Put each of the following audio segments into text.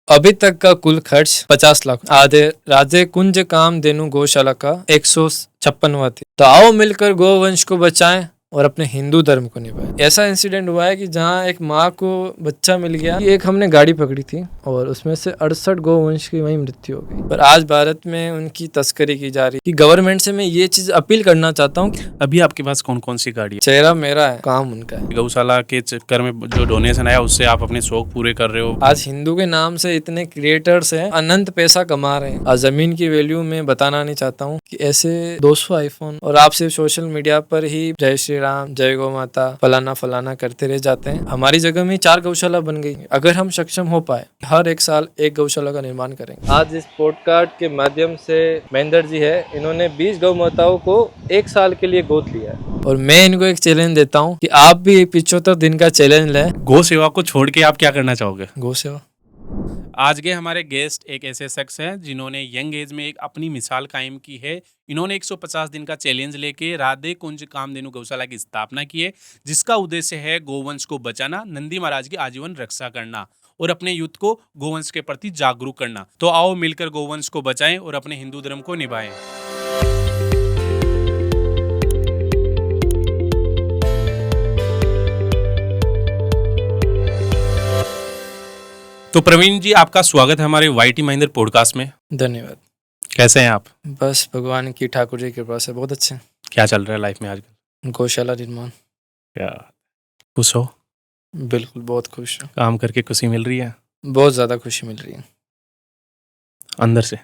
अभी तक का कुल खर्च 50 लाख। आधे राधे कुंज कामधेनु गौशाला का 156वां थी। तो आओ मिलकर गोवंश को बचाएं और अपने हिंदू धर्म को निभाएं। ऐसा इंसिडेंट हुआ है कि जहाँ एक माँ को बच्चा मिल गया, एक हमने गाड़ी पकड़ी थी और उसमें से 68 गोवंश की वहीं मृत्यु हो गई। पर आज भारत में उनकी तस्करी की जा रही है। गवर्नमेंट से मैं ये चीज अपील करना चाहता हूँ। अभी आपके पास कौन कौन सी गाड़ी है? चेहरा मेरा है, काम उनका है। गौशाला के चक्कर में जो डोनेशन आया उससे आप अपने शौक पूरे कर रहे हो। आज हिंदू के नाम से इतने क्रिएटर्स हैं, अनंत पैसा कमा रहे हैं। आज जमीन की वैल्यू मैं बताना नहीं चाहता हूँ कि ऐसे 200 आईफोन और आप सिर्फ सोशल मीडिया पर ही जय श्री राम, जय गौ माता, फलाना फलाना करते रह जाते हैं। हमारी जगह में 4 गौशाला बन गई। अगर हम सक्षम हो पाए, हर एक साल एक गौशाला का निर्माण करेंगे। आज इस पॉडकास्ट के माध्यम से महेंद्र जी है, इन्होंने 20 गौ माताओं को 1 साल के लिए गोद लिया है और मैं इनको एक चैलेंज देता हूँ कि आप भी 75 दिन का चैलेंज लें। गौ सेवा को छोड़ के आप क्या करना चाहोगे? गौ सेवा। आज के हमारे गेस्ट एक ऐसे शख्स हैं जिन्होंने यंग एज में एक अपनी मिसाल कायम की है। इन्होंने 150 दिन का चैलेंज लेके राधे कुंज कामधेनु गौशाला की स्थापना की है, जिसका उद्देश्य है गोवंश को बचाना, नंदी महाराज की आजीवन रक्षा करना और अपने यूथ को गोवंश के प्रति जागरूक करना। तो आओ मिलकर गोवंश को बचाएं और अपने हिंदू धर्म को निभाएं। तो प्रवीण जी, आपका स्वागत है हमारे वाईटी महेंद्र पॉडकास्ट में। धन्यवाद। कैसे हैं आप? बस भगवान की, ठाकुर जी की कृपा से बहुत अच्छे। क्या चल रहा है लाइफ में आजकल? गौशाला निर्माण। क्या खुश हो? बिल्कुल, बहुत खुश हूँ। काम करके खुशी मिल रही है? बहुत ज़्यादा खुशी मिल रही है। अंदर से?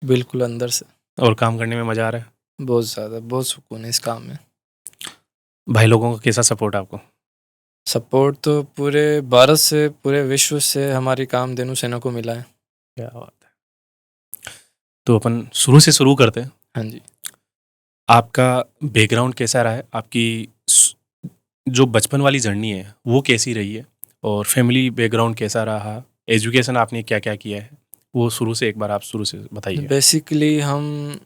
बिल्कुल अंदर से। और काम करने में मजा आ रहा है? बहुत ज़्यादा, बहुत सुकून है इस काम में। भाई लोगों का कैसा सपोर्ट आपको? सपोर्ट तो पूरे भारत से, पूरे विश्व से हमारी कामधेनु सेना को मिला है। क्या बात है। तो अपन शुरू से शुरू करते हैं। हाँ जी। आपका बैकग्राउंड कैसा रहा है? आपकी जो बचपन वाली जर्नी है वो कैसी रही है? और फैमिली बैकग्राउंड कैसा रहा? एजुकेशन आपने क्या क्या किया है? वो शुरू से एक बार आप शुरू से बताइए। बेसिकली हम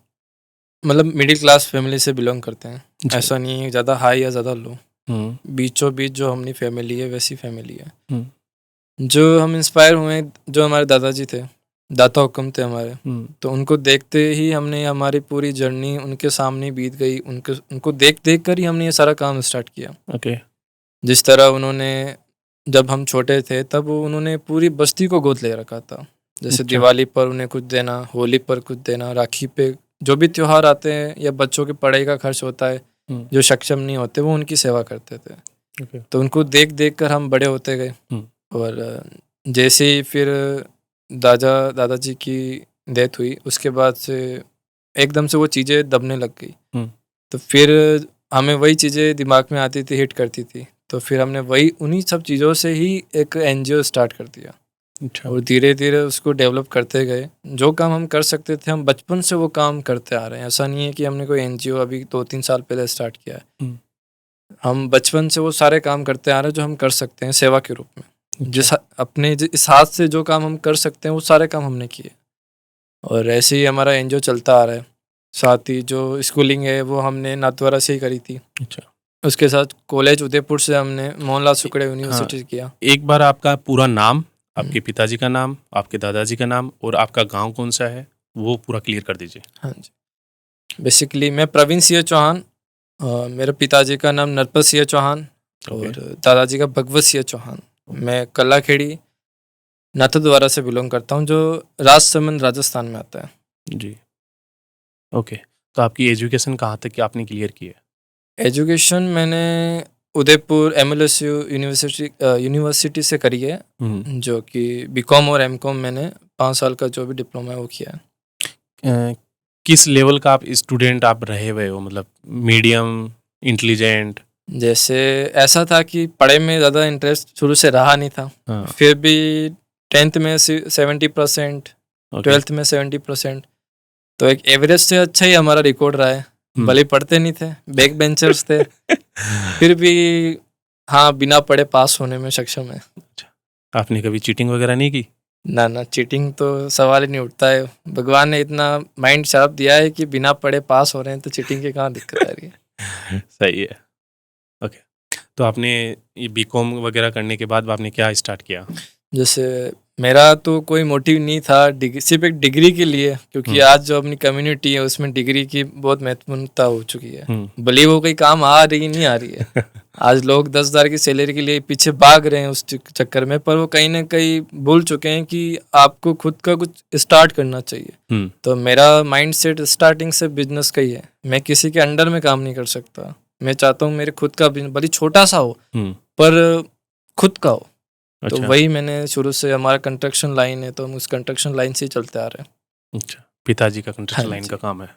मतलब मिडिल क्लास फैमिली से बिलोंग करते हैं। ऐसा नहीं है ज़्यादा हाई या ज़्यादा लो, बीचों बीच जो हमारी फैमिली है वैसी फैमिली है। जो हम इंस्पायर हुए, जो हमारे दादाजी थे, दाता हुक्म थे हमारे, तो उनको देखते ही हमने हमारी पूरी जर्नी उनके सामने बीत गई। उनको देख देख कर ही हमने ये सारा काम स्टार्ट किया। ओके। जिस तरह उन्होंने, जब हम छोटे थे तब उन्होंने पूरी बस्ती को गोद ले रखा था। जैसे दिवाली पर उन्हें कुछ देना, होली पर कुछ देना, राखी पे, जो भी त्योहार आते हैं या बच्चों की पढ़ाई का खर्च होता है, जो सक्षम नहीं होते वो उनकी सेवा करते थे। तो उनको देख देख कर हम बड़े होते गए। और जैसे ही फिर दादाजी की डेथ हुई, उसके बाद से एकदम से वो चीज़ें दबने लग गई। तो फिर हमें वही चीज़ें दिमाग में आती थी, हिट करती थी। तो फिर हमने वही उन्हीं सब चीज़ों से ही एक NGO स्टार्ट कर दिया। और धीरे धीरे उसको डेवलप करते गए। जो काम हम कर सकते थे हम बचपन से वो काम करते आ रहे हैं। ऐसा नहीं है कि हमने कोई NGO अभी 2-3 साल पहले स्टार्ट किया है। हम बचपन से वो सारे काम करते आ रहे हैं जो हम कर सकते हैं सेवा के रूप में। अपने इस हाथ से जो काम हम कर सकते हैं वो सारे काम हमने किए। और ऐसे ही हमारा NGO चलता आ रहा है। साथ ही जो स्कूलिंग है वो हमने नाथद्वारा से ही करी थी। उसके साथ कॉलेज उदयपुर से हमने मोहनलाल सुकड़े यूनिवर्सिटी से किया। एक बार आपका पूरा नाम, आपके पिताजी का नाम, आपके दादाजी का नाम और आपका गांव कौन सा है वो पूरा क्लियर कर दीजिए। हाँ जी। बेसिकली मैं प्रवीण सिंह चौहान, मेरे पिताजी का नाम नरपत सिंह चौहान और दादाजी का भगवत सिंह चौहान। मैं कलाखेड़ी नाथद्वारा से बिलोंग करता हूँ, जो राजसमंद राजस्थान में आता है। जी। ओके। तो आपकी एजुकेशन कहाँ तक आपने क्लियर की है? एजुकेशन मैंने उदयपुर MLSU यूनिवर्सिटी से करी है, जो कि BCom और MCom मैंने 5 साल का जो भी डिप्लोमा है वो किया है। किस लेवल का आप स्टूडेंट आप रहे हुए हो? मतलब मीडियम, इंटेलिजेंट? जैसे ऐसा था कि पढ़ाई में ज़्यादा इंटरेस्ट शुरू से रहा नहीं था। फिर भी 10th में 70%, 12th में 70%, तो एक एवरेज से अच्छा ही हमारा रिकॉर्ड रहा है। भले पढ़ते नहीं थे, बैक बेंचर्स थे, फिर भी हाँ बिना पढ़े पास होने में सक्षम है। आपने कभी चीटिंग वगैरह नहीं की? ना, चीटिंग तो सवाल ही नहीं उठता है। भगवान ने इतना माइंड शार्प दिया है कि बिना पढ़े पास हो रहे हैं, तो चीटिंग की कहाँ दिक्कत आ रही है। सही है। ओके। तो आपने ये BCom वगैरह करने के बाद आपने क्या स्टार्ट किया? जैसे मेरा तो कोई मोटिव नहीं था सिर्फ एक डिग्री के लिए, क्योंकि आज जो अपनी कम्युनिटी है उसमें डिग्री की बहुत महत्वपूर्णता हो चुकी है। भले वो कोई काम आ रही नहीं आ रही है। आज लोग 10,000 की सैलरी के लिए पीछे भाग रहे हैं उस चक्कर में, पर वो कहीं ना कहीं भूल चुके हैं कि आपको खुद का कुछ स्टार्ट करना चाहिए। तो मेरा माइंड सेट स्टार्टिंग से बिजनेस का ही है। मैं किसी के अंडर में काम नहीं कर सकता। मैं चाहता हूँ मेरे खुद का बिजनेस, भले छोटा सा हो पर खुद का हो। तो वही मैंने शुरू से, हमारा कंस्ट्रक्शन लाइन है तो हम उस कंस्ट्रक्शन लाइन से ही चलते आ रहे हैं। अच्छा, पिताजी का कंस्ट्रक्शन लाइन का काम है।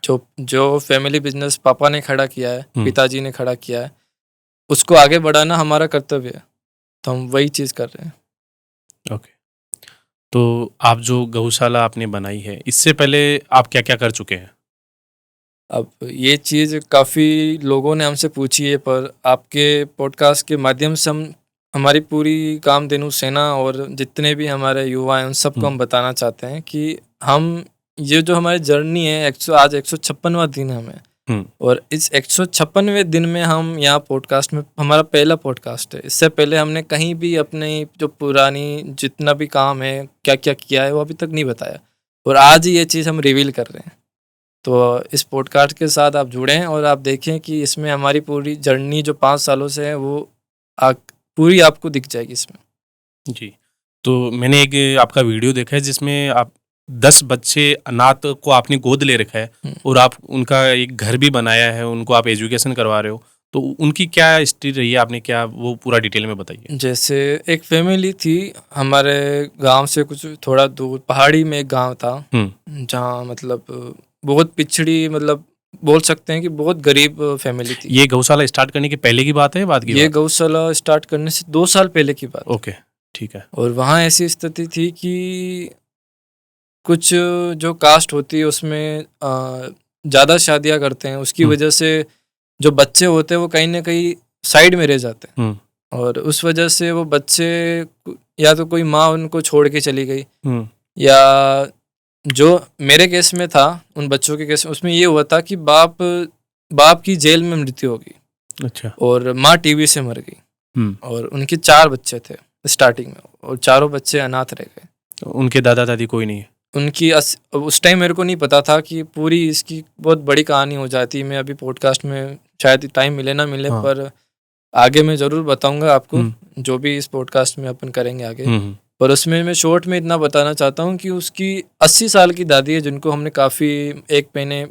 जो फैमिली बिजनेस पापा ने खड़ा किया है, पिताजी ने खड़ा किया है, उसको आगे बढ़ाना हमारा कर्तव्य है, तो हम वही चीज़ कर रहे हैं। ओके, तो आप जो गौशाला आपने बनाई है, इससे पहले आप क्या क्या कर चुके हैं? अब ये चीज़ काफ़ी लोगों ने हमसे पूछी है, पर आपके पॉडकास्ट के माध्यम से हम हमारी पूरी कामधेनु सेना और जितने भी हमारे युवा हैं उन सबको हम बताना चाहते हैं कि हम ये जो हमारी जर्नी है, आज 156वां दिन है हमें, और इस 156वें दिन में हम यहाँ पॉडकास्ट में, हमारा पहला पॉडकास्ट है। इससे पहले हमने कहीं भी अपनी जो पुरानी जितना भी काम है, क्या क्या किया है, वो अभी तक नहीं बताया, और आज ही ये चीज़ हम रिवील कर रहे हैं। तो इस पॉडकास्ट के साथ आप जुड़ें और आप देखें कि इसमें हमारी पूरी जर्नी जो 5 सालों से है वो पूरी आपको दिख जाएगी इसमें। जी, तो मैंने एक आपका वीडियो देखा है जिसमें आप 10 बच्चे अनाथ को आपने गोद ले रखा है और आप उनका एक घर भी बनाया है, उनको आप एजुकेशन करवा रहे हो, तो उनकी क्या हिस्ट्री रही है, आपने क्या वो पूरा डिटेल में बताइए। जैसे एक फैमिली थी हमारे गांव से कुछ थोड़ा दूर, पहाड़ी में एक गांव था जहाँ मतलब बहुत पिछड़ी, मतलब बोल सकते हैं कि बहुत गरीब फैमिली थी। ये गौशाला स्टार्ट करने के पहले की बात है, बाद की? ये गौशाला स्टार्ट करने से 2 साल पहले की बात। ओके, ठीक है। और वहाँ ऐसी स्थिति थी कि कुछ जो कास्ट होती है उसमें ज़्यादा शादियाँ करते हैं, उसकी वजह से जो बच्चे होते हैं वो कहीं ना कहीं साइड में रह जाते हैं, और उस वजह से वो बच्चे, या तो कोई माँ उनको छोड़ के चली गई, या जो मेरे केस में था, उन बच्चों के केस में, उसमें ये हुआ था कि बाप की जेल में मृत्यु हो गई। अच्छा। और माँ टीबी से मर गई, और उनके 4 बच्चे थे स्टार्टिंग में, और चारों बच्चे अनाथ रह गए। तो उनके दादा दादी कोई नहीं है? उनकी उस टाइम मेरे को नहीं पता था कि पूरी इसकी बहुत बड़ी कहानी हो जाती। मैं अभी पॉडकास्ट में शायद टाइम मिले ना मिले, पर आगे मैं ज़रूर बताऊंगा आपको, जो भी इस पॉडकास्ट में अपन करेंगे आगे। पर उसमें मैं शॉर्ट में इतना बताना चाहता हूँ कि उसकी 80 साल की दादी है, जिनको हमने काफ़ी 1 महीने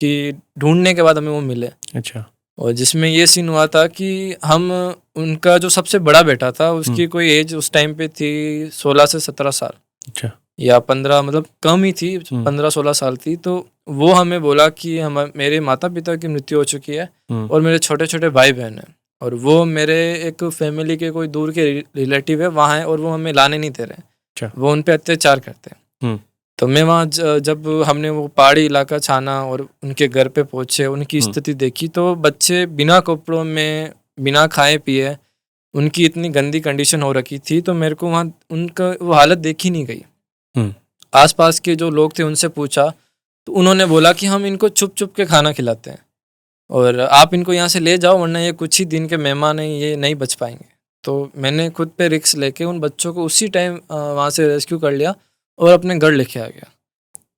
की ढूंढने के बाद हमें वो मिले। अच्छा। और जिसमें ये सीन हुआ था कि हम, उनका जो सबसे बड़ा बेटा था, उसकी कोई एज उस टाइम पे थी 16 से 17 साल। अच्छा। या 15, मतलब कम ही थी, 15-16 साल थी। तो वो हमें बोला कि मेरे माता पिता की मृत्यु हो चुकी है, और मेरे छोटे छोटे भाई बहन हैं, और वो मेरे एक फैमिली के कोई दूर के रिलेटिव है वहाँ है, और वो हमें लाने नहीं दे रहे। अच्छा। वो उन पे अत्याचार करते हैं। तो मैं वहाँ जब हमने वो पहाड़ी इलाका छाना और उनके घर पे पहुँचे, उनकी स्थिति देखी, तो बच्चे बिना कपड़ों में, बिना खाए पिए, उनकी इतनी गंदी कंडीशन हो रखी थी। तो मेरे को वहाँ उनका वो हालत देखी नहीं गई। आसपास के जो लोग थे उनसे पूछा, तो उन्होंने बोला कि हम इनको छुप छुप के खाना खिलाते हैं, और आप इनको यहाँ से ले जाओ, वरना ये कुछ ही दिन के मेहमान हैं, ये नहीं बच पाएंगे। तो मैंने खुद पे रिस्क लेके उन बच्चों को उसी टाइम वहाँ से रेस्क्यू कर लिया और अपने घर लेके आ गया,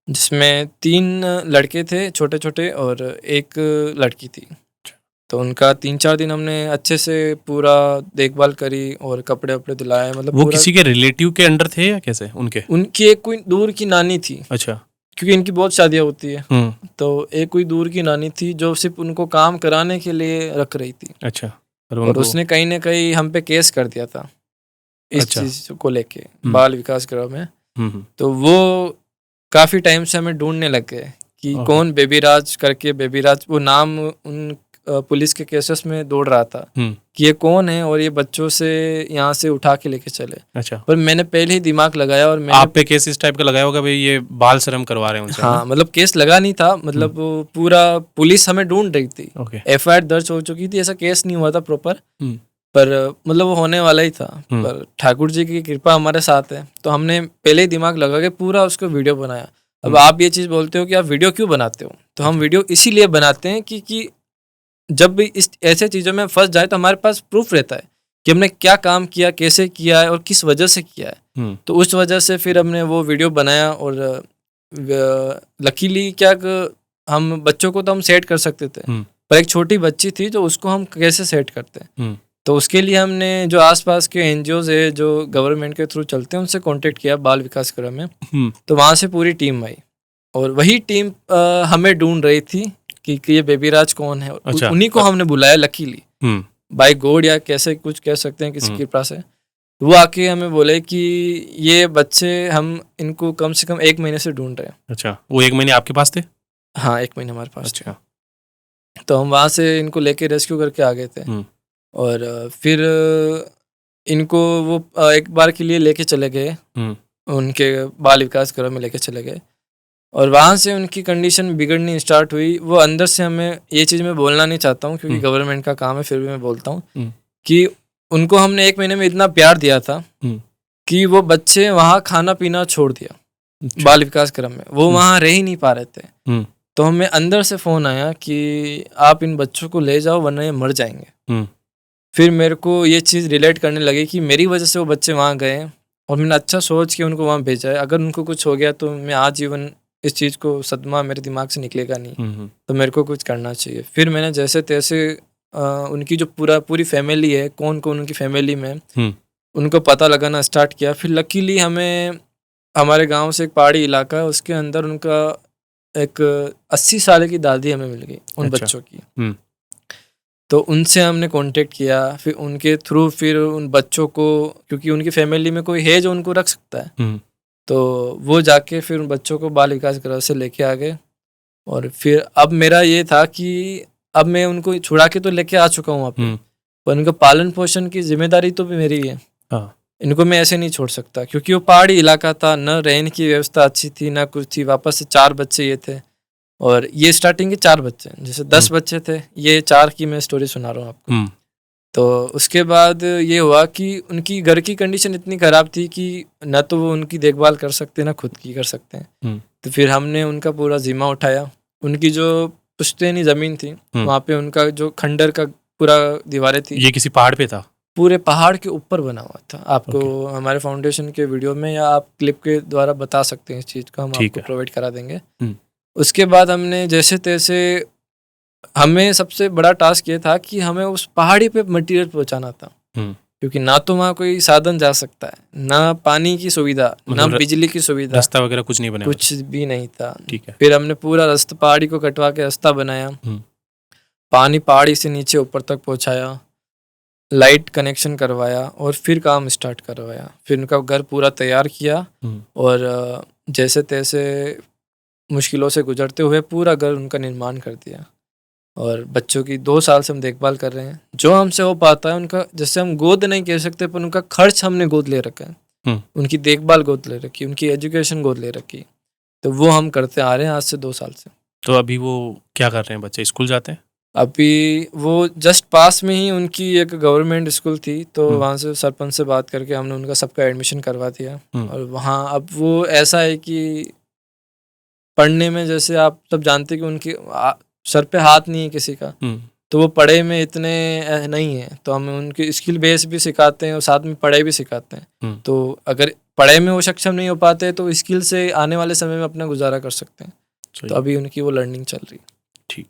जिसमें 3 लड़के थे छोटे छोटे और 1 लड़की थी। तो उनका 3-4 दिन हमने अच्छे से पूरा देखभाल करी और कपड़े वपड़े दिलाए। मतलब वो किसी के रिलेटिव के अंडर थे या कैसे? उनकी एक कोई दूर की नानी थी। अच्छा। क्योंकि इनकी बहुत शादियाँ होती है, तो एक कोई दूर की नानी थी जो सिर्फ उनको काम कराने के लिए रख रही थी। अच्छा। और उसने कहीं ना कहीं हम पे केस कर दिया था इस चीज को लेके, बाल विकास गृह में। तो वो काफी टाइम से हमें ढूंढने लग गए कि कौन बेबीराज करके, बेबीराज वो नाम उन पुलिस के केसेस में दौड़ रहा था कि ये कौन है, और ये बच्चों से यहाँ से उठा के लेके चले। अच्छा। पर मैंने पहले ही दिमाग लगाया, और मैंने, आप पे केस इस टाइप का लगाया होगा भाई ये बाल शर्म करवा रहे हैं उनसे? हाँ, मतलब केस लगा नहीं था, मतलब पूरा पुलिस हमें ढूंढ रही थी। FIR दर्ज हो चुकी थी, ऐसा केस नहीं हुआ था प्रॉपर, पर मतलब वो होने वाला ही था। पर ठाकुर जी की कृपा हमारे साथ है, तो हमने पहले ही दिमाग लगा के पूरा उसको वीडियो बनाया। अब आप ये चीज बोलते हो कि आप वीडियो क्यों बनाते हो, तो हम वीडियो इसीलिए बनाते हैं कि जब भी इस ऐसे चीज़ों में फंस जाए तो हमारे पास प्रूफ रहता है कि हमने क्या काम किया, कैसे किया है और किस वजह से किया है। तो उस वजह से फिर हमने वो वीडियो बनाया और लकीली क्या हम बच्चों को तो हम सेट कर सकते थे, पर एक छोटी बच्ची थी जो उसको हम कैसे सेट करते हैं। तो उसके लिए हमने जो आसपास के एनजीओज है जो गवर्नमेंट के थ्रू चलते हैं उनसे कांटेक्ट किया बाल विकास गृह में। तो वहाँ से पूरी टीम आई और वही टीम हमें ढूंढ रही थी कि ये बेबी राज कौन है। अच्छा। उन्हीं को हमने बुलाया लकीली बाय गॉड या कैसे कुछ कह सकते हैं किसी कृपा से। वो आके हमें बोले कि ये बच्चे हम इनको कम से कम 1 महीने से ढूंढ रहे हैं। अच्छा, वो 1 महीने आपके पास थे? हाँ, 1 महीने हमारे पास थे। अच्छा। तो हम वहाँ से इनको लेके रेस्क्यू करके आ गए थे और फिर इनको वो एक बार के लिए लेके चले गए उनके बाल विकास गृह में लेके चले गए और वहाँ से उनकी कंडीशन बिगड़नी स्टार्ट हुई। वो अंदर से हमें ये चीज़ मैं बोलना नहीं चाहता हूँ क्योंकि गवर्नमेंट का काम है, फिर भी मैं बोलता हूँ कि उनको हमने 1 महीने में इतना प्यार दिया था कि वो बच्चे वहाँ खाना पीना छोड़ दिया। बाल विकास गृह में वो वहाँ रह ही नहीं पा रहे थे। तो हमें अंदर से फ़ोन आया कि आप इन बच्चों को ले जाओ वरना ये मर जाएंगे। फिर मेरे को ये चीज़ रिलेट करने लगी कि मेरी वजह से वो बच्चे वहाँ गए और मैंने अच्छा सोच के उनको वहाँ भेजा है। अगर उनको कुछ हो गया तो मैं आजीवन इस चीज़ को सदमा मेरे दिमाग से निकलेगा नहीं। तो मेरे को कुछ करना चाहिए। फिर मैंने जैसे तैसे उनकी जो पूरी फैमिली है, कौन कौन उनकी फैमिली में उनको पता लगाना स्टार्ट किया। फिर लकीली हमें हमारे गांव से एक पहाड़ी इलाका है उसके अंदर उनका एक 80 साल की दादी हमें मिल गई उन बच्चों की। तो उनसे हमने कांटेक्ट किया। फिर उनके थ्रू फिर उन बच्चों को, क्योंकि उनकी फैमिली में कोई है जो उनको रख सकता है, तो वो जाके फिर उन बच्चों को बाल विकास गृह से लेके आ गए। और फिर अब मेरा ये था कि अब मैं उनको छुड़ा के तो लेके आ चुका हूँ वहाँ पे, पर उनका पालन पोषण की जिम्मेदारी तो भी मेरी है। इनको मैं ऐसे नहीं छोड़ सकता क्योंकि वो पहाड़ी इलाका था, न रहने की व्यवस्था अच्छी थी ना कुछ थी। वापस से 4 बच्चे ये थे और ये स्टार्टिंग के 4 बच्चे, जैसे 10 बच्चे थे, ये 4 की मैं स्टोरी सुना रहा हूँ आपको। तो उसके बाद ये हुआ कि उनकी घर की कंडीशन इतनी ख़राब थी कि ना तो वो उनकी देखभाल कर सकते ना खुद की कर सकते हैं। तो फिर हमने उनका पूरा जिम्मा उठाया। उनकी जो पुश्तैनी ज़मीन थी वहाँ पे उनका जो खंडर का पूरा दीवारें थी। ये किसी पहाड़ पे था? पूरे पहाड़ के ऊपर बना हुआ था। आपको हमारे फाउंडेशन के वीडियो में या आप क्लिप के द्वारा बता सकते हैं इस चीज़ को, हम आपको प्रोवाइड करा देंगे। उसके बाद हमने जैसे तैसे, हमें सबसे बड़ा टास्क ये था कि हमें उस पहाड़ी पे मटेरियल पहुंचाना था क्योंकि ना तो वहाँ कोई साधन जा सकता है, ना पानी की सुविधा, ना बिजली की सुविधा, रास्ता वगैरह कुछ नहीं बना, कुछ भी नहीं था। ठीक है। फिर हमने पूरा रास्ता पहाड़ी को कटवा के रास्ता बनाया, पानी पहाड़ी से नीचे ऊपर तक पहुंचाया, लाइट कनेक्शन करवाया और फिर काम स्टार्ट करवाया। फिर उनका घर पूरा तैयार किया और जैसे तैसे मुश्किलों से गुजरते हुए पूरा घर उनका निर्माण कर दिया। और बच्चों की 2 साल से हम देखभाल कर रहे हैं। जो हमसे हो पाता है उनका, जैसे हम गोद नहीं कह सकते पर उनका खर्च हमने गोद ले रखा है, उनकी देखभाल गोद ले रखी, उनकी एजुकेशन गोद ले रखी। तो वो हम करते आ रहे हैं आज से 2 साल से। तो अभी वो क्या कर रहे हैं बच्चे? स्कूल जाते हैं? अभी वो जस्ट पास में ही उनकी एक गवर्नमेंट स्कूल थी, तो वहाँ से सरपंच से बात करके हमने उनका सबका एडमिशन करवा दिया। और वहाँ अब वो ऐसा है कि पढ़ने में, जैसे आप सब जानते हैं कि उनकी सर पे हाथ नहीं है किसी का, तो वो पढ़ाई में इतने नहीं है। तो हम उनके स्किल बेस भी सिखाते हैं और साथ में पढ़ाई भी सिखाते हैं। तो अगर पढ़ाई में वो सक्षम नहीं हो पाते तो स्किल से आने वाले समय में अपना गुजारा कर सकते हैं। तो अभी उनकी वो लर्निंग चल रही है। ठीक।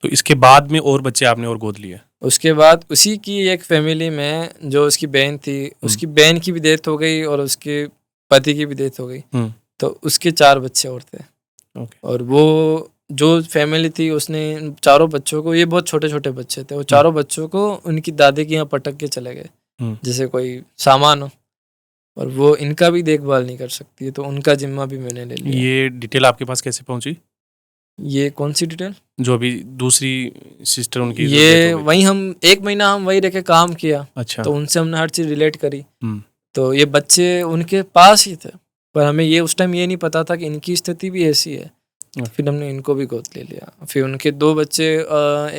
तो इसके बाद में और बच्चे आपने और गोद लिए? उसके बाद उसी की एक फैमिली में जो उसकी बहन थी, उसकी बहन की भी डेथ हो गई और उसके पति की भी डेथ हो गई। तो उसके 4 बच्चे और थे। और वो जो फैमिली थी उसने चारों बच्चों को, ये बहुत छोटे छोटे बच्चे थे, वो चारों बच्चों को उनकी दादी के यहाँ पटक के चले गए जैसे कोई सामान हो, और वो इनका भी देखभाल नहीं कर सकती है, तो उनका जिम्मा भी मैंने ले लिया। ये डिटेल आपके पास कैसे पहुंची? ये कौन सी डिटेल? जो अभी दूसरी सिस्टर उनकी, ये वही हम 1 महीना हम वही रह के काम किया। अच्छा। तो उनसे हमने हर चीज रिलेट करी। तो ये बच्चे उनके पास ही थे, पर हमें ये उस टाइम ये नहीं पता था कि इनकी स्थिति भी ऐसी है। फिर हमने इनको भी गोद ले लिया। फिर उनके 2 बच्चे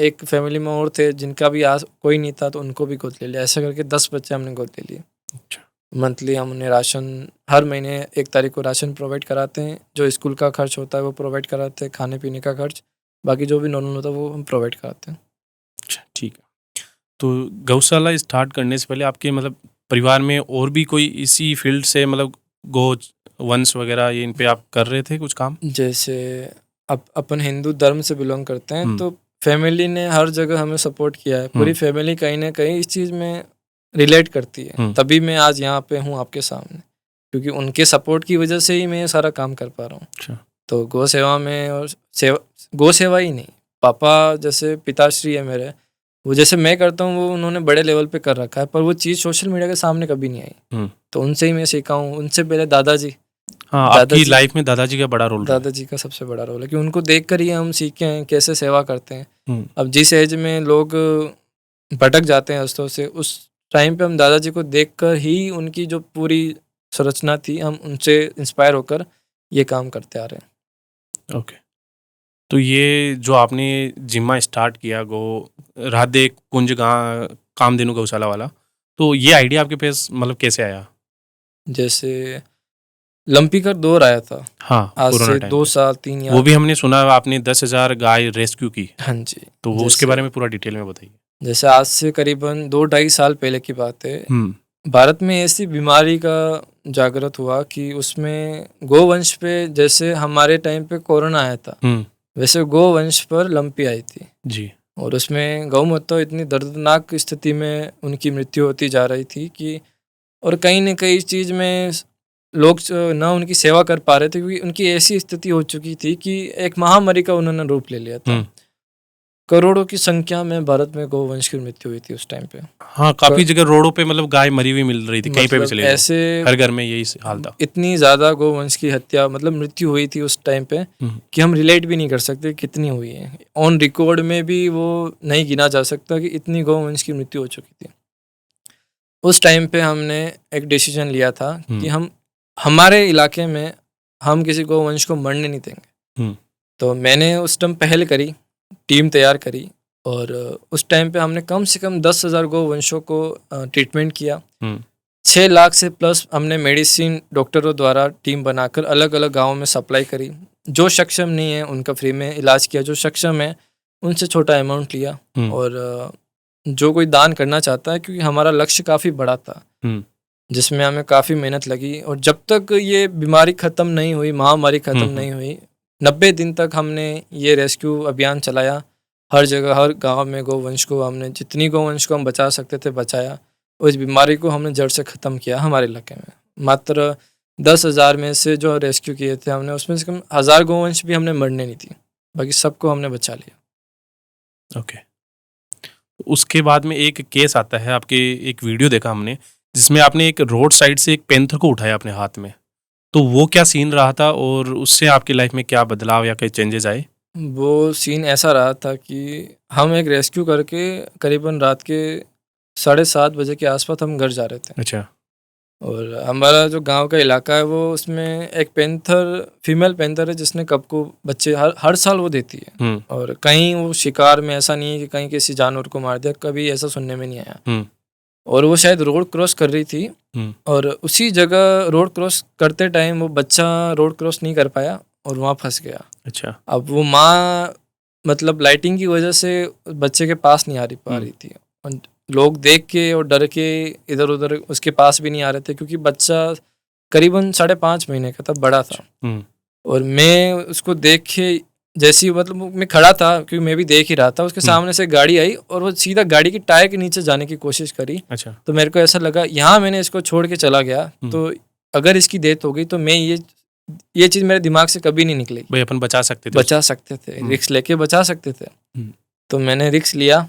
एक फैमिली में और थे जिनका भी कोई नहीं था, तो उनको भी गोद ले लिया। ऐसा करके 10 बच्चे हमने गोद ले लिए। अच्छा। मंथली हम उन्हें राशन, हर महीने 1 तारीख को राशन प्रोवाइड कराते हैं। जो स्कूल का खर्च होता है वो प्रोवाइड कराते हैं, खाने पीने का खर्च, बाकी जो भी नॉर्मल होता है वो हम प्रोवाइड कराते हैं। अच्छा, ठीक है। तो गौशाला स्टार्ट करने से पहले आपके मतलब परिवार में और भी कोई इसी फील्ड से मतलब गो वंश वगैरह ये इन पे आप कर रहे थे कुछ काम? जैसे अपन हिंदू धर्म से बिलोंग करते हैं, हम्म। तो फैमिली ने हर जगह हमें सपोर्ट किया है। पूरी हम्म। फैमिली कहीं ना कहीं इस चीज़ में रिलेट करती है, तभी मैं आज यहाँ पे हूँ आपके सामने, क्योंकि उनके सपोर्ट की वजह से ही मैं ये सारा काम कर पा रहा हूँ। अच्छा। तो गौ सेवा में, और गौ सेवा ही नहीं, पापा जैसे पिताश्री है मेरे, वो जैसे मैं करता हूँ वो उन्होंने बड़े लेवल पे कर रखा है, पर वो चीज़ सोशल मीडिया के सामने कभी नहीं आई। तो उनसे ही मैं सीखा हूँ। उनसे पहले दादाजी, हाँ, आपकी लाइफ में दादाजी का बड़ा रोल रहा है। दादाजी का सबसे बड़ा रोल है कि उनको देख कर ही हम सीखे हैं कैसे सेवा करते हैं। अब जिस एज में लोग भटक जाते हैं रास्तों से, उस टाइम पे हम दादाजी को देखकर ही उनकी जो पूरी संरचना थी, हम उनसे इंस्पायर होकर ये काम करते आ रहे हैं। ओके। तो ये जो आपने जिम्मा स्टार्ट किया गो राधे कुंज कामधेनु गौशाला वाला, तो ये आइडिया आपके पास मतलब कैसे आया? जैसे लंपी का दौर आया था, हाँ, आज कोरोना से टाइम 2 पे। साल 3 या वो भी हमने सुना आपने 10,000 गाय रेस्क्यू की, हाँ जी। तो वो उसके जैसे बारे में पूरा डिटेल में बताइए। जैसे आज से करीबन 2-2.5 साल पहले की बात है, भारत में ऐसी बीमारी का जागृत हुआ कि उसमें गोवंश पे, जैसे हमारे टाइम पे कोरोना आया था, वैसे गोवंश पर लंपी आई थी जी। और उसमें गौ माता इतनी दर्दनाक स्थिति में उनकी मृत्यु होती जा रही थी कि, और कहीं न कहीं इस चीज़ में लोग ना उनकी सेवा कर पा रहे थे, क्योंकि उनकी ऐसी स्थिति हो चुकी थी कि एक महामारी का उन्होंने रूप ले लिया था। करोड़ों की संख्या में भारत में गोवंश की मृत्यु हुई थी उस टाइम पे। हाँ, काफी जगह रोडों पे मतलब गाय मरी हुई मिल रही थी, कहीं पे भी मतलब चले जाओ, ऐसे हर घर में यही हाल था। इतनी ज़्यादा गोवंश की हत्या, मतलब मृत्यु हुई थी उस टाइम पे कि हम रिलेट भी नहीं कर सकते कितनी हुई है। ऑन रिकॉर्ड में भी वो नहीं गिना जा सकता कि इतनी गोवंश की मृत्यु हो चुकी थी। उस टाइम पे हमने एक डिसीजन लिया था कि हम हमारे इलाके में हम किसी गोवंश को मरने नहीं देंगे। तो मैंने उस टाइम पहल करी, टीम तैयार करी, और उस टाइम पे हमने कम से कम 10,000 गोवंशों को ट्रीटमेंट किया। 6 लाख से प्लस हमने मेडिसिन डॉक्टरों द्वारा टीम बनाकर अलग अलग गाँव में सप्लाई करी। जो सक्षम नहीं है उनका फ्री में इलाज किया, जो सक्षम है उनसे छोटा अमाउंट लिया, और जो कोई दान करना चाहता है, क्योंकि हमारा लक्ष्य काफ़ी बड़ा था जिसमें हमें काफ़ी मेहनत लगी, और जब तक ये बीमारी ख़त्म नहीं हुई, महामारी ख़त्म नहीं हुई, 90 दिन तक हमने ये रेस्क्यू अभियान चलाया। हर जगह, हर गांव में गोवंश को हमने, जितनी गोवंश को हम बचा सकते थे बचाया, और इस बीमारी को हमने जड़ से ख़त्म किया हमारे इलाके में। मात्र 10,000 में से जो रेस्क्यू किए थे हमने, उसमें से कम 1,000 गोवंश भी हमने मरने नहीं थी, बाकी सबको हमने बचा लिया। ओके। उसके बाद में एक केस आता है, आपके एक वीडियो देखा हमने जिसमें आपने एक रोड साइड से एक पैंथर को उठाया अपने हाथ में, तो वो क्या सीन रहा था और उससे आपकी लाइफ में क्या बदलाव या कई चेंजेस आए? वो सीन ऐसा रहा था कि हम एक रेस्क्यू करके करीबन रात के 7:30 बजे के आसपास हम घर जा रहे थे। अच्छा। और हमारा जो गांव का इलाका है वो, उसमें एक पैंथर, फीमेल पैंथर है जिसने कब को बच्चे हर साल वो देती है, और कहीं वो शिकार में ऐसा नहीं है कि कहीं किसी जानवर को मार दिया, कभी ऐसा सुनने में नहीं आया। और वो शायद रोड क्रॉस कर रही थी, और उसी जगह रोड क्रॉस करते टाइम वो बच्चा रोड क्रॉस नहीं कर पाया और वहाँ फंस गया। अच्छा। अब वो माँ मतलब लाइटिंग की वजह से बच्चे के पास नहीं आ पा रही थी, और लोग देख के और डर के इधर उधर उसके पास भी नहीं आ रहे थे, क्योंकि बच्चा करीबन 5.5 महीने का था, बड़ा था। और मैं उसको देख के, जैसी मतलब मैं खड़ा था, क्योंकि मैं भी देख ही रहा था, उसके सामने से गाड़ी आई और वो सीधा गाड़ी की टायर के नीचे जाने की कोशिश करी। अच्छा। तो मेरे को ऐसा लगा, यहाँ मैंने इसको छोड़ के चला गया तो अगर इसकी डेथ हो गई तो मैं ये चीज़ मेरे दिमाग से कभी नहीं निकलेगी। भाई अपन बचा सकते थे, रिस्क लेके बचा सकते थे। तो मैंने रिस्क लिया,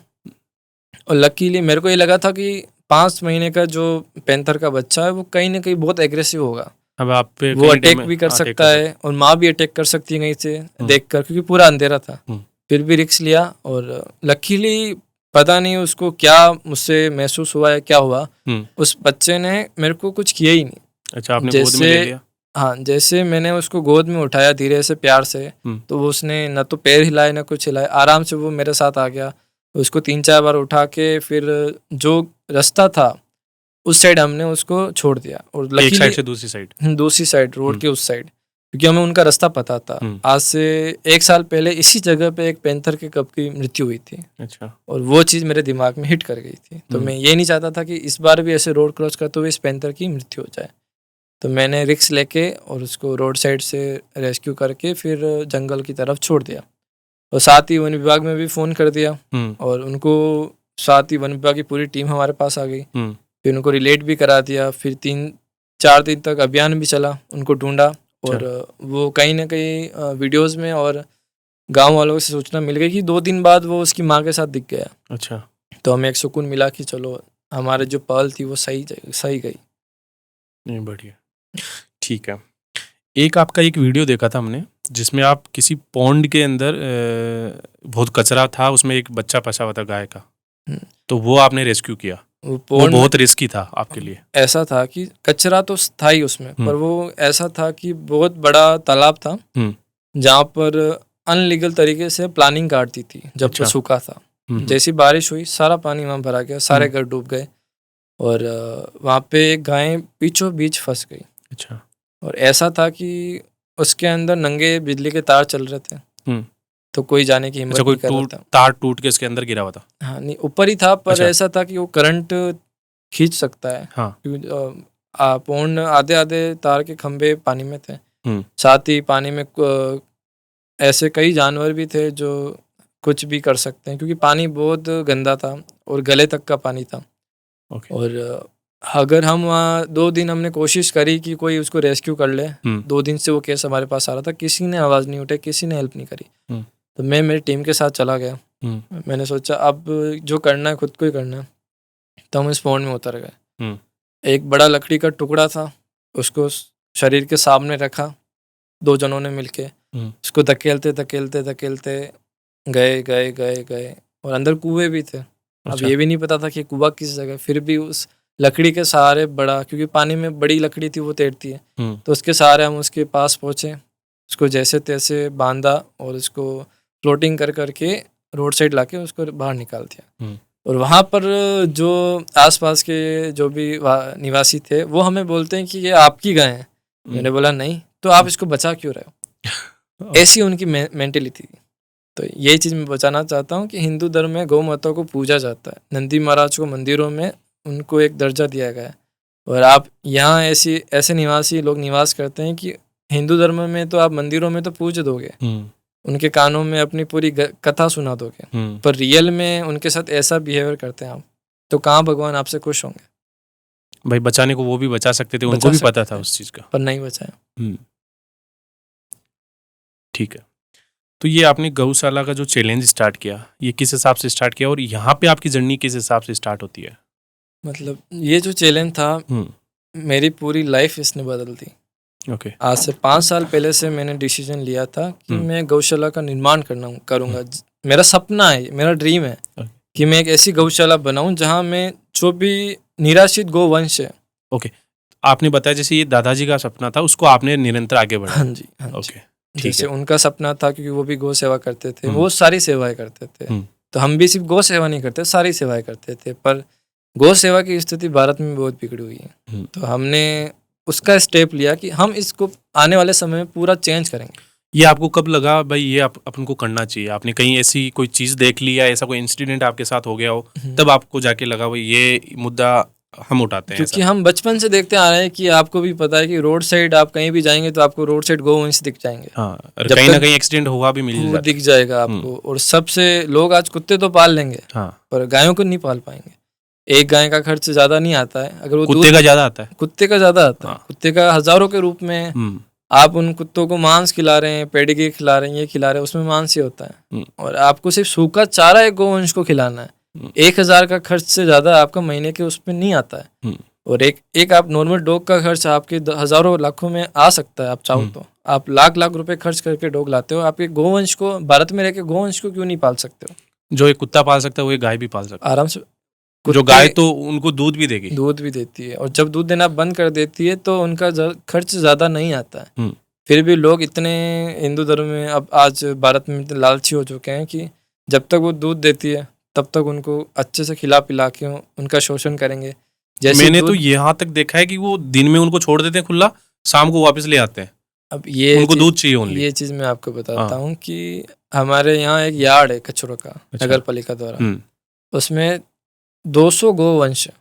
और लकीली मेरे को ये लगा था कि 5 महीने का जो पैंथर का बच्चा है वो कहीं ना कहीं बहुत एग्रेसिव होगा, अब आप पे वो अटैक भी कर सकता है, और माँ भी अटैक कर सकती है कहीं से देखकर, क्योंकि पूरा अंधेरा था। फिर भी रिस्क लिया, और लकीली पता नहीं उसको क्या मुझसे महसूस हुआ है, क्या हुआ, उस बच्चे ने मेरे को कुछ किया ही नहीं। अच्छा, आपने गोद में ले लिया? हाँ, जैसे मैंने उसको गोद में उठाया धीरे से, प्यार से, तो वो उसने न तो पैर हिलाए न कुछ हिलाए, आराम से वो मेरे साथ आ गया। उसको 3-4 बार उठा के फिर जो रास्ता था उस साइड हमने उसको छोड़ दिया, और एक साइड से दूसरी साइड रोड के उस साइड, क्योंकि हमें उनका रास्ता पता था। हम्म। आज से 1 साल पहले इसी जगह पे एक पैंथर के कप की मृत्यु हुई थी अच्छा। और वो चीज़ मेरे दिमाग में हिट कर गई थी। तो मैं ये नहीं चाहता था कि इस बार भी ऐसे रोड क्रॉस करते हुए इस पैंथर की मृत्यु हो जाए। तो मैंने रिस्क लेके और उसको रोड साइड से रेस्क्यू करके फिर जंगल की तरफ छोड़ दिया और साथ ही वन विभाग में भी फ़ोन कर दिया और उनको साथ ही वन विभाग की पूरी टीम हमारे पास आ गई। फिर उनको रिलेट भी करा दिया। फिर 3-4 दिन तक अभियान भी चला, उनको ढूंढा और वो कहीं ना कहीं वीडियोस में और गांव वालों से सूचना मिल गई कि 2 दिन बाद वो उसकी माँ के साथ दिख गया। अच्छा। तो हमें एक सुकून मिला कि चलो हमारे जो पहल थी वो सही गई। नहीं, बढ़िया, ठीक है। एक आपका एक वीडियो देखा था हमने जिसमें आप किसी पॉन्ड के अंदर बहुत कचरा था, उसमें एक बच्चा फंसा हुआ था गाय का, तो वो आपने रेस्क्यू किया। वो बहुत रिस्की था आपके लिए। ऐसा था कि कचरा तो था ही उसमें, पर वो ऐसा था कि बहुत बड़ा तालाब था जहाँ पर अनलीगल तरीके से प्लानिंग काटती थी जब तो सूखा था। जैसी बारिश हुई सारा पानी वहाँ भरा गया, सारे घर डूब गए और वहाँ पे एक गाय बीचों बीच फंस गई। अच्छा। और ऐसा था कि उसके अंदर नंगे बिजली के तार चल रहे थे, तो कोई जाने की हिम्मत नहीं कर रहा था। तार टूट के इसके अंदर गिरा हुआ था? हाँ, नहीं ऊपर ही था, पर अच्छा। ऐसा था कि वो करंट खींच सकता है। हाँ। पूर्ण आधे तार के खंभे पानी में थे। साथ ही पानी में ऐसे कई जानवर भी थे जो कुछ भी कर सकते हैं, क्योंकि पानी बहुत गंदा था और गले तक का पानी था। और अगर हम वहाँ 2 दिन हमने कोशिश करी कि कोई उसको रेस्क्यू कर ले, 2 दिन से वो केस हमारे पास आ रहा था, किसी ने आवाज़ नहीं उठाई, किसी ने हेल्प नहीं करी। तो मैं मेरी टीम के साथ चला गया। मैंने सोचा अब जो करना है खुद को ही करना है, तो हम इस पॉन्ड में उतर गए। एक बड़ा लकड़ी का टुकड़ा था, उसको शरीर के सामने रखा, 2 जनों ने मिलके उसको धकेलते धकेलते धकेलते गए और अंदर कुएं भी थे। अब ये भी नहीं पता था कि कुआं किस जगह, फिर भी उस लकड़ी के सहारे, बड़ा क्योंकि पानी में बड़ी लकड़ी थी वो तैरती है, तो उसके सहारे हम उसके पास पहुंचे, उसको जैसे तैसे बांधा और उसको फ्लोटिंग कर करके रोड साइड लाके उसको बाहर निकाल दिया। और वहाँ पर जो आसपास के जो भी निवासी थे वो हमें बोलते हैं कि ये आपकी गाय है। मैंने बोला नहीं, तो आप इसको बचा क्यों रहे हो? ऐसी उनकी मेंटेलिटी थी। तो ये चीज़ मैं बचाना चाहता हूँ कि हिंदू धर्म में गौ माता को पूजा जाता है, नंदी महाराज को मंदिरों में उनको एक दर्जा दिया गया है। और आप यहाँ ऐसे निवासी लोग निवास करते हैं कि हिंदू धर्म में तो आप मंदिरों में तो पूज दोगे, उनके कानों में अपनी पूरी कथा सुना दोगे, पर रियल में उनके साथ ऐसा बिहेवियर करते हैं आप, तो कहाँ भगवान आपसे खुश होंगे? भाई बचाने को वो भी बचा सकते थे, उनको भी पता था उस चीज़ का, पर नहीं बचाया। ठीक है। तो ये आपने गौशाला का जो चैलेंज स्टार्ट किया, ये किस हिसाब से स्टार्ट किया और यहाँ पे आपकी जर्नी किस हिसाब से स्टार्ट होती है? मतलब ये जो चैलेंज था, मेरी पूरी लाइफ इसने बदल दी। ओके। आज से 5 साल पहले से मैंने डिसीजन लिया था कि मैं गौशाला का निर्माण करूँगा। मेरा सपना है, मेरा ड्रीम है कि मैं एक ऐसी गौशाला बनाऊं जहां में जो भी निराश्रित गोवंश है। ओके। आपने बताया जैसे ये दादाजी का सपना था, उसको आपने निरंतर आगे बढ़ाया। हाँ जी, हाँ ओके, जी। जैसे उनका सपना था, क्योंकि वो भी गौ सेवा करते थे, वो सारी सेवाएं करते थे, तो हम भी सिर्फ गौ सेवा नहीं करते, सारी सेवाएं करते थे। पर गौ सेवा की स्थिति भारत में बहुत बिगड़ी हुई है, तो हमने उसका स्टेप लिया कि हम इसको आने वाले समय में पूरा चेंज करेंगे। ये आपको कब लगा भाई ये अपन को करना चाहिए? आपने कहीं ऐसी कोई चीज़ देख ली या ऐसा कोई इंसिडेंट आपके साथ हो गया हो, तब आपको जाके लगा भाई ये मुद्दा हम उठाते हैं? क्योंकि हम बचपन से देखते आ रहे हैं कि आपको भी पता है कि रोड साइड आप कहीं भी जाएंगे तो आपको रोड साइड गोवंश दिख जाएंगे। हाँ, कहीं ना कहीं एक्सीडेंट हुआ भी मिल दिख जाएगा आपको। और सबसे लोग आज कुत्ते तो पाल लेंगे, पर गायों को नहीं पाल पाएंगे। एक गाय का खर्च ज्यादा नहीं आता है, अगर वो कुत्ते का ज्यादा आता है। कुत्ते का ज्यादा आता है, कुत्ते का हजारों के रूप में। आप उन कुत्तों को मांस खिला रहे हैं, पेडिग्री खिला रहे हैं, ये खिला रहे हैं, उसमें मांस ही होता है। और आपको सिर्फ सूखा चारा एक गोवंश को खिलाना है, 1000 का खर्च से ज्यादा आपका महीने के उसमें नहीं आता है। और एक आप नॉर्मल डॉग का खर्च आपके हजारों लाखों में आ सकता है। आप चाहो तो आप लाख रुपए खर्च करके डॉग लाते हो, आप एक गोवंश को भारत में रहकर गोवंश को क्यों नहीं पाल सकते हो? जो एक कुत्ता पाल सकता है वो एक गाय भी पाल सकता है आराम से। जो गाय तो उनको दूध भी देगी, दूध भी देती है, और जब दूध देना बंद कर देती है तो उनका खर्च ज्यादा नहीं आता है। फिर भी लोग इतने हिंदू धर्म में अब आज भारत में इतने लालची हो चुके हैं कि जब तक वो दूध देती है तब तक उनको अच्छे से खिला पिला के उनका शोषण करेंगे। जैसे मैंने तो यहाँ तक देखा है कि वो दिन में उनको छोड़ देते हैं खुला, शाम को वापस ले आते हैं। अब ये उनको दूध चाहिए ओनली? ये चीज़ मैं आपको बताता हाँ। हूँ कि हमारे यहाँ एक यार्ड है कचरों का, अच्छा। नगर पालिका द्वारा। हम्म, उसमें 200 गोवंश है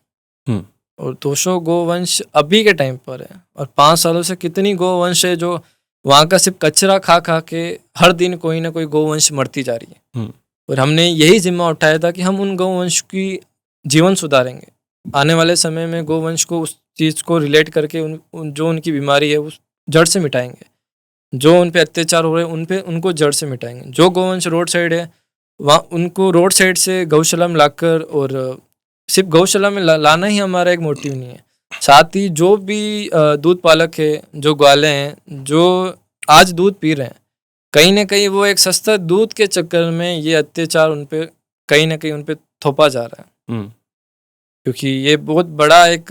हम्म, और 200 गोवंश अभी के टाइम पर है, और 5 सालों से कितनी गोवंश है जो वहाँ का सिर्फ कचरा खा खा के हर दिन कोई ना कोई गोवंश मरती जा रही है। हम्म, और हमने यही जिम्मा उठाया था कि हम उन गोवंश की जीवन सुधारेंगे। आने वाले समय में गोवंश को उस चीज़ को रिलेट करके जो उनकी बीमारी है उस जड़ से मिटाएंगे। जो उन पे अत्याचार हो रहे हैं उनको जड़ से मिटाएंगे। जो गोवंश रोड साइड है वहाँ उनको रोड साइड से गौशाला में लाकर, और सिर्फ गौशाला में लाना ही हमारा एक मोटिव नहीं है, साथ ही जो भी दूध पालक है, जो ग्वाले हैं, जो आज दूध पी रहे हैं, कहीं ना कहीं वो एक सस्ता दूध के चक्कर में ये अत्याचार उन पे कहीं ना कहीं उन पे थोपा जा रहा है। क्योंकि ये बहुत बड़ा एक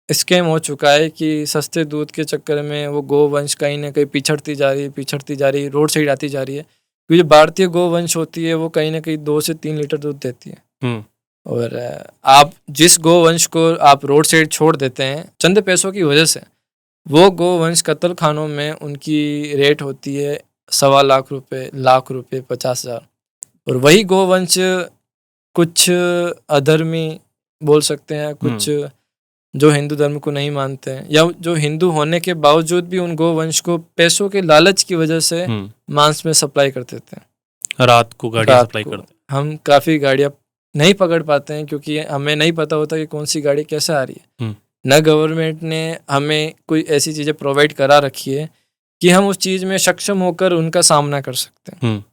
स्कैम हो चुका है कि सस्ते दूध के चक्कर में वो गोवंश कहीं ना कहीं पिछड़ती जा रही है, रोड साइड आती जा रही है। क्योंकि जो भारतीय गोवंश होती है वो कहीं ना कहीं 2 से 3 लीटर दूध देती है। और आप जिस गोवंश को आप रोड साइड छोड़ देते हैं चंद पैसों की वजह से, वो गोवंश कत्ल खानों में उनकी रेट होती है 1.25 लाख रुपए, लाख रुपए, 50,000। और वही गोवंश कुछ अधर्मी बोल सकते हैं, कुछ जो हिंदू धर्म को नहीं मानते हैं, या जो हिंदू होने के बावजूद भी उन गोवंश को पैसों के लालच की वजह से मांस में सप्लाई कर देते हैं। रात को गाड़ियाँ सप्लाई करते हैं। हम काफ़ी गाड़ियाँ नहीं पकड़ पाते हैं क्योंकि हमें नहीं पता होता कि कौन सी गाड़ी कैसे आ रही है। न गवर्नमेंट ने हमें कोई ऐसी चीज़ें प्रोवाइड करा रखी है कि हम उस चीज़ में सक्षम होकर उनका सामना कर सकते हैं।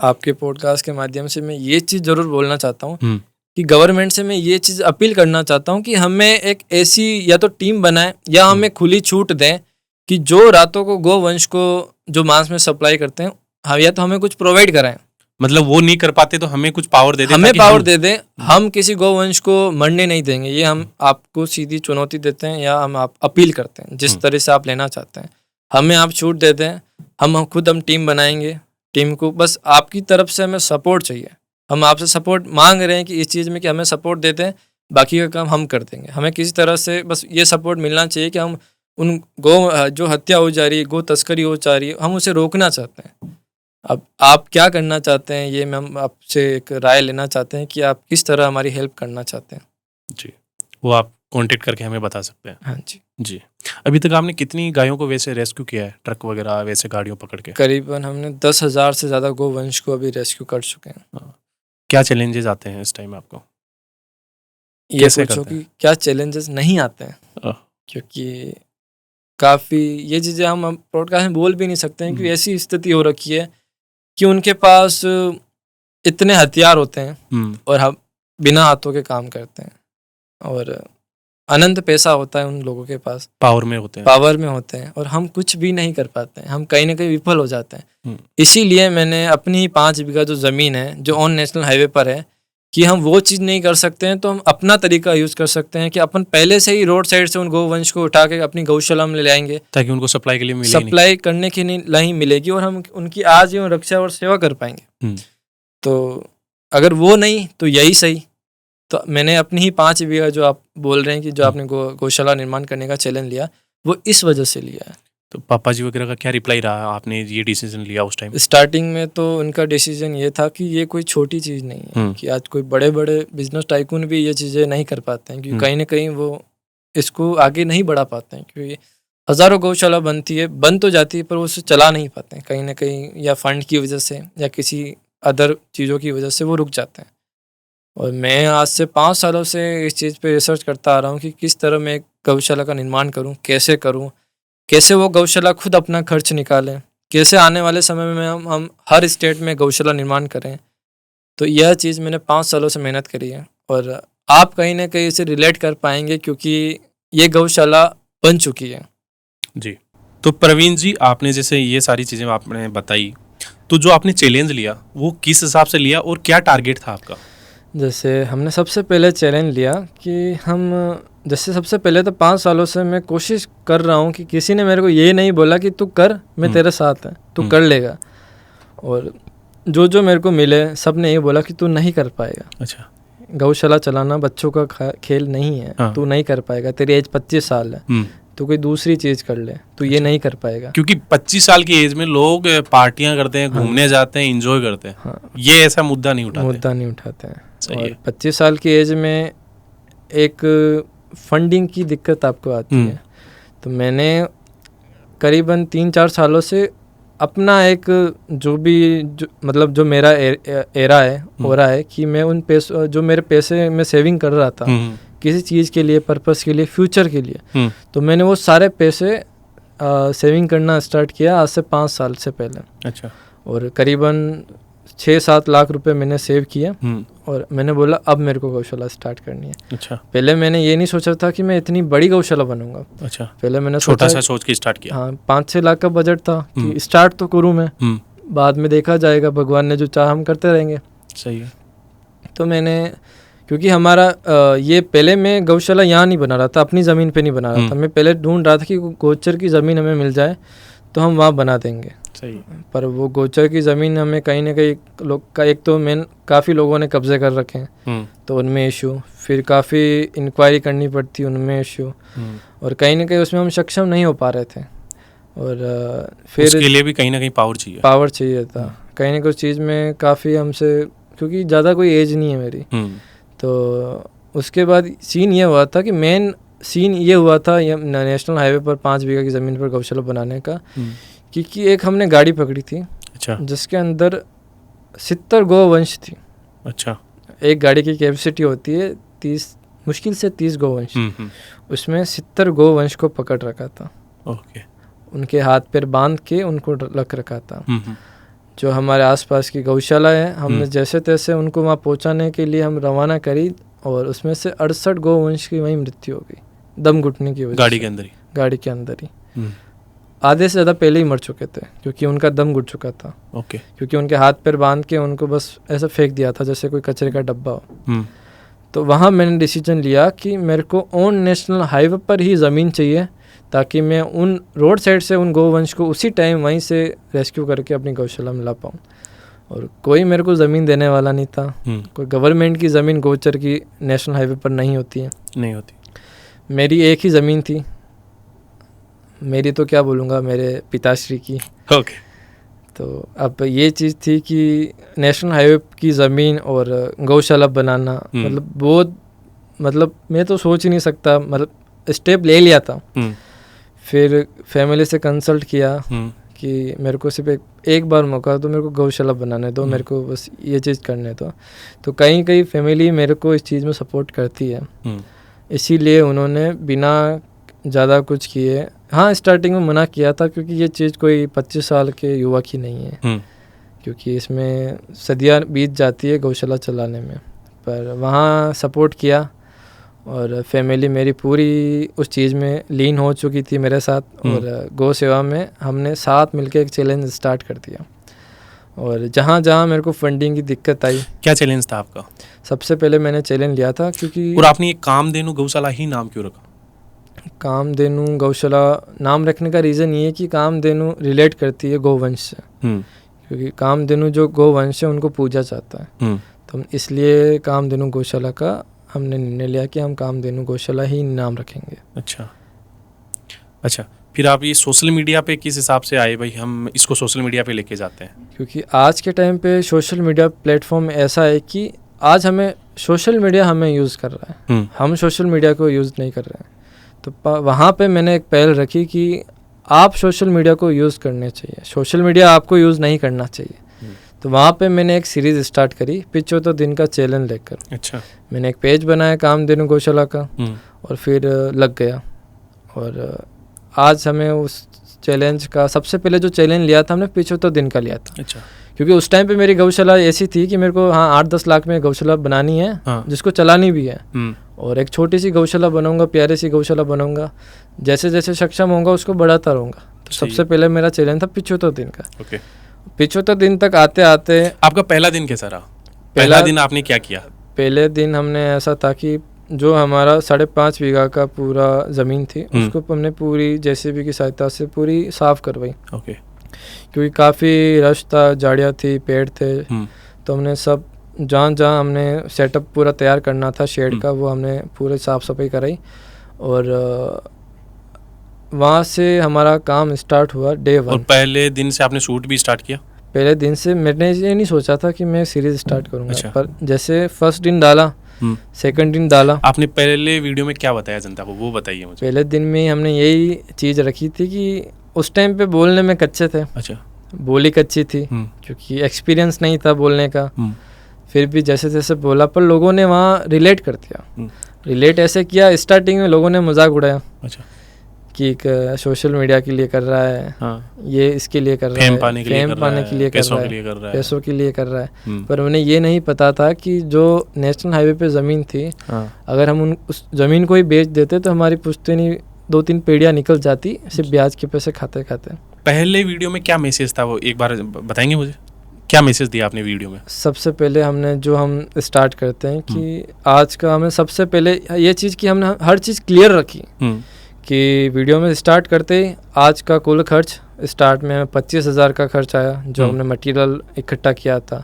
आपके पॉडकास्ट के माध्यम से मैं ये चीज़ ज़रूर बोलना चाहता हूँ कि गवर्नमेंट से मैं ये चीज़ अपील करना चाहता हूँ कि हमें एक ऐसी या तो टीम बनाए या हमें खुली छूट दें कि जो रातों को गोवंश को जो मांस में सप्लाई करते हैं या तो हमें कुछ प्रोवाइड कराएं। मतलब वो नहीं कर पाते तो हमें कुछ पावर दे दें, हमें पावर दे दें। हम किसी गोवंश को मरने नहीं देंगे, ये हम आपको सीधी चुनौती देते हैं या हम आप अपील करते हैं। जिस तरह से आप लेना चाहते हैं हमें आप छूट दे दें, हम टीम बनाएंगे। टीम को बस आपकी तरफ से हमें सपोर्ट चाहिए। हम आपसे सपोर्ट मांग रहे हैं कि इस चीज़ में कि हमें सपोर्ट देते हैं, बाकी का काम हम कर देंगे। हमें किसी तरह से बस ये सपोर्ट मिलना चाहिए कि हम उन जो हत्या हो जा रही है, गो तस्करी हो जा रही है, हम उसे रोकना चाहते हैं। अब आप क्या करना चाहते हैं ये हम आपसे एक राय लेना चाहते हैं कि आप किस तरह हमारी हेल्प करना चाहते हैं। जी, वो आप कांटेक्ट करके हमें बता सकते हैं। हाँ जी। जी, अभी तक आपने कितनी गायों को वैसे रेस्क्यू किया है, ट्रक वगैरह वैसे गाड़ियों पकड़ के? करीबन हमने 10,000 से ज़्यादा गोवंश को अभी रेस्क्यू कर चुके हैं। क्या चैलेंजेस आते हैं इस टाइम आपको? ये पूछो कि क्या चैलेंजेस नहीं आते हैं, क्योंकि काफ़ी ये चीज़ें हम पॉडकास्ट में बोल भी नहीं सकते हैं क्योंकि ऐसी स्थिति हो रखी है कि उनके पास इतने हथियार होते हैं और हम बिना हाथों के काम करते हैं, और अनंत पैसा होता है उन लोगों के पास, पावर में होते हैं और हम कुछ भी नहीं कर पाते हैं। हम कहीं ना कहीं विफल हो जाते हैं। इसीलिए मैंने अपनी 5 बीघा जो ज़मीन है जो ऑन नेशनल हाईवे पर है, कि हम वो चीज़ नहीं कर सकते हैं तो हम अपना तरीका यूज़ कर सकते हैं कि अपन पहले से ही रोड साइड से उन गोवंश को उठा के अपनी गौशाला में ले आएंगे ताकि उनको सप्लाई के लिए सप्लाई करने की नहीं मिलेगी और हम उनकी आजीवन रक्षा और सेवा कर पाएंगे। तो अगर वो नहीं तो यही सही। तो मैंने अपनी ही 5 बीघा जो आप बोल रहे हैं कि जो आपने गौशाला निर्माण करने का चैलेंज लिया, वो इस वजह से लिया है। तो पापा जी वगैरह का क्या रिप्लाई रहा आपने ये डिसीजन लिया उस टाइम? स्टार्टिंग में तो उनका डिसीजन ये था कि ये कोई छोटी चीज़ नहीं है, कि आज कोई बड़े बड़े बिजनेस टाइकून भी ये चीज़ें नहीं कर पाते हैं, क्योंकि कहीं ना कहीं वो इसको आगे नहीं बढ़ा पाते हैं। क्योंकि हज़ारों गौशाला बन तो जाती है पर वो उसे चला नहीं पाते हैं, कहीं ना कहीं या फंड की वजह से या किसी अदर चीज़ों की वजह से वो रुक जाते हैं। और मैं आज से 5 सालों से इस चीज़ पे रिसर्च करता आ रहा हूँ कि किस तरह मैं गौशाला का निर्माण करूँ, कैसे वो गौशाला खुद अपना खर्च निकालें, कैसे आने वाले समय में हम हर स्टेट में गौशाला निर्माण करें। तो यह चीज़ मैंने 5 सालों से मेहनत करी है और आप कहीं ना कहीं इसे रिलेट कर पाएंगे क्योंकि ये गौशाला बन चुकी है। जी, तो प्रवीण जी आपने जैसे ये सारी चीज़ें आपने बताई, तो जो आपने चैलेंज लिया वो किस हिसाब से लिया और क्या टारगेट था आपका? जैसे हमने सबसे पहले चैलेंज लिया कि सबसे पहले तो 5 सालों से मैं कोशिश कर रहा हूँ कि किसी ने मेरे को ये नहीं बोला कि तू कर, मैं तेरे साथ है, तू कर लेगा। और जो मेरे को मिले सब ने ये बोला कि तू नहीं कर पाएगा। अच्छा, गौशाला चलाना बच्चों का खेल नहीं है। हाँ। तू नहीं कर पाएगा, तेरी एज 25 साल है, तो कोई दूसरी चीज़ कर ले, तो ये नहीं कर पाएगा। क्योंकि 25 साल की एज में लोग पार्टियां करते हैं, घूमने जाते हैं, एंजॉय करते हैं। हाँ, ये ऐसा मुद्दा नहीं उठाते हैं। सही और है। 25 साल की एज में एक फंडिंग की दिक्कत आपको आती है। तो मैंने करीबन 3-4 सालों से अपना एक मतलब जो मेरा एरा है, हो रहा है कि मैं उन पैसों, जो मेरे पैसे मैं सेविंग कर रहा था किसी चीज़ के लिए, पर्पस के लिए, फ्यूचर के लिए, तो मैंने वो सारे पैसे सेविंग करना स्टार्ट किया आज से 5 साल से पहले। अच्छा। और करीबन 6-7 लाख रुपए मैंने सेव किए और मैंने बोला अब मेरे को गौशाला स्टार्ट करनी है। अच्छा। पहले मैंने ये नहीं सोचा था कि मैं इतनी बड़ी गौशाला बनूंगा। अच्छा। पहले मैंने छोटा सा सोच के स्टार्ट किया। हाँ, 5-6 लाख का बजट था कि स्टार्ट तो करूँ मैं, बाद में देखा जाएगा, भगवान ने जो चाहा हम करते रहेंगे। सही है। तो मैंने, क्योंकि हमारा ये पहले मैं गौशाला यहाँ नहीं बना रहा था, अपनी ज़मीन पे नहीं बना रहा था, मैं पहले ढूंढ रहा था कि गोचर की ज़मीन हमें मिल जाए तो हम वहाँ बना देंगे। सही। पर वो गोचर की ज़मीन हमें कहीं ना कहीं लोग का, एक तो काफ़ी लोगों ने कब्जे कर रखे हैं, तो उनमें इशू, फिर काफ़ी इंक्वायरी करनी पड़ती, उनमें इशू, और कहीं ना कहीं उसमें हम सक्षम नहीं हो पा रहे थे। और फिर उसके लिए भी कहीं ना कहीं पावर चाहिए था। कहीं ना कुछ चीज़ में काफ़ी हमसे, क्योंकि ज़्यादा कोई एज नहीं है मेरी, तो उसके बाद सीन ये हुआ था कि मेन सीन ये हुआ था नेशनल हाईवे पर 5 बीघा की ज़मीन पर गौशाला बनाने का, क्योंकि एक हमने गाड़ी पकड़ी थी। अच्छा। जिसके अंदर 70 गौवंश थी। अच्छा। एक गाड़ी की कैपेसिटी होती है 30, मुश्किल से 30 गौवंश, उसमें 70 गौवंश को पकड़ रखा था। ओके। उनके हाथ पैर बांध के उनको रख रखा था। जो हमारे आसपास की गौशाला है, हमने जैसे तैसे उनको वहाँ पहुँचाने के लिए हम रवाना करी, और उसमें से 68 गौवंश की वहीं मृत्यु हो गई, दम घुटने की वजह से। गाड़ी के अंदर ही आधे से ज़्यादा पहले ही मर चुके थे, क्योंकि उनका दम घुट चुका था। ओके। क्योंकि उनके हाथ पैर बांध के उनको बस ऐसा फेंक दिया था जैसे कोई कचरे का डब्बा हो। तो वहाँ मैंने डिसीजन लिया कि मेरे को ऑन नेशनल हाईवे पर ही ज़मीन चाहिए, ताकि मैं उन रोड साइड से उन गौवंश को उसी टाइम वहीं से रेस्क्यू करके अपनी गौशाला में ला पाऊँ। और कोई मेरे को ज़मीन देने वाला नहीं था। कोई गवर्नमेंट की ज़मीन गोचर की नेशनल हाईवे पर नहीं होती है। मेरी एक ही ज़मीन थी, मेरी तो क्या बोलूँगा, मेरे पिताश्री की। ओके। तो अब ये चीज़ थी कि नेशनल हाईवे की ज़मीन और गौशाला बनाना, मतलब बहुत, मतलब मैं तो सोच ही नहीं सकता, मतलब स्टेप ले लिया था। फिर फैमिली से कंसल्ट किया कि मेरे को सिर्फ एक बार मौका तो मेरे को गौशाला बनाने दो, मेरे को बस ये चीज़ करने दो। तो कहीं कहीं फैमिली मेरे को इस चीज़ में सपोर्ट करती है, इसीलिए उन्होंने बिना ज़्यादा कुछ किए, हाँ स्टार्टिंग में मना किया था, क्योंकि ये चीज़ कोई 25 साल के युवा की नहीं है, क्योंकि इसमें सदियाँ बीत जाती है गौशाला चलाने में। पर वहाँ सपोर्ट किया, और फैमिली मेरी पूरी उस चीज़ में लीन हो चुकी थी मेरे साथ, और गौ सेवा में हमने साथ मिलकर एक चैलेंज स्टार्ट कर दिया। और जहाँ जहाँ मेरे को फंडिंग की दिक्कत आई। क्या चैलेंज था आपका? सबसे पहले मैंने चैलेंज लिया था, क्योंकि और आपने ये कामधेनु गौशाला ही नाम क्यों रखा? कामधेनु गौशाला नाम रखने का रीज़न ये है कि कामधेनु रिलेट करती है गौवंश से, क्योंकि कामधेनु जो गौवंश है उनको पूजा जाता है। तो इसलिए कामधेनु गौशाला का हमने निर्णय लिया कि हम कामधेनु गौशाला ही नाम रखेंगे। अच्छा, फिर आप ये सोशल मीडिया पे किस हिसाब से आए भाई हम इसको सोशल मीडिया पे लेके जाते हैं? क्योंकि आज के टाइम पे सोशल मीडिया प्लेटफॉर्म ऐसा है कि आज हमें सोशल मीडिया हमें यूज़ कर रहा है, हम सोशल मीडिया को यूज़ नहीं कर रहे हैं। तो वहाँ पे मैंने एक पहल रखी कि आप सोशल मीडिया को यूज़ करने चाहिए, सोशल मीडिया आपको यूज़ नहीं करना चाहिए। तो वहाँ पे मैंने एक सीरीज़ स्टार्ट करी 75 दिन का चैलेंज लेकर। अच्छा। मैंने एक पेज बनाया कामधेनु गौशाला का, और फिर लग गया। और आज हमें उस चैलेंज का, सबसे पहले जो चैलेंज लिया था हमने 75 दिन का लिया था। अच्छा। क्योंकि उस टाइम पे मेरी गौशाला ऐसी थी कि मेरे को 8-10 लाख में गौशाला बनानी है, जिसको चलानी भी है, और एक छोटी सी गौशाला बनाऊंगा, प्यारी सी गौशाला बनाऊंगा, जैसे जैसे सक्षम होगा उसको बढ़ाता रहूँगा। तो सबसे पहले मेरा चैलेंज था 75 दिन का। 75 दिन तक आते आते। आपका पहला दिन कैसा रहा? पहला दिन आपने क्या किया? पहले दिन हमने ऐसा था कि जो हमारा 5.5 बीघा का पूरा ज़मीन थी उसको हमने पूरी जेसीबी की सहायता से पूरी साफ़ करवाई। क्योंकि काफ़ी रश था, झाड़ियाँ थी, पेड़ थे, तो हमने सब जहाँ हमने सेटअप पूरा तैयार करना था शेड का, वो हमने पूरे साफ़ सफाई कराई। और वहाँ से हमारा काम स्टार्ट हुआ डे और 1। पहले दिन से आपने शूट भी स्टार्ट किया? पहले दिन से मैंने ये नहीं सोचा था कि मैं सीरीज स्टार्ट करूँगा। अच्छा। पर जैसे फर्स्ट दिन डाला, सेकंड दिन डाला, आपने पहले वीडियो में क्या बताया जनता को, वो बताइए मुझे। पहले दिन में ही हमने यही चीज़ रखी थी कि उस टाइम पे बोलने में कच्चे थे। अच्छा। बोली कच्ची थी क्योंकि एक्सपीरियंस नहीं था बोलने का। फिर भी जैसे जैसे बोला पर लोगों ने वहाँ रिलेट कर दिया। रिलेट ऐसे किया, स्टार्टिंग में लोगों ने मजाक उड़ाया। अच्छा। कि एक सोशल मीडिया के लिए कर रहा है, हाँ। ये इसके लिए कर रहा है, फेम पाने के लिए कर रहा है, पैसों के लिए कर रहा है, पैसों के लिए कर रहा है। पर उन्हें ये नहीं पता था कि जो नेशनल हाईवे पे ज़मीन थी, अगर हम उस ज़मीन को ही बेच देते तो हमारी पुश्तैनी 2-3 पीढ़ियाँ निकल जाती सिर्फ ब्याज के पैसे खाते खाते। पहले वीडियो में क्या मैसेज था वो एक बार बताएंगे मुझे? क्या मैसेज दिया आपने वीडियो में? सबसे पहले हमने जो हम स्टार्ट करते हैं कि आज का हमें सबसे पहले ये चीज़ कि हमने हर चीज़ क्लियर रखी कि वीडियो में स्टार्ट करते ही आज का कुल खर्च स्टार्ट में 25,000 का खर्च आया जो हमने मटेरियल इकट्ठा किया था।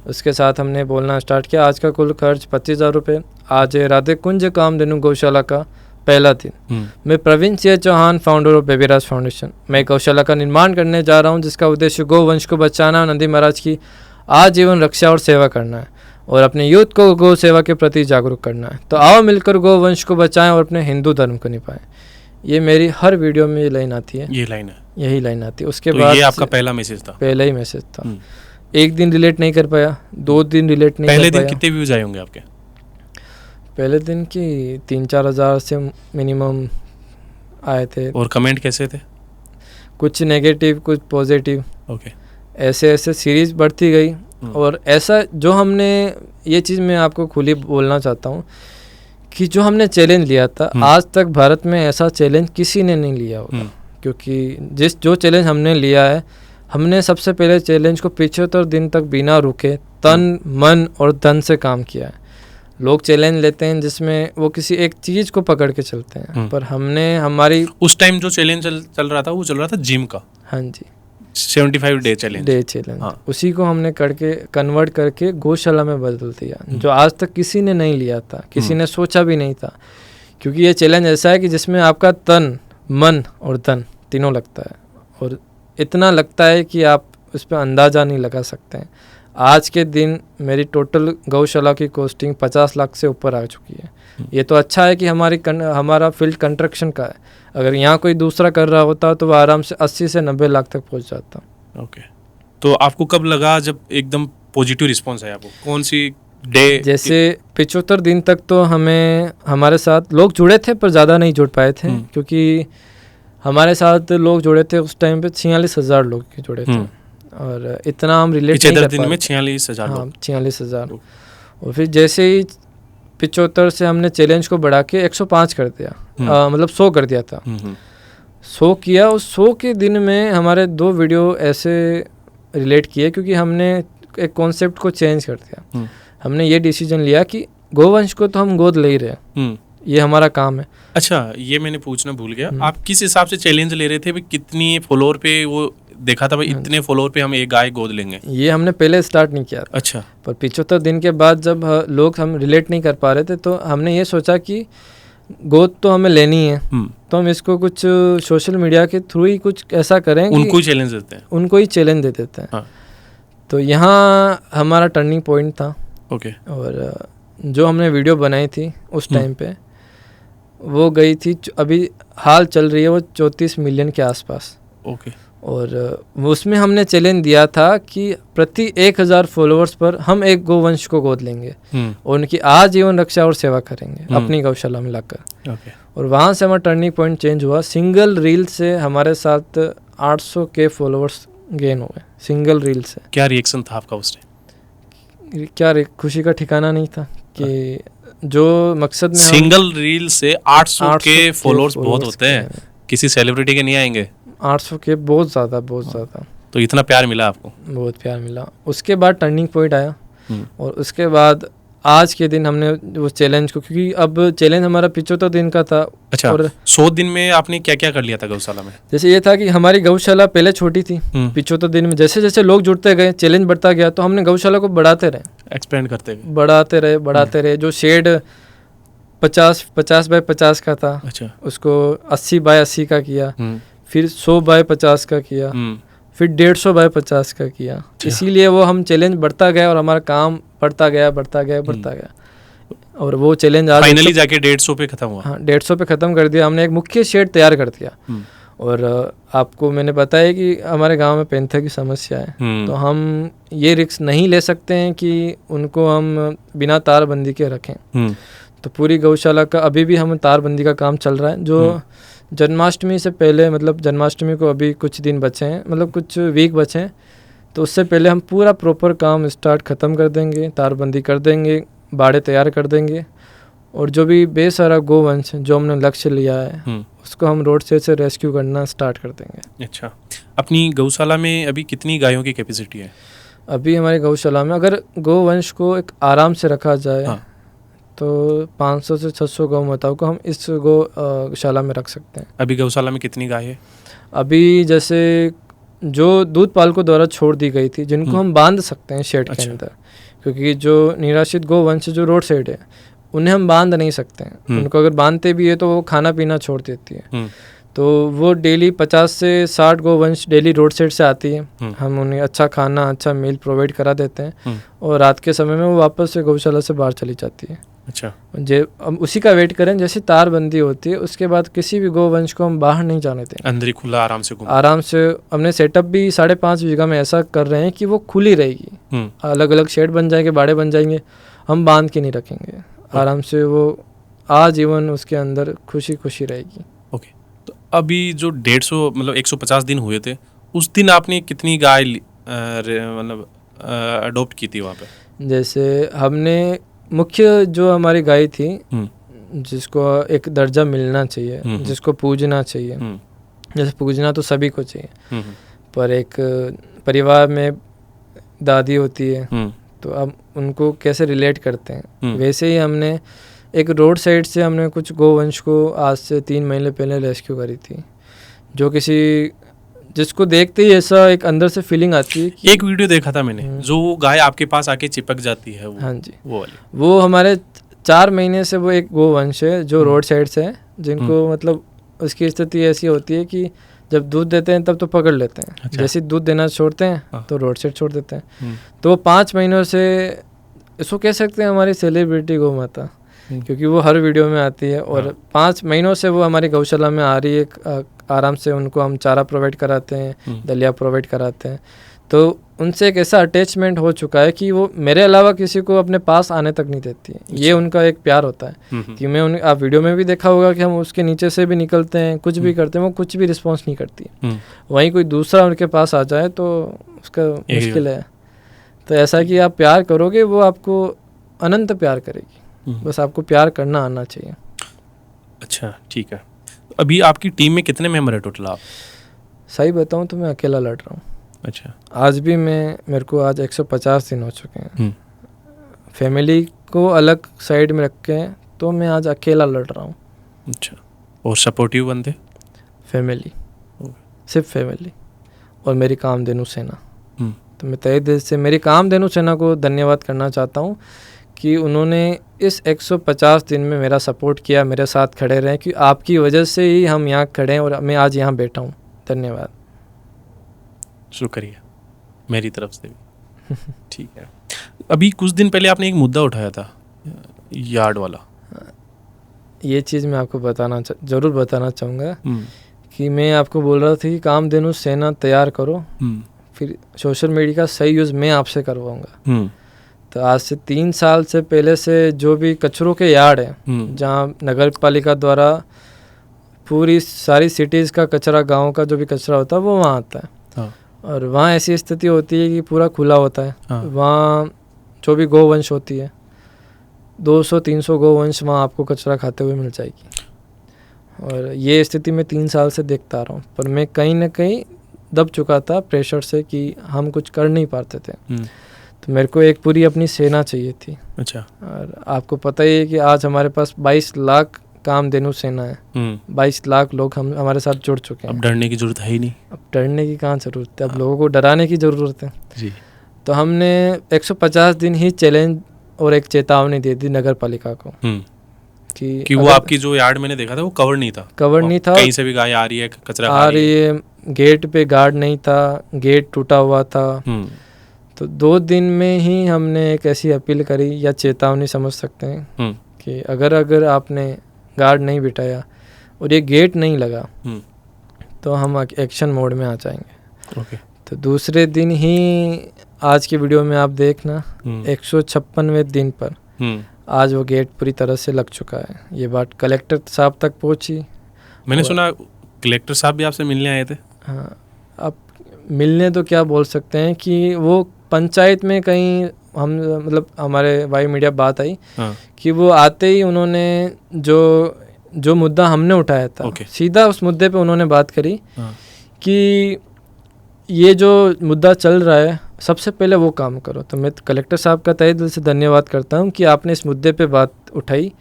उसके साथ हमने बोलना स्टार्ट किया आज का कुल खर्च 25,000 रुपये। आज राधे कुंज कामधेनु गौशाला का पहला दिन। मैं Praveen Singh Chauhan, founder of Babyraj foundation. मैं गौशाला का निर्माण करने जा रहा हूं जिसका उद्देश्य गौ वंश को बचाना, नंदी महाराज की आजीवन रक्षा और सेवा करना है और अपने यूथ को गौ सेवा के प्रति जागरूक करना है। तो आओ मिलकर गौ वंश को बचाएं और अपने हिंदू धर्म को निभाएं। ये मेरी हर वीडियो में ये लाइन आती है। ये लाइन है, यही लाइन आती है। उसके तो बाद ये आपका पहला मैसेज था? पहला ही मैसेज था। एक दिन रिलेट नहीं कर पाया, 2 दिन रिलेट नहीं कर पाया। पहले दिन कितने व्यूज आए होंगे आपके? पहले दिन की 3-4 हज़ार से मिनिमम आए थे। और कमेंट कैसे थे? कुछ नेगेटिव, कुछ पॉजिटिव। ओके। ऐसे ऐसे सीरीज बढ़ती गई। और ऐसा जो हमने, ये चीज़ मैं आपको खुली बोलना चाहता हूँ कि जो हमने चैलेंज लिया था, आज तक भारत में ऐसा चैलेंज किसी ने नहीं लिया होगा। क्योंकि जो चैलेंज हमने लिया है, हमने सबसे पहले चैलेंज को 75 दिन तक बिना रुके तन मन और धन से काम किया है। लोग चैलेंज लेते हैं जिसमें वो किसी एक चीज़ को पकड़ के चलते हैं, पर हमने हमारी उस टाइम जो चैलेंज चल रहा था वो चल रहा था जिम का। हाँ जी, 75 डे चैलेंज। हाँ। उसी को हमने करके कन्वर्ट करके गौशाला में बदल दिया, जो आज तक किसी ने नहीं लिया था, किसी ने सोचा भी नहीं था। क्योंकि ये चैलेंज ऐसा है कि जिसमें आपका तन, मन और धन तीनों लगता है और इतना लगता है कि आप उस पर अंदाज़ा नहीं लगा सकते हैं। आज के दिन मेरी टोटल गौशाला की कॉस्टिंग 50 लाख से ऊपर आ चुकी है। ये तो अच्छा है कि हमारा फील्ड कंस्ट्रक्शन का है। अगर यहाँ कोई दूसरा कर रहा होता तो वह आराम से 80 से 90 लाख तक पहुँच जाता। ओके। तो आपको कब लगा जब एकदम पॉजिटिव रिस्पॉन्स आया आपको? कौन सी डे? जैसे 75 दिन तक तो हमारे साथ लोग जुड़े थे पर ज़्यादा नहीं जुड़ पाए थे, क्योंकि हमारे साथ लोग जुड़े थे उस टाइम पे 46,000 लोग जुड़े थे और इतना हम रिलेट नहीं कर पाए। दिन में 46,000। हाँ, 46,000। और फिर जैसे ही 75 से हमने चैलेंज को बढ़ा के 105 कर दिया, मतलब 100 कर दिया था। 100 किया। उस 100 के दिन में हमारे 2 वीडियो ऐसे रिलेट किए क्योंकि हमने एक कॉन्सेप्ट को चेंज कर दिया। हमने ये डिसीजन लिया कि गोवंश को तो हम गोद ले ही रहे, ये हमारा काम है। अच्छा, ये मैंने पूछना भूल गया, आप किस हिसाब से चैलेंज ले रहे थे? भाई कितनी फॉलोअर पे वो देखा था, भाई इतने फॉलोअर पे हम एक गाय गोद लेंगे? ये हमने पहले स्टार्ट नहीं किया था। अच्छा। पर 75 दिन के बाद जब लोग हम रिलेट नहीं कर पा रहे थे तो हमने ये सोचा कि गोद तो हमें लेनी है, तो हम इसको कुछ सोशल मीडिया के थ्रू ही कुछ ऐसा करें, उनको ही चैलेंज देते हैं, उनको ही चैलेंज दे देते हैं। हाँ। तो यहाँ हमारा टर्निंग पॉइंट था। ओके। और जो हमने वीडियो बनाई थी उस टाइम पे वो गई थी, अभी हाल चल रही है वो 34 मिलियन के आसपास। ओके। और उसमें हमने चैलेंज दिया था कि प्रति 1000 फॉलोअर्स पर हम एक गोवंश को गोद लेंगे और उनकी आजीवन रक्षा और सेवा करेंगे अपनी गौशाला में लाकर। ओके। और वहाँ से हमारा टर्निंग पॉइंट चेंज हुआ। सिंगल रील से हमारे साथ 800 के फॉलोअर्स गेन हुए, सिंगल रील से। क्या रिएक्शन था आपका उस टाइम? क्या खुशी का ठिकाना नहीं था कि जो मकसद में सिंगल रील से 800 के फॉलोअर्स बहुत होते हैं, किसी सेलिब्रिटी के नहीं आएंगे। 800 के बहुत ज़्यादा। तो इतना प्यार मिला आपको? बहुत प्यार मिला। उसके बाद टर्निंग पॉइंट आया और उसके बाद आज के दिन हमने वो चैलेंज को, क्योंकि अब चैलेंज हमारा 75 दिन का था। अच्छा। और 100 दिन में आपने क्या क्या कर लिया था गौशाला में? जैसे ये था कि हमारी गौशाला पहले छोटी थी, 75 दिन में जैसे जैसे लोग जुड़ते गए, चैलेंज बढ़ता गया, तो हमने गौशाला को बढ़ाते रहे, एक्सपेंड करते गए, बढ़ाते रहे। जो शेड 50x50 का था, अच्छा। उसको 80x80 का किया, हम्म। फिर 100x50 का किया, फिर 150x50 का किया। इसीलिए वो हम चैलेंज बढ़ता गया और हमारा काम बढ़ता गया और वो चैलेंज आज फाइनली जाके 150 पे खत्म हुआ। हाँ 150 पे ख़त्म कर दिया हमने। एक मुख्य शेड तैयार कर दिया। और आपको मैंने बताया कि हमारे गांव में पैंथर की समस्या है, तो हम ये रिस्क नहीं ले सकते हैं कि उनको हम बिना तारबंदी के रखें। तो पूरी गौशाला का अभी भी हम तारबंदी का काम चल रहा है, जो जन्माष्टमी से पहले, मतलब जन्माष्टमी को अभी कुछ दिन बचे हैं, मतलब कुछ वीक बचे हैं, तो उससे पहले हम पूरा प्रॉपर काम स्टार्ट ख़त्म कर देंगे, तारबंदी कर देंगे, बाड़े तैयार कर देंगे और जो भी बेसहारा गोवंश जो हमने लक्ष्य लिया है उसको हम रोड से रेस्क्यू करना स्टार्ट कर देंगे। अच्छा, अपनी गौशाला में अभी कितनी गायों की कैपेसिटी है? अभी हमारी गौशाला में अगर गोवंश को एक आराम से रखा जाए तो 500 से 600 गौ माताओं को हम इस गौशाला में रख सकते हैं। अभी गौशाला में कितनी गाय है? अभी जैसे जो दूध पालकों द्वारा छोड़ दी गई थी, जिनको हम बांध सकते हैं शेड के अंदर, क्योंकि जो निराश्रित गोवंश जो रोड साइड है उन्हें हम बांध नहीं सकते हैं। उनको अगर बांधते भी है तो वो खाना पीना छोड़ देती है। तो वो डेली 50 से 60 गोवंश डेली रोड साइड से आती है। हम उन्हें अच्छा खाना, अच्छा मील प्रोवाइड करा देते हैं और रात के समय में वो वापस से गौशाला से बाहर चली जाती है। अच्छा, हम उसी का वेट करें। जैसे तारबंदी होती है उसके बाद किसी भी गोवंश को हम बाहर नहीं जाने दें, अंदर ही खुला आराम से हमने सेटअप भी 5.5 बीघा में ऐसा कर रहे हैं कि वो खुली रहेगी। अलग अलग शेड बन जाएंगे, बाड़े बन जाएंगे, हम बांध के नहीं रखेंगे। आराम से वो आजीवन उसके अंदर खुशी खुशी रहेगी। ओके, तो अभी जो 150 मतलब 150 दिन हुए थे, उस दिन आपने कितनी गाय मतलब अडॉप्ट की थी वहाँ पे? जैसे हमने मुख्य जो हमारी गाय थी जिसको एक दर्जा मिलना चाहिए, जिसको पूजना चाहिए, जैसे पूजना तो सभी को चाहिए, पर एक परिवार में दादी होती है तो अब उनको कैसे रिलेट करते हैं, वैसे ही हमने एक रोड साइड से हमने कुछ गोवंश को आज से 3 महीने पहले रेस्क्यू करी थी, जो किसी जिसको देखते ही ऐसा एक अंदर से फीलिंग आती है कि एक वीडियो देखा था मैंने, जो गाय आपके पास आके चिपक जाती है वो, हाँ जी, वो वाली। वो हमारे 4 महीने से वो एक गोवंश है जो रोड साइड से है, जिनको मतलब उसकी स्थिति ऐसी होती है कि जब दूध देते हैं तब तो पकड़ लेते हैं। अच्छा। जैसे दूध देना छोड़ते हैं तो रोड साइड छोड़ देते हैं। तो वो 5 महीनों से इसको कह सकते हैं हमारी सेलिब्रिटी गौ माता, क्योंकि वो हर वीडियो में आती है और 5 महीनों से वो हमारी गौशाला में आ रही है। आराम से उनको हम चारा प्रोवाइड कराते हैं, दलिया प्रोवाइड कराते हैं। तो उनसे एक ऐसा अटैचमेंट हो चुका है कि वो मेरे अलावा किसी को अपने पास आने तक नहीं देती है। ये उनका एक प्यार होता है कि मैं आप वीडियो में भी देखा होगा कि हम उसके नीचे से भी निकलते हैं, कुछ भी करते हैं, वो कुछ भी रिस्पॉन्स नहीं करती है। वहीं कोई दूसरा उनके पास आ जाए तो उसका मुश्किल है। तो ऐसा कि आप प्यार करोगे वो आपको अनंत प्यार करेगी, बस आपको प्यार करना आना चाहिए। अच्छा, ठीक है। अभी आपकी टीम में कितने मेंबर है टोटल? आप सही बताऊं तो मैं अकेला लड़ रहा हूँ। अच्छा, आज भी मेरे को आज 150 दिन हो चुके हैं। फैमिली को अलग साइड में रख के तो मैं आज अकेला लड़ रहा हूँ। अच्छा, और सपोर्टिव बंदे? फैमिली, सिर्फ फैमिली और मेरी कामधेनु सेना। तो मैं तहे दिल से मेरी कामधेनु सेना को धन्यवाद करना चाहता हूँ कि उन्होंने इस 150 दिन में मेरा सपोर्ट किया, मेरे साथ खड़े रहे, कि आपकी वजह से ही हम यहाँ खड़े हैं और मैं आज यहाँ बैठा हूँ। धन्यवाद। शुक्रिया मेरी तरफ से भी। ठीक है। अभी कुछ दिन पहले आपने एक मुद्दा उठाया था, यार्ड वाला। ये चीज़ मैं आपको ज़रूर बताना चाहूँगा कि मैं आपको बोल रहा था कि कामधेनु सेना तैयार करो, फिर सोशल मीडिया का सही यूज़ मैं आपसे करवाऊँगा। तो आज से 3 साल से पहले से जो भी कचरों के यार्ड है, जहाँ नगर पालिका द्वारा पूरी सारी सिटीज़ का कचरा, गाँव का जो भी कचरा होता है वो वहाँ आता है। और वहाँ ऐसी स्थिति होती है कि पूरा खुला होता है। वहाँ जो भी गोवंश होती है 200-300 गोवंश वहाँ आपको कचरा खाते हुए मिल जाएगी। और ये स्थिति मैं 3 साल से देखता आ रहा हूँ, पर मैं कहीं ना कहीं दब चुका था प्रेशर से कि हम कुछ कर नहीं पाते थे। तो मेरे को एक पूरी अपनी सेना चाहिए थी। अच्छा। और आपको पता ही है कि आज हमारे पास 22 लाख कामधेनु सेना है। 22 लाख लोग हमारे साथ जुड़ चुके हैं। अब डरने की जरूरत है ही नहीं। अब डरने की कहाँ ज़रूरत है, अब लोगों को डराने की ज़रूरत है जी। तो हमने 150 दिन ही चैलेंज और एक चेतावनी दे दी नगर पालिका को कि वो आपकी जो यार्ड मैंने देखा था वो कवर नहीं था, कवर नहीं था, कहीं से भी गाय आ रही है, कचरा आ रही है, गेट पे गार्ड नहीं था, गेट टूटा हुआ था। तो 2 दिन में ही हमने एक ऐसी अपील करी या चेतावनी समझ सकते हैं कि अगर आपने गार्ड नहीं बिठाया और ये गेट नहीं लगा तो हम एक्शन मोड में आ जाएंगे। तो दूसरे दिन ही आज की वीडियो में आप देखना 156वें दिन पर आज वो गेट पूरी तरह से लग चुका है। ये बात कलेक्टर साहब तक पहुंची। मैंने सुना कलेक्टर साहब भी आपसे मिलने आए थे। हाँ, अब मिलने तो क्या बोल सकते हैं कि वो पंचायत में कहीं हम मतलब हमारे वाई मीडिया बात आई कि वो आते ही उन्होंने जो मुद्दा हमने उठाया था सीधा उस मुद्दे पे उन्होंने बात करी कि ये जो मुद्दा चल रहा है सबसे पहले वो काम करो। तो मैं कलेक्टर साहब का तहे दिल से धन्यवाद करता हूँ कि आपने इस मुद्दे पे बात उठाई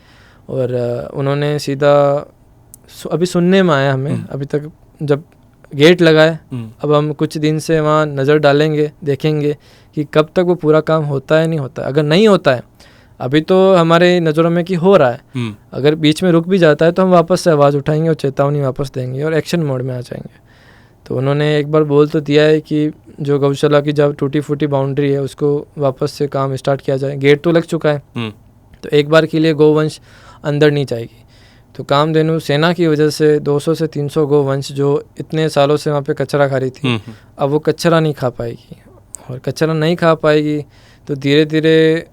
और उन्होंने सीधा अभी सुनने में आया हमें अभी तक जब गेट लगा है अब हम कुछ दिन से वहाँ नज़र डालेंगे, देखेंगे कि कब तक वो पूरा काम होता है नहीं होता है। अगर नहीं होता है अभी तो हमारे नज़रों में कि हो रहा है, अगर बीच में रुक भी जाता है तो हम वापस से आवाज़ उठाएंगे और चेतावनी वापस देंगे और एक्शन मोड में आ जाएंगे। तो उन्होंने एक बार बोल तो दिया है कि जो गौशाला की जब टूटी फूटी बाउंड्री है उसको वापस से काम स्टार्ट किया जाए। गेट तो लग चुका है तो एक बार के लिए गौवंश अंदर नहीं जाएगी। तो कामधेनु सेना की वजह से 200 से 300 गौवंश जो इतने सालों से वहाँ पे कचरा खा रही थी अब वो कचरा नहीं खा पाएगी और कचरा नहीं खा पाएगी तो धीरे धीरे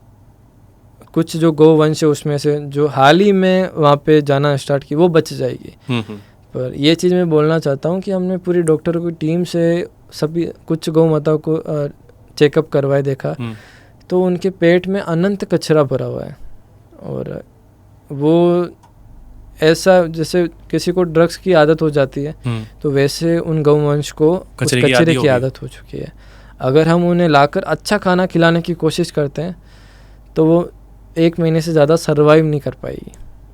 कुछ जो गौवंश है उसमें से जो हाल ही में वहाँ पे जाना स्टार्ट की वो बच जाएगी। पर ये चीज़ मैं बोलना चाहता हूँ कि हमने पूरी डॉक्टरों की टीम से सभी कुछ गौ माताओं को चेकअप करवाए देखा तो उनके पेट में अनंत कचरा भरा हुआ है और वो ऐसा जैसे किसी को ड्रग्स की आदत हो जाती है तो वैसे उन गौवंश को कचरे की आदत हो चुकी है। अगर हम उन्हें लाकर अच्छा खाना खिलाने की कोशिश करते हैं तो वो 1 महीने से ज़्यादा सर्वाइव नहीं कर पाएगी।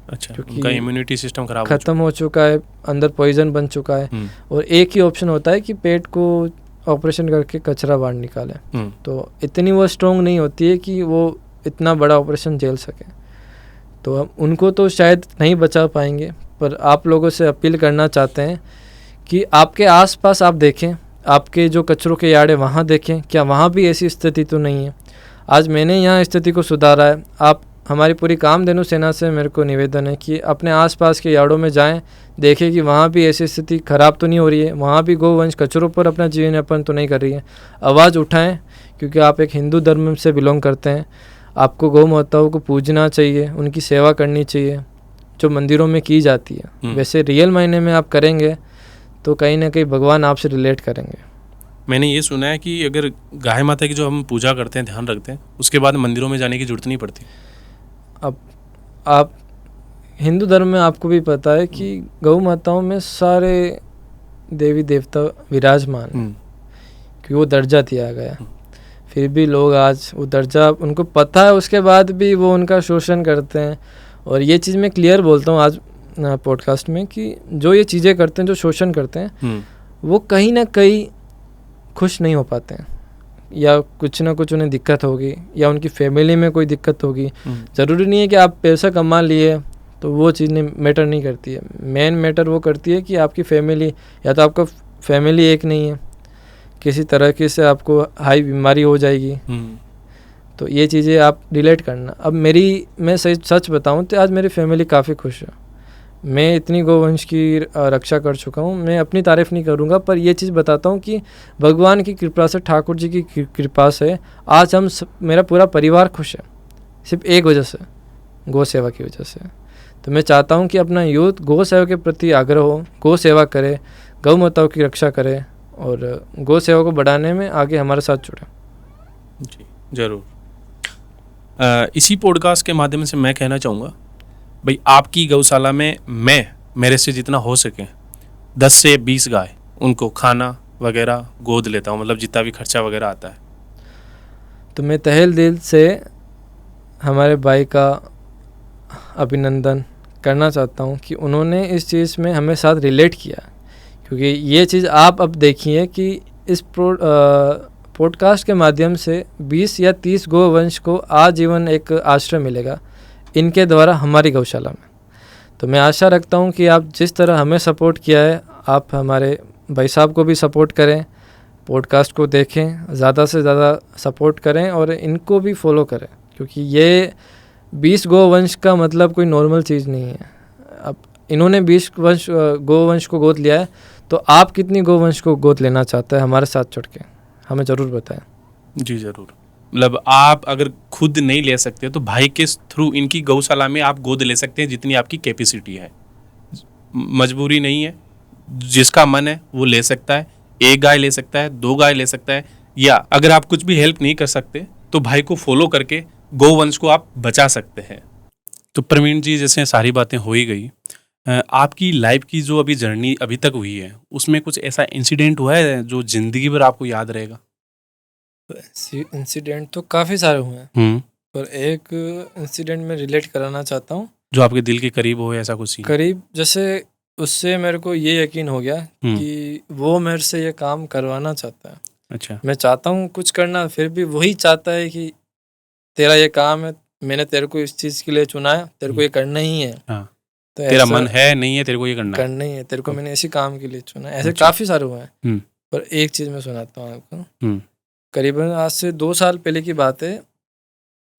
अच्छा, उनका इम्यूनिटी सिस्टम खत्म हो चुका है, अंदर पॉइजन बन चुका है और एक ही ऑप्शन होता है कि पेट को ऑपरेशन करके कचरा बाहर निकाले। तो इतनी वो स्ट्रॉन्ग नहीं होती है कि वो इतना बड़ा ऑपरेशन झेल सके। तो हम उनको तो शायद नहीं बचा पाएंगे पर आप लोगों से अपील करना चाहते हैं कि आपके आसपास आप देखें, आपके जो कचरों के यार्ड है वहाँ देखें क्या वहाँ भी ऐसी स्थिति तो नहीं है। आज मैंने यहाँ स्थिति को सुधारा है। आप हमारी पूरी कामधेनु सेना से मेरे को निवेदन है कि अपने आसपास के यार्डों में जाएं, देखें कि वहाँ भी ऐसी स्थिति ख़राब तो नहीं हो रही है, वहाँ भी गौवंश कचरों पर अपना जीवन यापन तो नहीं कर रही है। आवाज़ उठाएं क्योंकि आप एक हिंदू धर्म से बिलोंग करते हैं। आपको गौ माताओं को पूजना चाहिए, उनकी सेवा करनी चाहिए जो मंदिरों में की जाती है। वैसे रियल मायने में आप करेंगे तो कहीं ना कहीं भगवान आपसे रिलेट करेंगे। मैंने ये सुना है कि अगर गाय माता की जो हम पूजा करते हैं, ध्यान रखते हैं, उसके बाद मंदिरों में जाने की जरूरत नहीं पड़ती। अब आप हिंदू धर्म में आपको भी पता है कि गौ माताओं में सारे देवी देवता विराजमान हैं कि वो दर्जा दिया गया। फिर भी लोग आज वो दर्जा उनको पता है उसके बाद भी वो उनका शोषण करते हैं। और ये चीज़ मैं क्लियर बोलता हूँ आज पॉडकास्ट में कि जो ये चीज़ें करते हैं, जो शोषण करते हैं, वो कहीं ना कहीं खुश नहीं हो पाते हैं या कुछ ना कुछ उन्हें दिक्कत होगी या उनकी फैमिली में कोई दिक्कत होगी। ज़रूरी नहीं है कि आप पैसा कमा लिए तो वो चीज़ मैटर नहीं करती है। मेन मैटर वो करती है कि आपकी फैमिली या तो आपका फैमिली एक नहीं है, किसी तरह की से आपको हाई बीमारी हो जाएगी। तो ये चीज़ें आप रिलेट करना। अब मैं सच बताऊं तो आज मेरी फैमिली काफ़ी खुश है। मैं इतनी गौवंश की रक्षा कर चुका हूँ। मैं अपनी तारीफ़ नहीं करूँगा पर ये चीज़ बताता हूँ कि भगवान की कृपा से, ठाकुर जी की कृपा से आज मेरा पूरा परिवार खुश है, सिर्फ एक वजह से, गौ सेवा की वजह से। तो मैं चाहता हूँ कि अपना यूथ गौ सेवा के प्रति आग्रह हो, गौ सेवा करे, गौ माताओं की रक्षा करे और गौ सेवा को बढ़ाने में आगे हमारे साथ जुड़े। जी ज़रूर। इसी पॉडकास्ट के माध्यम से मैं कहना चाहूँगा भाई, आपकी गौशाला में मेरे से जितना हो सके 10 से 20 गाय, उनको खाना वगैरह गोद लेता हूँ, मतलब जितना भी खर्चा वगैरह आता है। तो मैं तहेल दिल से हमारे भाई का अभिनंदन करना चाहता हूँ कि उन्होंने इस चीज़ में हमें साथ रिलेट किया। क्योंकि ये चीज़ आप अब देखिए कि इस पॉडकास्ट के माध्यम से 20 या 30 गोवंश को आजीवन एक आश्रय मिलेगा इनके द्वारा हमारी गौशाला में। तो मैं आशा रखता हूँ कि आप जिस तरह हमें सपोर्ट किया है, आप हमारे भाई साहब को भी सपोर्ट करें, पॉडकास्ट को देखें, ज़्यादा से ज़्यादा सपोर्ट करें और इनको भी फॉलो करें, क्योंकि ये 20 गोवंश का मतलब कोई नॉर्मल चीज़ नहीं है। अब इन्होंने 20 गोवंश को गोद लिया है, तो आप कितनी गोवंश को गोद लेना चाहते हैं हमारे साथ जुड़ के, हमें ज़रूर बताएं। जी ज़रूर। मतलब आप अगर खुद नहीं ले सकते तो भाई के थ्रू इनकी गौशाला में आप गोद ले सकते हैं जितनी आपकी कैपेसिटी है। मजबूरी नहीं है, जिसका मन है वो ले सकता है। 1 गाय ले सकता है, 2 गाय ले सकता है, या अगर आप कुछ भी हेल्प नहीं कर सकते तो भाई को फॉलो करके गोवंश को आप बचा सकते हैं। तो प्रवीण जी, जैसे सारी बातें हो ही गई, आपकी लाइफ की जो अभी जर्नी अभी तक हुई है उसमें कुछ ऐसा इंसिडेंट हुआ है जो जिंदगी भर आपको याद रहेगा? इंसिडेंट तो काफ़ी सारे हुए हैं, पर एक इंसिडेंट में रिलेट कराना चाहता हूँ जो आपके दिल के करीब हो, ऐसा कुछ सीन? करीब। जैसे उससे मेरे को ये यकीन हो गया कि वो मेरे से ये काम करवाना चाहता है। अच्छा। मैं चाहता हूँ कुछ करना, फिर भी वही चाहता है कि तेरा ये काम है, मैंने तेरे को इस चीज़ के लिए चुना है, तेरे को ये करना ही है। हाँ। तो तेरा ऐसा मन है नहीं है, तेरे को ये करना ही है, तेरे को मैंने इसी काम के लिए चुना है। ऐसे अच्छा। काफ़ी सारे हुए हैं, है। पर एक चीज़ मैं सुनाता हूँ आपको। करीबन आज से 2 साल पहले की बात है।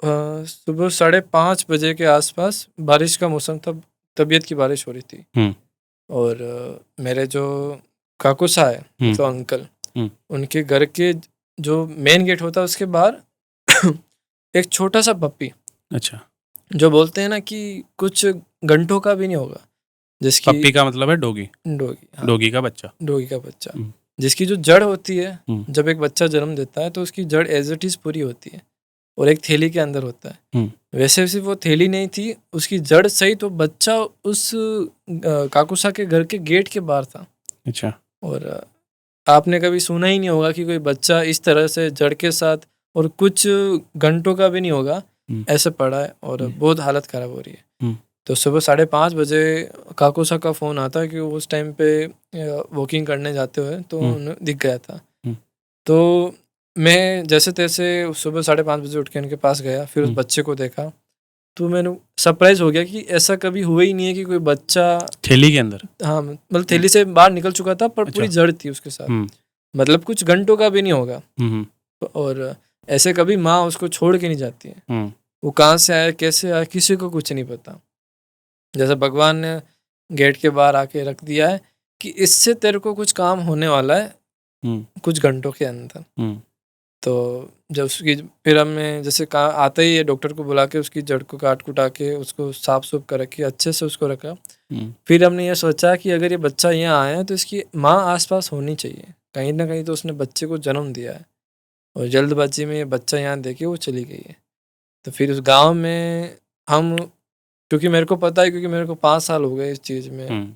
सुबह 5:30 बजे के आसपास बारिश का मौसम था, तबीयत की बारिश हो रही थी। और मेरे जो काकूसा है, मतलब अंकल, उनके घर के जो मेन गेट होता है उसके बाहर एक छोटा सा पप्पी, अच्छा, जो बोलते हैं ना कि कुछ घंटों का भी नहीं होगा, जिसकी पप्पी का मतलब है डॉगी। डॉगी, हाँ, डॉगी का बच्चा। डॉगी का बच्चा, जिसकी जो जड़ होती है, जब एक बच्चा जन्म देता है तो उसकी जड़ एज इट इज पूरी होती है और एक थैली के अंदर होता है। वैसे वैसे वो थैली नहीं थी, उसकी जड़ सही, तो बच्चा उस काकूसा के घर के गेट के बाहर था। अच्छा। और आपने कभी सुना ही नहीं होगा कि कोई बच्चा इस तरह से जड़ के साथ और कुछ घंटों का भी नहीं होगा, ऐसे पड़ा है और बहुत हालत खराब हो रही है। तो सुबह 5:30 बजे काकूसा का फ़ोन आता है कि वो उस टाइम पे वॉकिंग करने जाते हुए तो उन्हें दिख गया था। तो मैं जैसे तैसे सुबह 5:30 बजे उठ के उनके पास गया, फिर उस बच्चे को देखा, तो मैंने सरप्राइज हो गया कि ऐसा कभी हुआ ही नहीं है कि कोई बच्चा थैली के अंदर, हाँ, मतलब थैली से बाहर निकल चुका था, पर पूरी जड़ थी उसके साथ, मतलब कुछ घंटों का भी नहीं होगा। और ऐसे कभी माँ उसको छोड़ के नहीं जाती है। वो कहाँ से आया, कैसे आया, किसी को कुछ नहीं पता। जैसे भगवान ने गेट के बाहर आके रख दिया है कि इससे तेरे को कुछ काम होने वाला है कुछ घंटों के अंदर। तो जब उसकी फिर हमने जैसे कहा आते ही ये डॉक्टर को बुला के उसकी जड़ को काट कुटा के उसको साफ सुफ कर रखी, अच्छे से उसको रखा। फिर हमने ये सोचा कि अगर ये बच्चा यहाँ आया है तो इसकी माँ आसपास होनी चाहिए, कहीं ना कहीं तो उसने बच्चे को जन्म दिया है, और जल्दबाजी में ये बच्चा यहाँ देके वो चली गई है। तो फिर उस गांव में हम, क्योंकि मेरे को पता है, क्योंकि मेरे को 5 साल हो गए इस चीज़ में,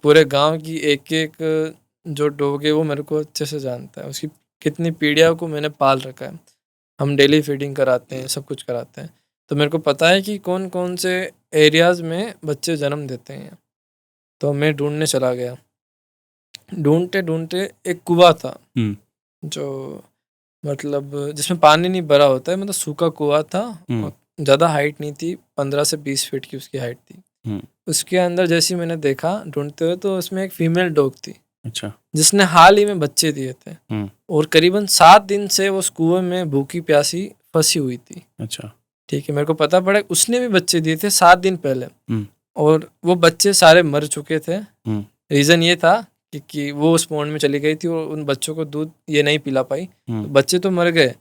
पूरे गांव की एक एक जो डॉग है वो मेरे को अच्छे से जानता है, उसकी कितनी पीढ़ियों को मैंने पाल रखा है। हम डेली फीडिंग कराते हैं, सब कुछ कराते हैं, तो मेरे को पता है कि कौन कौन से एरियाज़ में बच्चे जन्म देते हैं। तो मैं ढूंढने चला गया, ढूंढते ढूंढते एक कुआं था जो मतलब जिसमें पानी नहीं भरा होता है, मतलब सूखा कुआं था, ज़्यादा हाइट नहीं थी, 15 से 20 फीट की उसकी हाइट थी। उसके अंदर जैसे ही मैंने देखा ढूंढते हुए, तो उसमें एक फीमेल डॉग थी। अच्छा। जिसने हाल ही में बच्चे दिए थे, और करीबन 7 दिन से वो उस कुएं में भूखी प्यासी फंसी हुई थी। अच्छा, ठीक है। मेरे को पता पड़ा उसने भी बच्चे दिए थे 7 दिन पहले, और वो बच्चे सारे मर चुके थे। रीज़न ये था कि वो उस पॉन्ड में चली गई थी और उन बच्चों को दूध ये नहीं पिला पाई, तो बच्चे तो मर गए।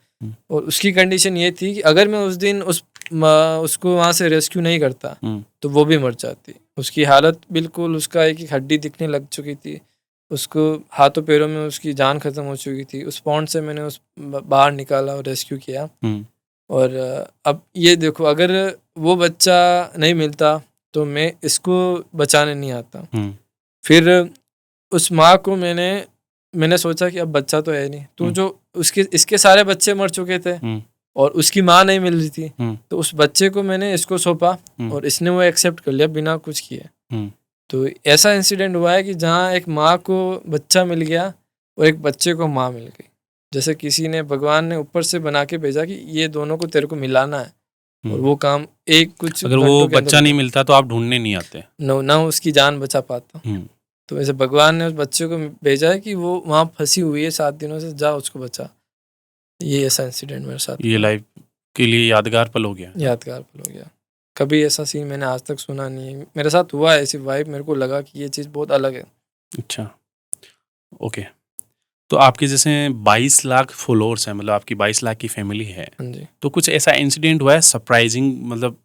और उसकी कंडीशन ये थी कि अगर मैं उस दिन उसको वहाँ से रेस्क्यू नहीं करता तो वो भी मर जाती। उसकी हालत बिल्कुल, उसका एक हड्डी दिखने लग चुकी थी, उसको हाथों पैरों में उसकी जान खत्म हो चुकी थी। उस पॉन्ड से मैंने उस बाहर निकाला और रेस्क्यू किया। और अब ये देखो, अगर वो बच्चा नहीं मिलता तो मैं इसको बचाने नहीं आता। फिर उस माँ को मैंने सोचा कि अब बच्चा तो है नहीं, तो जो इसके सारे बच्चे मर चुके थे और उसकी माँ नहीं मिल रही थी, तो उस बच्चे को मैंने इसको सौंपा और इसने वो एक्सेप्ट कर लिया बिना कुछ किए। तो ऐसा इंसिडेंट हुआ है कि जहाँ एक माँ को बच्चा मिल गया और एक बच्चे को माँ मिल गई, जैसे किसी ने, भगवान ने ऊपर से बना के भेजा कि ये दोनों को तेरे को मिलाना है, और वो काम एक कुछ अगर वो घंटों के बच्चा अंदर नहीं मिलता तो आप ढूंढने नहीं आते। ना उसकी जान बचा पाता। तो वैसे भगवान ने उस बच्चे को भेजा है कि वो वहाँ फंसी हुई है 7 दिनों से, जा उसको बचा। ये ऐसा इंसिडेंट मेरे साथ ये हुआ, लाइफ के लिए यादगार पल हो गया। यादगार पल हो गया। कभी ऐसा सीन मैंने आज तक सुना नहीं है, मेरे साथ हुआ है ऐसी वाइब, मेरे को लगा कि ये चीज़ बहुत अलग है। अच्छा, ओके। तो आपके जैसे 22 लाख फॉलोअर्स हैं, मतलब आपकी 22 लाख की फैमिली है, हाँ जी। तो कुछ ऐसा इंसिडेंट हुआ है सरप्राइजिंग, मतलब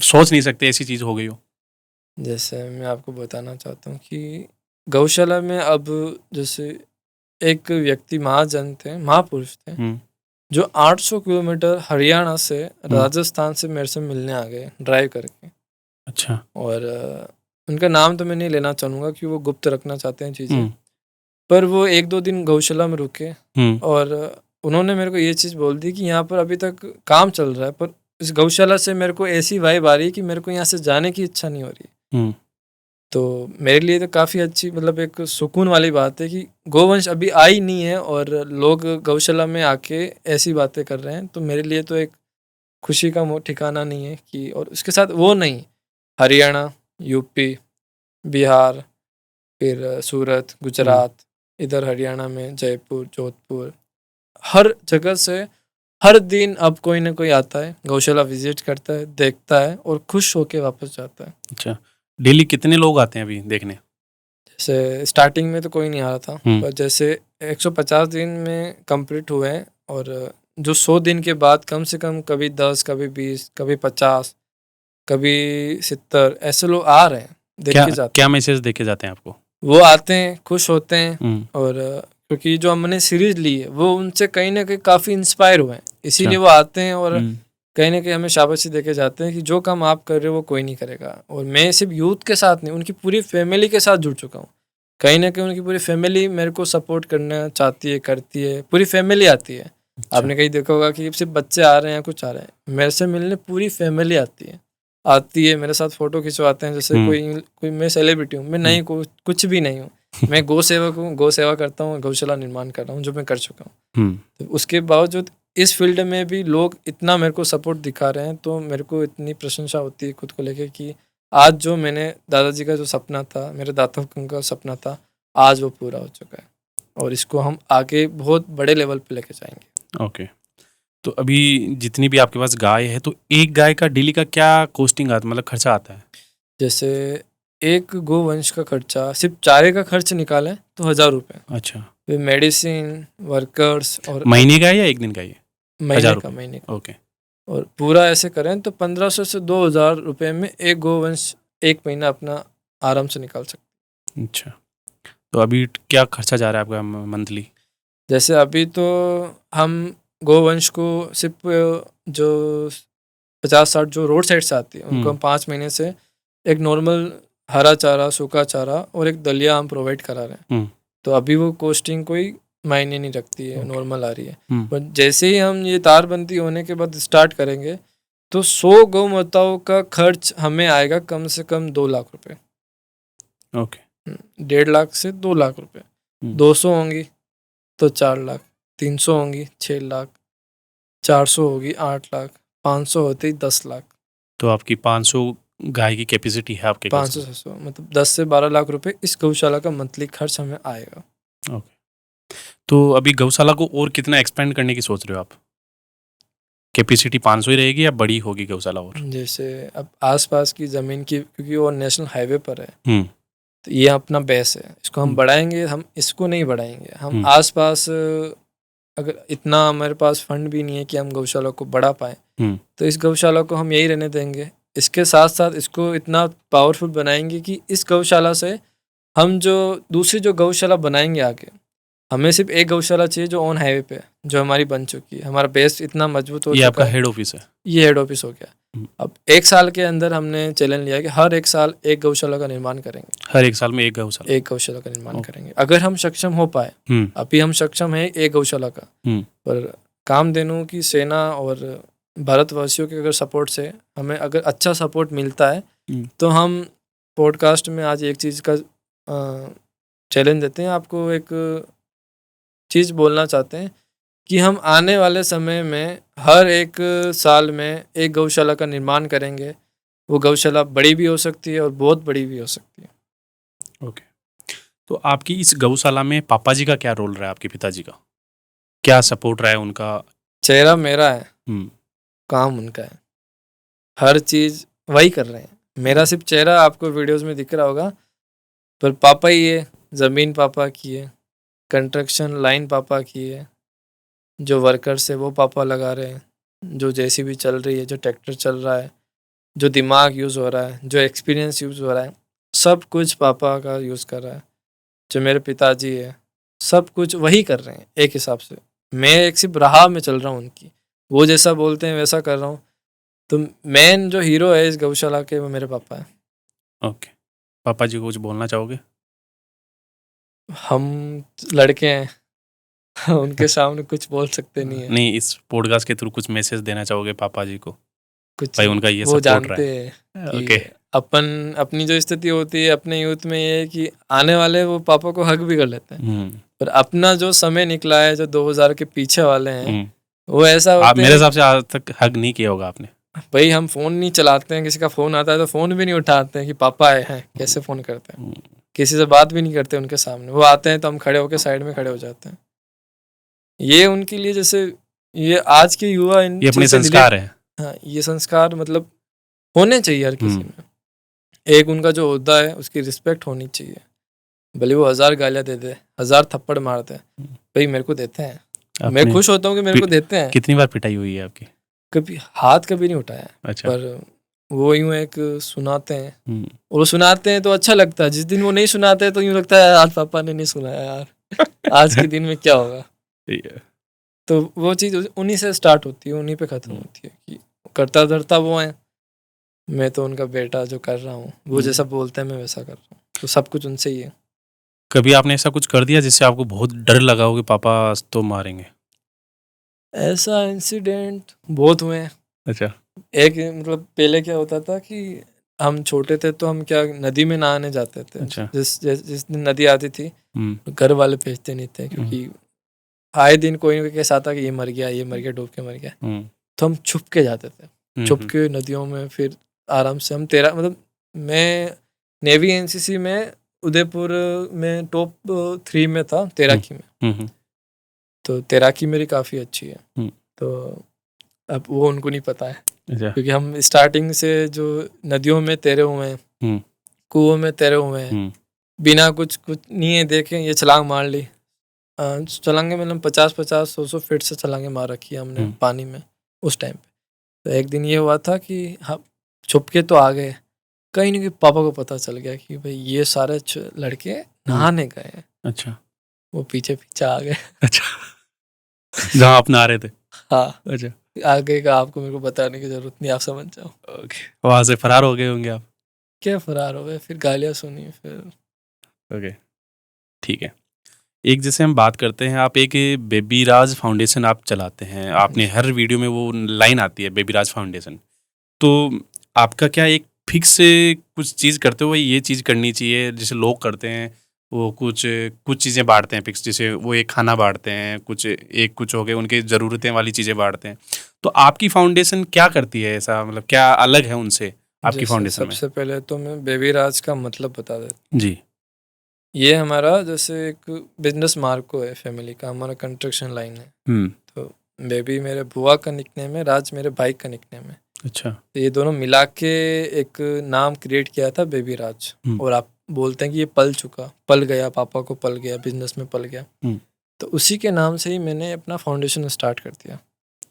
सोच नहीं सकते ऐसी चीज़ हो गई हो? जैसे मैं आपको बताना चाहता हूँ कि गौशाला में अब जैसे एक व्यक्ति महाजन थे, महापुरुष थे, जो 800 किलोमीटर हरियाणा से राजस्थान से मेरे से मिलने आ गए ड्राइव करके। अच्छा। और उनका नाम तो मैं नहीं लेना चाहूँगा कि वो गुप्त रखना चाहते हैं चीज़ें। पर वो 1-2 दिन गौशाला में रुके और उन्होंने मेरे को ये चीज़ बोल दी कि यहाँ पर अभी तक काम चल रहा है, पर इस गौशाला से मेरे को ऐसी वाइब आ रही है कि मेरे को यहाँ से जाने की इच्छा नहीं हो रही। तो मेरे लिए तो काफ़ी अच्छी, मतलब एक सुकून वाली बात है कि गोवंश अभी आई नहीं है और लोग गौशाला में आके ऐसी बातें कर रहे हैं। तो मेरे लिए तो एक खुशी का ठिकाना नहीं है कि, और उसके साथ वो नहीं, हरियाणा, यूपी, बिहार, फिर सूरत, गुजरात, इधर हरियाणा में जयपुर, जोधपुर, हर जगह से हर दिन अब कोई ना कोई आता है, गौशाला विजिट करता है, देखता है और खुश होके वापस जाता है। अच्छा, डेली कितने लोग आते हैं अभी देखने? जैसे स्टार्टिंग में तो कोई नहीं आ रहा था, पर जैसे 150 दिन में कंप्लीट हुए हैं और जो 100 दिन के बाद कम से कम कभी 10, कभी 20, कभी 50, कभी 70 ऐसे लोग आ रहे हैं, देख के जाते क्या मैसेज देके जाते हैं आपको? वो आते हैं, खुश होते हैं और क्योंकि जो हमने सीरीज ली है वो उनसे कहीं ना कहीं काफ़ी इंस्पायर हुए हैं, इसीलिए वो आते हैं और कहीं ना कहीं हमें शाबाशी देके जाते हैं कि जो काम आप कर रहे हो वो कोई नहीं करेगा। और मैं सिर्फ यूथ के साथ नहीं, उनकी पूरी फैमिली के साथ जुड़ चुका हूँ। कहीं ना कहीं उनकी पूरी फैमिली मेरे को सपोर्ट करना चाहती है, करती है, पूरी फैमिली आती है। आपने कहीं देखा होगा कि सिर्फ बच्चे आ रहे हैं, कुछ आ रहे हैं, मेरे से मिलने पूरी फैमिली आती है, मेरे साथ फोटो खिंचवाते हैं। जैसे कोई मैं सेलिब्रिटी हूँ, मैं नहीं, कुछ भी नहीं हूँ, मैं गौ सेवक हूँ, गौ सेवा करता हूँ, गौशाला निर्माण कर रहा हूँ, जो मैं कर चुका हूँ। तो उसके बावजूद इस फील्ड में भी लोग इतना मेरे को सपोर्ट दिखा रहे हैं, तो मेरे को इतनी प्रशंसा होती है खुद को लेके कि आज जो मैंने दादाजी का जो सपना था, मेरे दादा का सपना था, आज वो पूरा हो चुका है और इसको हम आगे बहुत बड़े लेवल पे लेके जाएंगे। ओके। तो अभी जितनी भी आपके पास गाय है, तो एक गाय का डेली का क्या कॉस्टिंग आता, मतलब खर्चा आता है? जैसे एक गोवंश का खर्चा, सिर्फ चारे का खर्च निकालें तो 1000 रुपये। अच्छा, फिर मेडिसिन, वर्कर्स और महीने का है या एक दिन का? ये महीने का। ओके। और पूरा ऐसे करें तो 1500 से 2000 रुपये में एक गोवंश एक महीना अपना आराम से निकाल सकते। अच्छा, तो अभी क्या खर्चा जा रहा है आपका मंथली? जैसे अभी तो हम गोवंश को सिर्फ जो 50-60 जो रोड साइड से आती है उनको हम 5 महीने से एक नॉर्मल हरा चारा, सूखा चारा और एक दलिया हम प्रोवाइड करा रहे हैं। तो अभी वो कॉस्टिंग कोई मायने नहीं रखती है, नॉर्मल आ रही है। पर जैसे ही हम ये तारबंदी होने के बाद स्टार्ट करेंगे तो 100 गौ माताओं का खर्च हमें आएगा कम से कम 2 लाख रुपए। ओके। 1.5 लाख से 2 लाख रुपए। 200 होंगी तो 4 लाख, 300 होंगी 6 लाख, 400 होगी 8 लाख, 500 होती 10 लाख। तो आपकी 500 गाय की कैपेसिटी है आपके? 500-600 मतलब 10 से 12 लाख रुपए इस गौशाला का मंथली खर्च हमें आएगा। ओके। तो अभी गौशाला को और कितना एक्सपेंड करने की सोच रहे हो आप? कैपेसिटी 500 ही रहेगी या बड़ी होगी गौशाला और? जैसे अब आसपास की ज़मीन की, क्योंकि वो नेशनल हाईवे पर है, तो ये अपना बेस है, इसको हम बढ़ाएंगे, हम इसको नहीं बढ़ाएंगे। हम आसपास अगर इतना हमारे पास फंड भी नहीं है कि हम गौशाला को बढ़ा पाए, तो इस गौशाला को हम यही रहने देंगे। इसके साथ साथ इसको इतना पावरफुल बनाएंगे कि इस गौशाला से हम जो दूसरी जो गौशाला बनाएंगे आगे, हमें सिर्फ एक गौशाला चाहिए जो ऑन हाईवे पे जो हमारी बन चुकी है। हमारा बेस इतना मजबूत हो चुका है। ये आपका हेड ऑफिस है? ये हेड ऑफिस हो गया। अब 1 साल के अंदर हमने चैलेंज लिया कि हर 1 साल एक गौशाला का निर्माण करेंगे। हर 1 साल में एक गौशाला का निर्माण करेंगे अगर हम सक्षम हो पाए। अभी हम सक्षम है एक गौशाला का, पर कामधेनु की सेना और भारतवासियों के अगर सपोर्ट से हमें अगर अच्छा सपोर्ट मिलता है तो हम पॉडकास्ट में आज एक चीज़ का चैलेंज देते हैं आपको, एक चीज़ बोलना चाहते हैं कि हम आने वाले समय में हर एक साल में एक गौशाला का निर्माण करेंगे। वो गौशाला बड़ी भी हो सकती है और बहुत बड़ी भी हो सकती है। ओके। तो आपकी इस गौशाला में पापा जी का क्या रोल रहा है, आपके पिताजी का? क्या सपोर्ट रहा है उनका? चेहरा मेरा है, हुँ, काम उनका है। हर चीज़ वही कर रहे हैं। मेरा सिर्फ़ चेहरा आपको वीडियोज़ में दिख रहा होगा, पर पापा ही है, ज़मीन पापा की है, कंस्ट्रक्शन लाइन पापा की है, जो वर्कर्स है वो पापा लगा रहे हैं, जो जेसीबी चल रही है, जो ट्रैक्टर चल रहा है, जो दिमाग यूज़ हो रहा है, जो एक्सपीरियंस यूज़ हो रहा है, सब कुछ पापा का यूज़ कर रहा है। जो मेरे पिताजी है, सब कुछ वही कर रहे हैं एक हिसाब से। मैं एक सिर्फ़ राह में चल रहा हूँ उनकी। वो जैसा बोलते हैं वैसा कर रहा हूँ। तो मेन जो हीरो है इस गौशाला के वो मेरे पापा हैं। ओके। पापा जी को कुछ बोलना चाहोगे? हम लड़के हैं, उनके सामने कुछ बोल सकते नहीं हैं। नहीं, इस पॉडकास्ट के थ्रू कुछ मैसेज देना चाहोगे पापा जी को? कुछ भाई उनका ये वो सपोर्ट रहा जानते हैं है। कि ओके। अपनी जो स्थिति होती है अपने यूथ में ये है कि आने वाले वो पापा को हग भी कर लेते हैं। हुँ, पर अपना जो समय निकला है जो 2000 के पीछे वाले हैं, हुँ। वो ऐसा आप होते मेरे हैं हिसाब से आज तक हग नहीं किया होगा आपने। भाई हम फ़ोन नहीं चलाते हैं, किसी का फ़ोन आता है तो फ़ोन भी नहीं उठाते हैं कि पापा आए हैं, कैसे फ़ोन करते हैं। हुँ, किसी से बात भी नहीं करते उनके सामने। वो आते हैं तो हम खड़े होके साइड में खड़े हो जाते हैं। ये उनके लिए जैसे ये आज के युवा इन ये अपने चीज़ से संस्कार हैं। हाँ, ये संस्कार मतलब होने चाहिए हर किसी हुँ, में। एक उनका जो ओहदा है उसकी रिस्पेक्ट होनी चाहिए। भले वो 1000 गालियाँ दे दे, 1000 थप्पड़ मार दे, हुँ। भई मेरे को देते हैं। मैं आपने खुश होता हूँ कि मेरे पि को देते हैं। कितनी बार पिटाई हुई है आपकी? कभी हाथ कभी नहीं उठाया है, अच्छा। पर वो यूँ एक सुनाते हैं। हुँ, और वो सुनाते हैं तो अच्छा लगता है। जिस दिन वो नहीं सुनाते तो यूँ लगता है आज पापा ने नहीं सुनाया यार, आज के दिन में क्या होगा? ये तो वो चीज़ उन्हीं से स्टार्ट होती है, उन्हीं पे ख़त्म हुँ, होती है कि करता-धरता वो हैं। मैं तो उनका बेटा जो कर रहा हूँ, वो जैसा हुँ। बोलते हैं मैं वैसा कर रहा हूँ। तो सब कुछ उनसे ही है। कभी आपने ऐसा कुछ कर दिया जिससे आपको बहुत डर लगा हो कि पापा आज तो मारेंगे? ऐसा इंसिडेंट बहुत हुए हैं। अच्छा। एक मतलब पहले क्या होता था कि हम छोटे थे तो हम क्या नदी में नहाने जाते थे। अच्छा। जिस दिन नदी आती थी, हुँ, घर वाले भेजते नहीं थे हुँ, क्योंकि आए दिन कोई न कोई केस आता कि ये मर गया, डूब के मर गया। हुँ, तो हम छुप के जाते थे। हुँ, छुप हुँ, के नदियों में फिर आराम से हम तेरा मतलब मैं नेवी एनसीसी में उदयपुर में टॉप 3 में था हुँ, तैराकी में। हुँ, हुँ, तो तैराकी मेरी काफ़ी अच्छी है। हुँ। तो अब वो उनको नहीं पता है अच्छा। क्योंकि हम स्टार्टिंग से जो नदियों में तैरे हुए हैं, हुँ, कुओं में तैरे हुए हैं, हुँ, बिना कुछ कुछ नहीं है देखे ये छलांग मार ली। छलांगे मतलब 50-50, 100-100 फीट से छलांगे मार रखी है हमने हुँ, पानी में उस टाइम पे। तो एक दिन ये हुआ था कि हम छुप के तो आ गए, कहीं न कहीं पापा को पता चल गया कि भई ये सारे लड़के हुँ। नहाने गए हैं। अच्छा, वो पीछे-पीछे आ गए। अच्छा। जहाँ आप नहा रहे थे। हाँ, अच्छा, आगे का आपको मेरे को बताने की ज़रूरत नहीं, आप समझ जाओ। ओके। वहाँ से फरार हो गए होंगे आप? क्या फरार हो गए, फिर गालियाँ सुनी फिर ओके, ठीक है। एक जैसे हम बात करते हैं, आप एक बेबी राज फाउंडेशन आप चलाते हैं। आपने हर वीडियो में वो लाइन आती है बेबी राज फाउंडेशन। तो आपका क्या एक फिक्स कुछ चीज़ करते हो भाई ये चीज़ करनी चाहिए जैसे लोग करते हैं वो कुछ कुछ चीज़ें बाँटते हैं फिक्स जैसे वो एक खाना बाँटते हैं, कुछ हो गए उनकी ज़रूरतें वाली चीज़ें बाँटते हैं। तो आपकी फाउंडेशन क्या करती है ऐसा मतलब क्या अलग है उनसे आपकी जैसे फाउंडेशन में? सबसे पहले तो मैं बेबी राज का मतलब बता देता जी। ये हमारा जैसे एक बिज़नेस मार्को है फैमिली का, हमारा कंस्ट्रक्शन लाइन है। हुँ, तो बेबी मेरे बुआ का निकनेम है, राज मेरे भाई का निकनेम है। अच्छा। तो ये दोनों मिला के एक नाम क्रिएट किया था बेबी राज। हुँ, और आप बोलते हैं कि ये पल चुका, पल गया, पापा को पल गया, बिज़नेस में पल गया। हुँ, तो उसी के नाम से ही मैंने अपना फाउंडेशन स्टार्ट कर दिया,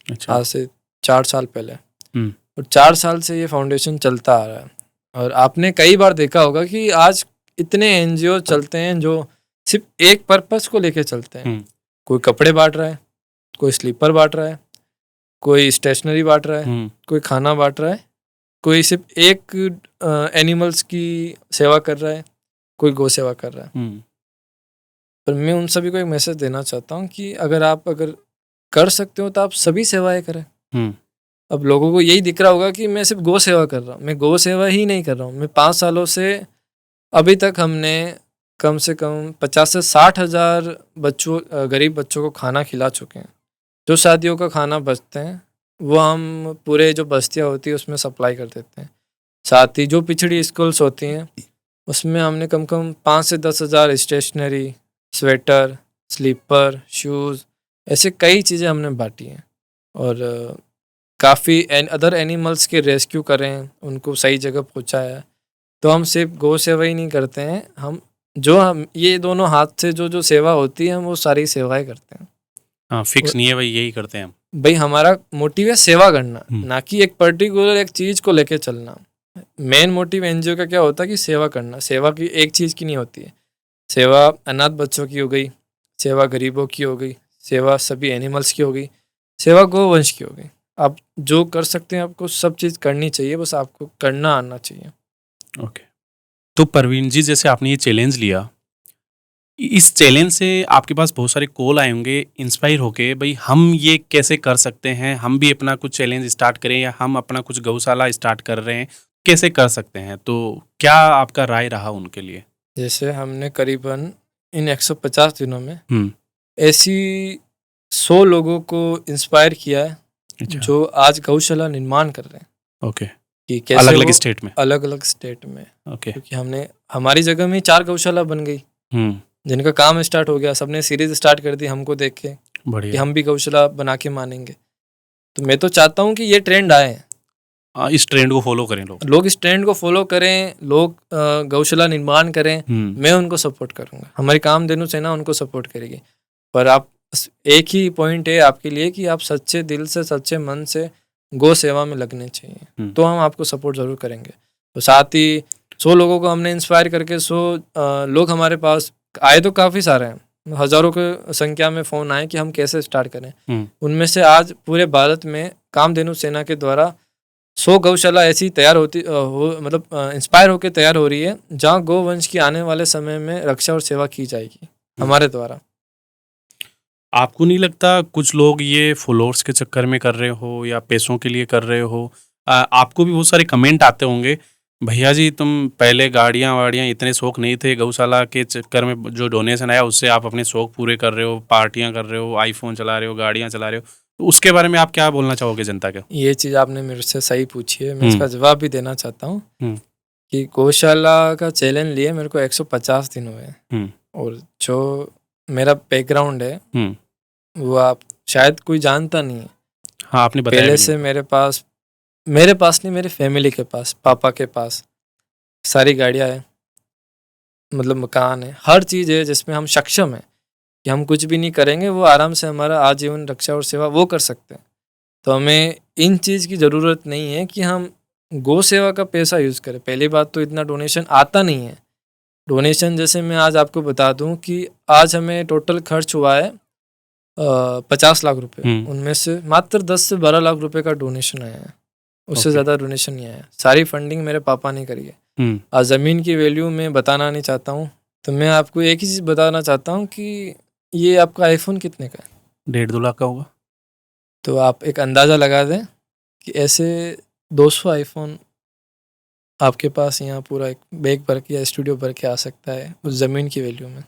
अच्छा। आज से 4 साल पहले। हुँ, और 4 साल से ये फाउंडेशन चलता आ रहा है। और आपने कई बार देखा होगा कि आज इतने एनजीओ चलते हैं जो सिर्फ़ एक पर्पज़ को लेके चलते हैं। हुँ, कोई कपड़े बाँट रहा है, कोई स्लीपर बाँट रहा है, कोई स्टेशनरी बाँट रहा है, हुँ, कोई खाना बाँट रहा है, कोई सिर्फ़ एक एनिमल्स की सेवा कर रहा है, कोई गौ सेवा कर रहा है। हुँ, पर मैं उन सभी को एक मैसेज देना चाहता हूँ कि अगर कर सकते हो तो आप सभी सेवाएँ करें। हुँ, अब लोगों को यही दिख रहा होगा कि मैं सिर्फ़ गौ सेवा कर रहा हूँ। मैं गौ सेवा ही नहीं कर रहा हूँ। मैं 5 सालों से अभी तक हमने कम से कम 50 से 60 हज़ार गरीब बच्चों को खाना खिला चुके हैं। जो शादियों का खाना बचते हैं वो हम पूरे जो बस्तियाँ होती है उसमें सप्लाई कर देते हैं। साथ ही जो पिछड़ी स्कूल्स होती हैं उसमें हमने कम कम 5 से 10 हज़ार स्टेशनरी, स्वेटर, स्लीपर, शूज़ ऐसे कई चीज़ें हमने बांटी हैं। और काफ़ी अदर एनिमल्स के रेस्क्यू करें, उनको सही जगह पहुँचाया है। तो हम सिर्फ गौ सेवा ही नहीं करते हैं, हम ये दोनों हाथ से जो सेवा होती है हम वो सारी सेवाएं करते हैं। हाँ, फिक्स नहीं है भाई, यही करते हैं हम। भाई हमारा मोटिव है सेवा करना, हम्म। ना कि एक पर्टिकुलर एक चीज़ को लेके चलना। मेन मोटिव एनजीओ का क्या होता है कि सेवा करना। सेवा की एक चीज़ की नहीं होती है। सेवा अनाथ बच्चों की हो गई, सेवा गरीबों की हो गई, सेवा सभी एनिमल्स की हो गई, सेवा गोवंश की हो गई। आप जो कर सकते हैं आपको सब चीज़ करनी चाहिए, बस आपको करना आना चाहिए। ओके। तो परवीन जी, जैसे आपने ये चैलेंज लिया, इस चैलेंज से आपके पास बहुत सारे कॉल आए होंगे इंस्पायर होके, भाई हम ये कैसे कर सकते हैं, हम भी अपना कुछ चैलेंज स्टार्ट करें या हम अपना कुछ गौशाला स्टार्ट कर रहे हैं, कैसे कर सकते हैं? तो क्या आपका राय रहा उनके लिए? जैसे हमने करीबन इन 150 दिनों में हम्म। ऐसी 100 लोगों को इंस्पायर किया है अच्छा। जो आज गौशाला निर्माण कर रहे हैं। ओके। कि कैसे अलग अलग वो स्टेट में? अलग अलग स्टेट में, ओके। क्योंकि हमने हमारी जगह में 4 गौशाला बन गई हम्म। जिनका काम स्टार्ट हो गया। सबने सीरीज स्टार्ट कर दी हमको देख के कि बढ़िया। हम भी गौशाला बना के मानेंगे। तो मैं तो चाहता हूँ कि ये ट्रेंड आए, इस ट्रेंड को फॉलो करें लोग। लोग इस ट्रेंड को फॉलो करें, लोग गौशाला निर्माण करें। मैं उनको सपोर्ट करूँगा, हमारी कामधेनु सेना उनको सपोर्ट करेगी। पर आप एक ही पॉइंट है आपके लिए कि आप सच्चे दिल से सच्चे मन से गौ सेवा में लगने चाहिए, तो हम आपको सपोर्ट ज़रूर करेंगे। तो साथ ही 100 लोगों को हमने इंस्पायर करके 100 लोग हमारे पास आए, तो काफ़ी सारे हैं, हज़ारों की संख्या में फ़ोन आए कि हम कैसे स्टार्ट करें। उनमें से आज पूरे भारत में कामधेनु सेना के द्वारा 100 गौशाला ऐसी तैयार मतलब इंस्पायर होकर तैयार हो रही है जहाँ गोवंश की आने वाले समय में रक्षा और सेवा की जाएगी हमारे द्वारा। आपको नहीं लगता कुछ लोग ये फॉलोअर्स के चक्कर में कर रहे हो या पैसों के लिए कर रहे हो? आपको भी बहुत सारे कमेंट आते होंगे, भैया जी तुम पहले गाड़ियाँ वाड़ियाँ इतने शौक नहीं थे, गौशाला के चक्कर में जो डोनेशन आया उससे आप अपने शौक पूरे कर रहे हो, पार्टियाँ कर रहे हो, आईफोन चला रहे हो, गाड़ियाँ चला रहे हो। तो उसके बारे में आप क्या बोलना चाहोगे जनता को? ये चीज़ आपने मेरे से सही पूछी है, मैं इसका जवाब भी देना चाहता हूँ हम्म। कि गौशाला का चैलेंज लिए मेरे को 150 दिन हुए हैं। और जो मेरा बैकग्राउंड है वो आप शायद कोई जानता नहीं है। हाँ, आपने बताया पहले भी से नहीं। मेरे पास नहीं, मेरे फैमिली के पास, पापा के पास सारी गाड़ियाँ हैं, मतलब मकान है, हर चीज़ है जिसमें हम सक्षम हैं कि हम कुछ भी नहीं करेंगे, वो आराम से हमारा आजीवन रक्षा और सेवा वो कर सकते हैं। तो हमें इन चीज़ की ज़रूरत नहीं है कि हम गौ सेवा का पैसा यूज़ करें। पहली बात तो इतना डोनेशन आता नहीं है। डोनेशन जैसे मैं आज आपको बता दूं कि आज हमें टोटल खर्च हुआ है 50 लाख रुपए, उनमें से मात्र 10 से 12 लाख रुपए का डोनेशन आया है, उससे ज़्यादा डोनेशन नहीं आया। सारी फंडिंग मेरे पापा ने करी है। आज ज़मीन की वैल्यू मैं बताना नहीं चाहता हूँ, तो मैं आपको एक ही चीज़ बताना चाहता हूँ कि ये आपका आईफोन कितने का है? 1.5-2 लाख का होगा। तो आप एक अंदाज़ा लगा दें कि ऐसे 200 आईफोन आपके पास यहाँ पूरा एक बैग भर के या स्टूडियो भर के आ सकता है उस ज़मीन की वैल्यू में।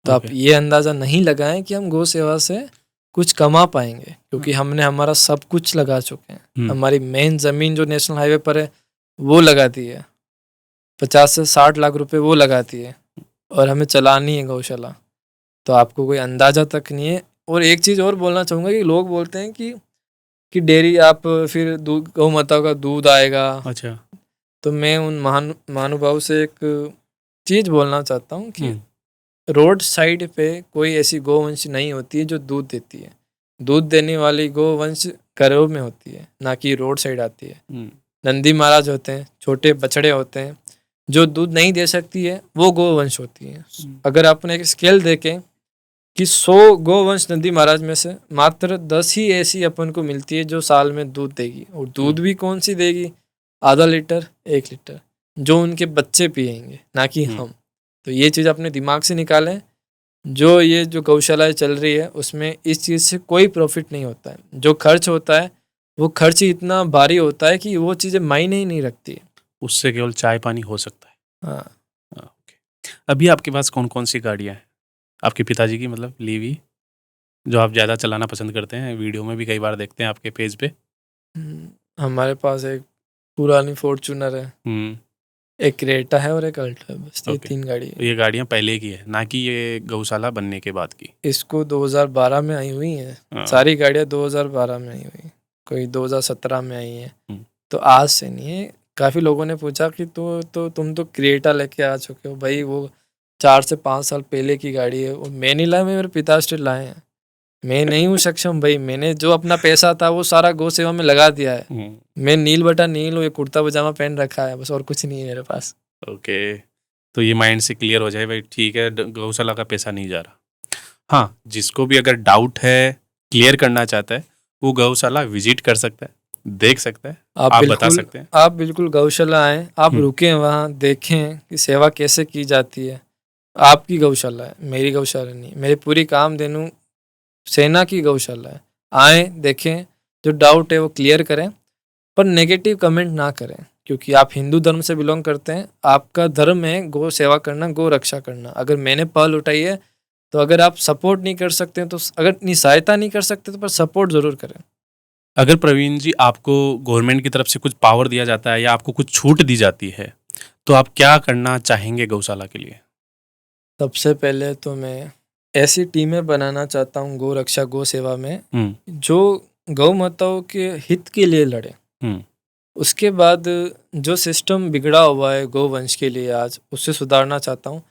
तो आप ये अंदाज़ा नहीं लगाएं कि हम गौ सेवा से कुछ कमा पाएंगे, क्योंकि हमने हमारा सब कुछ लगा चुके हैं। हमारी मेन ज़मीन जो नेशनल हाईवे पर है वो लगा दी है, 50 से 60 लाख रुपए वो लगाती है, और हमें चलानी है गौशाला। तो आपको कोई अंदाज़ा तक नहीं है। और एक चीज़ और बोलना चाहूँगा कि लोग बोलते हैं कि डेयरी आप फिर दूध, गौ माता का दूध आएगा। अच्छा। तो मैं उन महानुभाव से एक चीज़ बोलना चाहता हूँ कि रोड साइड पे कोई ऐसी गोवंश नहीं होती है जो दूध देती है। दूध देने वाली गोवंश घरों में होती है, ना कि रोड साइड आती है। नंदी महाराज होते हैं, छोटे बछड़े होते हैं, जो दूध नहीं दे सकती है वो गोवंश होती है। अगर आपने एक स्केल देखें कि 100 गोवंश नंदी महाराज में से मात्र 10 ही ऐसी अपन को मिलती है जो साल में दूध देगी, और दूध भी कौन सी देगी? आधा लीटर, 1 लीटर, जो उनके बच्चे पिएंगे, ना कि हम। तो ये चीज़ अपने दिमाग से निकालें। जो गौशालाएं चल रही है उसमें इस चीज़ से कोई प्रॉफिट नहीं होता है। जो खर्च होता है वो खर्च ही इतना भारी होता है कि वो चीज़ें मायने ही नहीं रखती है। उससे केवल चाय पानी हो सकता है। हाँ। ओके। अभी आपके पास कौन कौन सी गाड़ियाँ हैं आपके पिताजी की, मतलब ली हुई? जो आप ज़्यादा चलाना पसंद करते हैं? वीडियो में भी कई बार देखते हैं आपके पेज पे। हमारे पास एक पुरानी फॉर्च्यूनर है, हुँ, एक क्रेटा है और एक अल्टो है, बस ये ओके। 3 गाड़ी तो है। ये गाड़ियाँ पहले की है, ना कि ये गौशाला बनने के बाद की। इसको 2012 में आई हुई हैं, हाँ। सारी गाड़ियाँ 2012 में आई हुई हैं, कोई 2017 में आई हैं, हुँ, तो आज से नहीं है। काफ़ी लोगों ने पूछा कि तो तुम तो क्रेटा लेके आ चुके हो, भाई वो 4 से 5 साल पहले की गाड़ी है, वो मैं नहीं लाया, मेरे पिताश्री लाए हैं। मैं नहीं हूँ सक्षम भाई, मैंने जो अपना पैसा था वो सारा गौ सेवा में लगा दिया है। हुँ, मैं नील बटा नील हूँ, ये कुर्ता पजामा पहन रखा है, बस और कुछ नहीं है मेरे पास। ओके। तो ये माइंड से क्लियर हो जाए भाई ठीक है गौशाला का पैसा नहीं जा रहा। हाँ, जिसको भी अगर डाउट है, क्लियर करना चाहता है, वो गौशाला विज़िट कर सकता है, देख सकता है, आप बता सकते हैं। आप बिल्कुल गौशाला आएँ, आप हुँ, रुकें वहाँ, देखें कि सेवा कैसे की जाती है। आपकी गौशाला है, मेरी गौशाला नहीं है, मेरी पूरी कामधेनु सेना की गौशाला है। आएँ, देखें, जो डाउट है वो क्लियर करें, पर नेगेटिव कमेंट ना करें, क्योंकि आप हिंदू धर्म से बिलॉन्ग करते हैं, आपका धर्म है गौ सेवा करना, गौ रक्षा करना। अगर मैंने पहल उठाई है, तो अगर आप सपोर्ट नहीं कर सकते हैं, तो अगर इतनी सहायता नहीं कर सकते, तो पर सपोर्ट ज़रूर करें। अगर प्रवीण जी आपको गवर्नमेंट की तरफ से कुछ पावर दिया जाता है या आपको कुछ छूट दी जाती है, तो आप क्या करना चाहेंगे गौशाला के लिए? सबसे पहले तो मैं ऐसी टीमें बनाना चाहता हूँ गौ रक्षा, गौ सेवा में, हुँ, जो गौ माताओं के हित के लिए लड़े। हुँ, उसके बाद जो सिस्टम बिगड़ा हुआ है गौवंश के लिए आज, उसे सुधारना चाहता हूँ।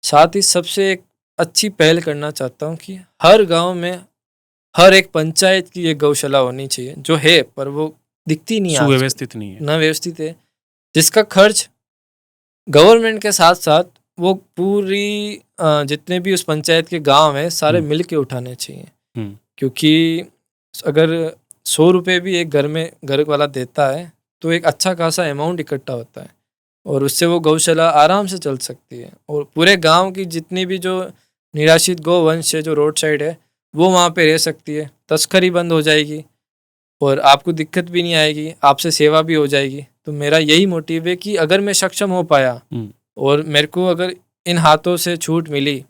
साथ ही सबसे एक अच्छी पहल करना चाहता हूँ कि हर गांव में, हर एक पंचायत की एक गौशाला होनी चाहिए, जो है पर वो दिखती नहीं है आजकल, सुव्यवस्थित नहीं है। न व्यवस्थित है, जिसका खर्च गवर्नमेंट के साथ-साथ वो पूरी जितने भी उस पंचायत के गाँव हैं, सारे हुँ, मिल के उठाने चाहिए। हुँ, क्योंकि अगर 100 रुपए भी एक घर में घर वाला देता है, तो एक अच्छा खासा अमाउंट इकट्ठा होता है और उससे वो गौशाला आराम से चल सकती है और पूरे गाँव की जितनी भी जो निराश्रित गौवंश है, जो रोड साइड है, वो वहाँ पे रह सकती है। तस्करी बंद हो जाएगी और आपको दिक्कत भी नहीं आएगी, आपसे सेवा भी हो जाएगी। तो मेरा यही मोटिव है कि अगर मैं सक्षम हो पाया हुँ। और मेरे को अगर इन हाथों से छूट मिली,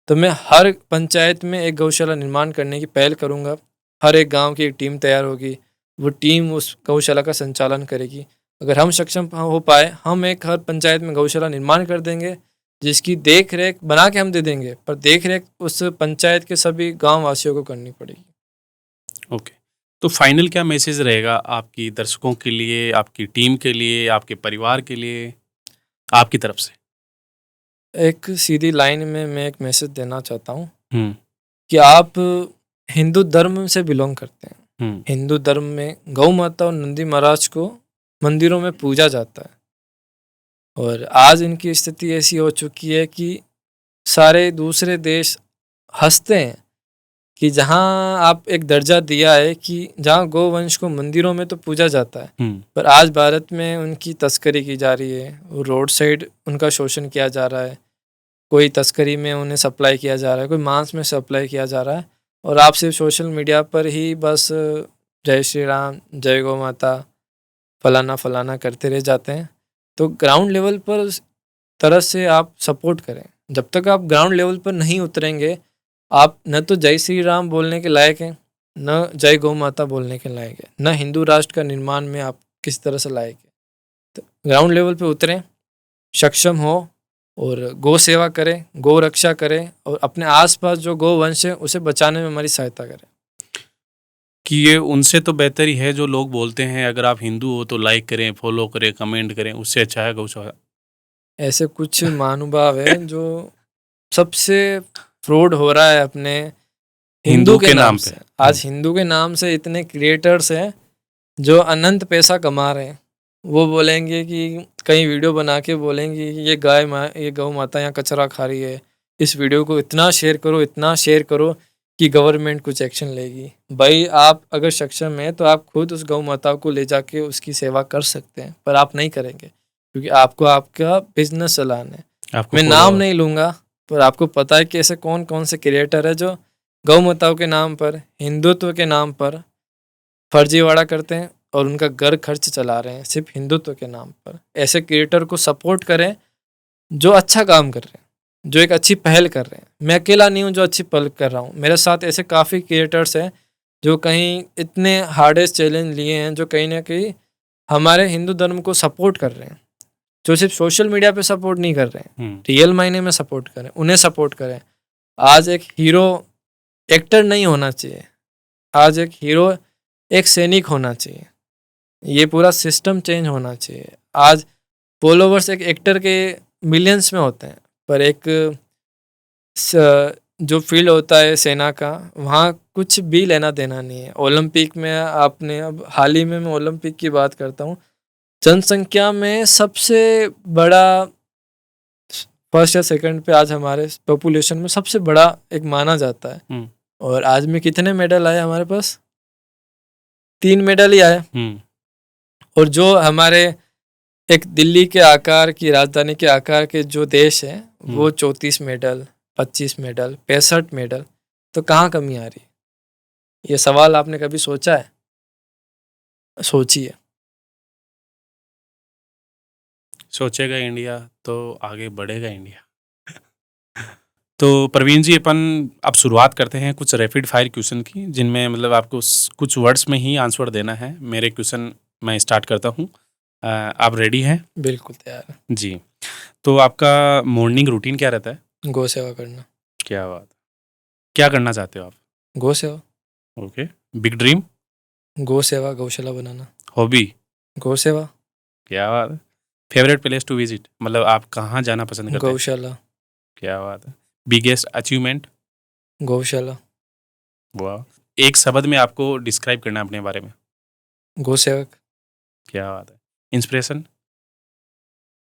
तो मैं हर पंचायत में एक गौशाला निर्माण करने की पहल करूँगा। हर एक गाँव की एक टीम तैयार होगी, वो टीम उस गौशाला का संचालन करेगी। अगर हम सक्षम हो पाए, हम एक हर पंचायत में गौशाला निर्माण कर देंगे, जिसकी देख-रेख बना के हम दे देंगे, पर देख-रेख उस पंचायत के सभी गाँव वासियों को करनी पड़ेगी। ओके। तो फाइनल क्या मैसेज रहेगा आपकी दर्शकों के लिए, आपकी टीम के लिए, आपके परिवार के लिए, आपकी तरफ से? एक सीधी लाइन में मैं एक मैसेज देना चाहता हूँ हुँ, कि आप हिंदू धर्म से बिलॉन्ग करते हैं। हुँ, हिंदू धर्म में गौ माता और नंदी महाराज को मंदिरों में पूजा जाता है और आज इनकी स्थिति ऐसी हो चुकी है कि सारे दूसरे देश हंसते हैं कि जहाँ आप एक दर्जा दिया है कि जहाँ गौवंश को मंदिरों में तो पूजा जाता है, हुँ, पर आज भारत में उनकी तस्करी की जा रही है, वो रोड साइड उनका शोषण किया जा रहा है, कोई तस्करी में उन्हें सप्लाई किया जा रहा है, कोई मांस में सप्लाई किया जा रहा है और आप सिर्फ सोशल मीडिया पर ही बस जय श्री राम, जय गौ माता, फलाना फलाना करते रह जाते हैं। तो ग्राउंड लेवल पर उस तरह से आप सपोर्ट करें। जब तक आप ग्राउंड लेवल पर नहीं उतरेंगे, आप न तो जय श्री राम बोलने के लायक हैं, न जय गौ माता बोलने के लायक हैं, न हिंदू राष्ट्र का निर्माण में आप किस तरह से लायक हैं। तो ग्राउंड लेवल पे उतरें, सक्षम हो और गौ सेवा करें, गौ रक्षा करें और अपने आस-पास जो गौवंश है उसे बचाने में हमारी सहायता करें। कि ये उनसे तो बेहतर ही है जो लोग बोलते हैं अगर आप हिंदू हो तो लाइक करें, फॉलो करें, कमेंट करें, उससे अच्छा है गौशाला। ऐसे कुछ महानुभाव हैं जो सबसे फ्रॉड हो रहा है अपने हिंदू के नाम पे। से। आज हिंदू के नाम से इतने क्रिएटर्स हैं जो अनंत पैसा कमा रहे हैं। वो बोलेंगे कि कई वीडियो बना के बोलेंगे कि ये गौ माता यहाँ कचरा खा रही है। इस वीडियो को इतना शेयर करो कि गवर्नमेंट कुछ एक्शन लेगी। भाई आप अगर सक्षम हैं तो आप खुद उस गौ माता को ले जाके उसकी सेवा कर सकते हैं, पर आप नहीं करेंगे क्योंकि आपको आपका बिज़नेस चलाना है। आपको मैं नाम फॉलोअर नहीं लूँगा, पर आपको पता है कि ऐसे कौन-कौन से क्रिएटर हैं जो गौ माताओं के नाम पर, हिंदुत्व के नाम पर फर्जीवाड़ा करते हैं और उनका घर खर्च चला रहे हैं सिर्फ हिंदुत्व के नाम पर। ऐसे क्रिएटर को सपोर्ट करें जो अच्छा काम कर रहे हैं। जो एक अच्छी पहल कर रहे हैं। मैं अकेला नहीं हूँ जो अच्छी पहल कर रहा हूँ, मेरे साथ ऐसे काफ़ी क्रिएटर्स हैं जो कहीं इतने हार्डेस्ट चैलेंज लिए हैं, जो कहीं ना कहीं हमारे हिंदू धर्म को सपोर्ट कर रहे हैं, जो सिर्फ सोशल मीडिया पे सपोर्ट नहीं कर रहे हैं, रियल मायने में सपोर्ट करें, उन्हें सपोर्ट करें। आज एक हीरो एक्टर नहीं होना चाहिए, आज एक हीरो एक सैनिक होना चाहिए। ये पूरा सिस्टम चेंज होना चाहिए। आज फॉलोवर्स एक एक्टर के मिलियंस में होते हैं, पर एक जो फील्ड होता है सेना का, वहाँ कुछ भी लेना देना नहीं है। ओलंपिक में आपने, अब हाल ही में मैं ओलंपिक की बात करता हूँ, जनसंख्या में सबसे बड़ा, फर्स्ट या सेकंड पे आज हमारे पॉपुलेशन में सबसे बड़ा एक माना जाता है। और आज में कितने मेडल आए हमारे पास? 3 मेडल ही आए। और जो हमारे एक दिल्ली के आकार की, राजधानी के आकार के जो देश है, वो 34 मेडल, 25 मेडल, 65 मेडल, तो कहाँ कमी आ रही है? ये सवाल आपने कभी सोचा है? सोचिए। सोचेगा इंडिया तो आगे बढ़ेगा इंडिया। तो प्रवीण जी, अपन अब शुरुआत करते हैं कुछ रैपिड फायर क्वेश्चन की, जिनमें मतलब आपको कुछ वर्ड्स में ही आंसर देना है। मेरे क्वेश्चन मैं स्टार्ट करता हूँ, आप रेडी हैं? बिल्कुल तैयार है जी। तो आपका मॉर्निंग रूटीन क्या रहता है? गौ सेवा करना। क्या बात, क्या करना चाहते हो आप? गौ सेवा। ओके। Big dream? गौ सेवा, गौशाला बनाना। हॉबी? गौ सेवा। क्या बात है। फेवरेट प्लेस टू विजिट, मतलब आप कहाँ जाना पसंद करते हैं? गौशाला। क्या बात है। Biggest achievement? गौशाला। वाह। एक शब्द में आपको डिस्क्राइब करना है अपने बारे में? गौ सेवक। क्या बात है। इंस्पिरेशन?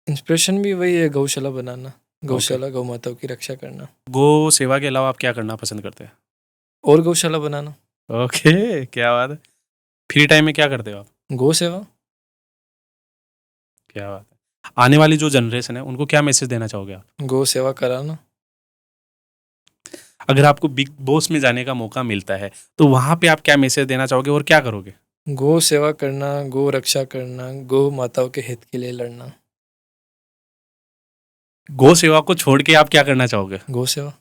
इंस्पिरेशन भी वही है, गौशाला बनाना, गौशाला, गौ माताओं की रक्षा करना। गो सेवा के अलावा आप क्या करना पसंद करते हैं? और गौशाला बनाना। ओके, क्या बात है। फ्री टाइम में क्या करते हो आप? गौ सेवा। क्या बात है। आने वाली जो जनरेशन है उनको क्या मैसेज देना चाहोगे आप? गौ सेवा कराना। अगर आपको बिग बॉस में जाने का मौका मिलता है तो वहां पे आप क्या मैसेज देना चाहोगे और क्या करोगे? गौ सेवा करना, गौ रक्षा करना, गौ माताओं के हित के लिए लड़ना। गौ सेवा को छोड़ के आप क्या करना चाहोगे? गौ सेवा।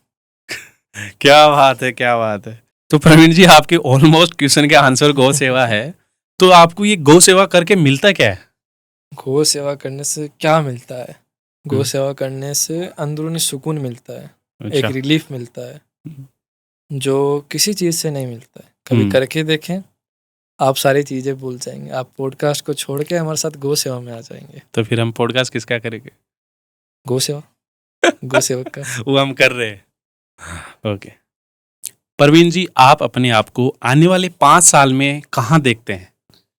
क्या बात है, क्या बात है। तो प्रवीण जी, आपके ऑलमोस्ट क्वेश्चन के आंसर गौ सेवा है, तो आपको ये गौ सेवा करके मिलता क्या है? गौ सेवा करने से क्या मिलता है? गौ सेवा करने से अंदरूनी सुकून मिलता है, एक रिलीफ मिलता है, जो किसी चीज से नहीं मिलता है। कभी करके देखें, आप सारी चीजें भूल जाएंगे। आप पॉडकास्ट को छोड़ के हमारे साथ गौ सेवा में आ जाएंगे। तो फिर हम पॉडकास्ट किसका करेंगे? गौ सेवा, गौ सेवक का। वो हम कर रहे हैं। ओके। प्रवीण जी, आप अपने आप को आने वाले 5 साल में कहाँ देखते हैं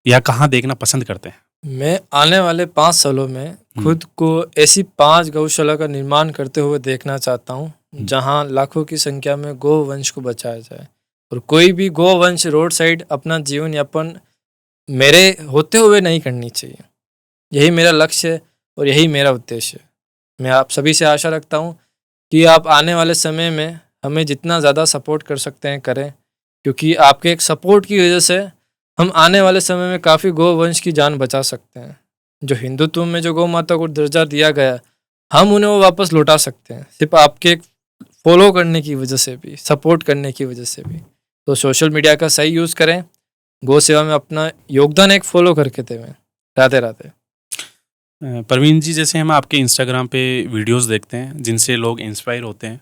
या कहाँ देखना पसंद करते हैं? मैं आने वाले 5 सालों में खुद को ऐसी 5 गौशाला का निर्माण करते हुए देखना चाहता हूँ, जहाँ लाखों की संख्या में गौ वंश को बचाया जाए, और कोई भी गौ वंश रोड साइड अपना जीवन यापन मेरे होते हुए नहीं करनी चाहिए। यही मेरा लक्ष्य है और यही मेरा उद्देश्य है। मैं आप सभी से आशा रखता हूँ कि आप आने वाले समय में हमें जितना ज़्यादा सपोर्ट कर सकते हैं करें, क्योंकि आपके एक सपोर्ट की वजह से हम आने वाले समय में काफ़ी गौ वंश की जान बचा सकते हैं। जो हिंदुत्व में जो गौ माता को दर्जा दिया गया, हम उन्हें वो वापस लौटा सकते हैं, सिर्फ आपके फॉलो करने की वजह से भी, सपोर्ट करने की वजह से भी। तो सोशल मीडिया का सही यूज़ करें, गौ सेवा में अपना योगदान एक फॉलो करके देवें। राधे राधे। प्रवीण जी, जैसे हम आपके इंस्टाग्राम पे वीडियोस देखते हैं जिनसे लोग इंस्पायर होते हैं,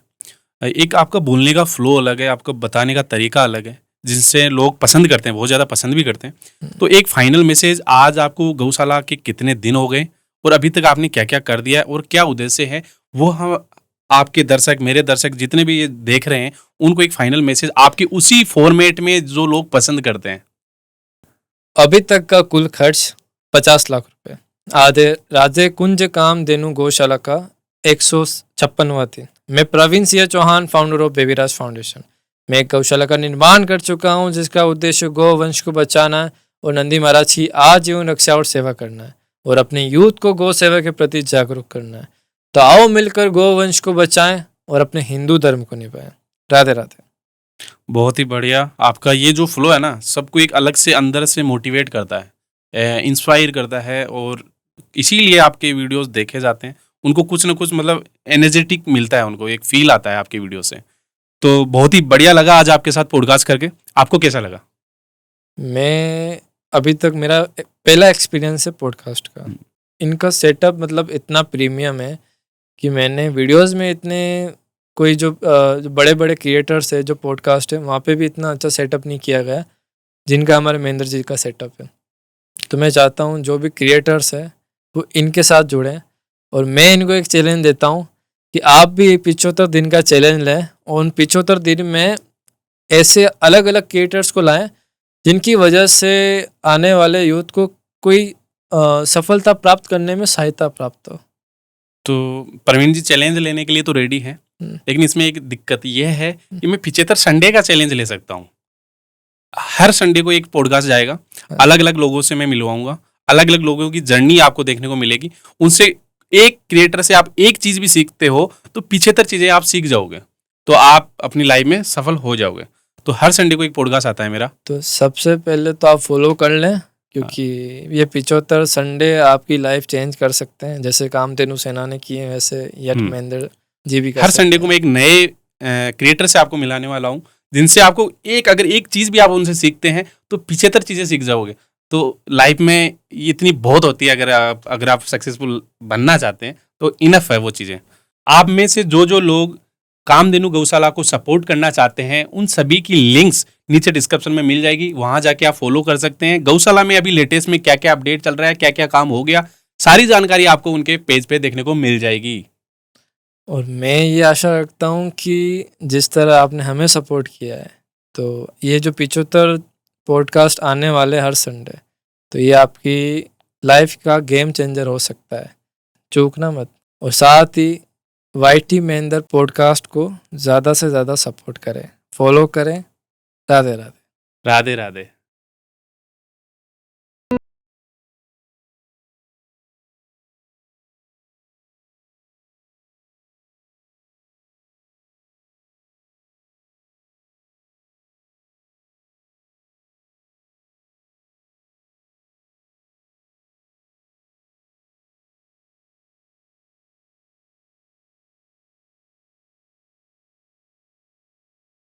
एक आपका बोलने का फ्लो अलग है, आपका बताने का तरीका अलग है, जिनसे लोग पसंद करते हैं, बहुत ज़्यादा पसंद भी करते हैं। तो एक फाइनल मैसेज, आज आपको गौशाला के कितने दिन हो गए और अभी तक आपने क्या क्या कर दिया है और क्या उद्देश्य है, वो हम आपके दर्शक, मेरे दर्शक जितने भी ये देख रहे हैं, उनको एक फाइनल मैसेज आपके उसी फॉर्मेट में जो लोग पसंद करते हैं। अभी तक का कुल खर्च 50 लाख रुपए। आधे राधे कुंज कामधेनु गौशाला का 156वां दिन। मैं Praveen Singh Chauhan, founder of Babyraj foundation, मैं एक गौशाला का निर्माण कर चुका हूं, जिसका उद्देश्य गौ वंश को बचाना है और नंदी महाराज की आजीवन रक्षा और सेवा करना है, और अपने यूथ को गौ सेवा के प्रति जागरूक करना है। तो आओ मिलकर गौ वंश को बचाएं और अपने हिंदू धर्म को निभाएं। राधे राधे। बहुत ही बढ़िया। आपका ये जो फ्लो है ना, सबको एक अलग से अंदर से मोटिवेट करता है, इंस्पायर करता है, और इसीलिए आपके वीडियोस देखे जाते हैं। उनको कुछ ना कुछ मतलब एनर्जेटिक मिलता है, उनको एक फील आता है आपके वीडियो से। तो बहुत ही बढ़िया लगा आज आपके साथ पॉडकास्ट करके। आपको कैसा लगा? मैं अभी तक मेरा पहला एक्सपीरियंस है पॉडकास्ट का। हम्म, इनका सेटअप मतलब इतना प्रीमियम है कि मैंने वीडियोस में इतने कोई जो बड़े-बड़े क्रिएटर्स है जो पॉडकास्ट है वहाँ पे भी इतना अच्छा सेटअप नहीं किया गया जिनका हमारे महेंद्र जी का सेटअप है। तो मैं चाहता हूँ जो भी क्रिएटर्स है वो इनके साथ जुड़ें और मैं इनको एक चैलेंज देता हूँ कि आप भी 75 दिन का चैलेंज लें और उन 75 दिन में ऐसे अलग-अलग क्रिएटर्स को लाएं जिनकी वजह से आने वाले यूथ को कोई सफलता प्राप्त करने में सहायता प्राप्त हो। तो प्रवीण जी चैलेंज लेने के लिए तो रेडी हैं, हुँ, लेकिन इसमें एक दिक्कत ये है हुँ, कि मैं 75 संडे का चैलेंज ले सकता हूँ। हर संडे को एक पॉडकास्ट जाएगा, हाँ, अलग-अलग लोगों से मैं मिलवाऊँगा, अलग-अलग लोगों की जर्नी आपको देखने को मिलेगी। उनसे एक क्रिएटर से आप एक चीज़ भी सीखते हो, तो 75 चीज़ें आप सीख जाओगे। तो आप अपनी लाइफ में सफल हो जाओगे। तो हर संडे को एक पॉडकास्ट आता है मेरा। तो सबसे पहले तो आप फॉलो कर लें हाँ, क्योंकि ये 75 संडे आपकी लाइफ चेंज कर सकते हैं। जैसे कामधेनु सेना ने किए वैसे यट हुँ। महेंद्र जी भी कर हर संडे सकते को हैं। मैं एक नए क्रिएटर से आपको मिलाने वाला हूँ, जिनसे आपको एक अगर एक चीज़ भी आप उनसे सीखते हैं, तो 75 चीज़ें सीख जाओगे। तो लाइफ में ये इतनी बहुत होती है, अगर आप सक्सेसफुल बनना चाहते हैं, तो इनफ है वो चीज़ें। आप में से जो-जो लोग कामधेनु गौशाला को सपोर्ट करना चाहते हैं, उन सभी की लिंक्स नीचे डिस्क्रिप्शन में मिल जाएगी, वहाँ जाके आप फॉलो कर सकते हैं। गौशाला में अभी लेटेस्ट में क्या-क्या अपडेट चल रहा है, क्या-क्या काम हो गया, सारी जानकारी आपको उनके पेज पे देखने को मिल जाएगी। और मैं ये आशा रखता हूँ कि जिस तरह आपने हमें सपोर्ट किया है, तो ये जो 75 पॉडकास्ट आने वाले हर संडे, तो ये आपकी लाइफ का गेम चेंजर हो सकता है। चूकना मत और साथ ही वाईटी महेंद्र पॉडकास्ट को ज़्यादा से ज़्यादा सपोर्ट करें, फॉलो करें। राधे राधे। राधे-राधे।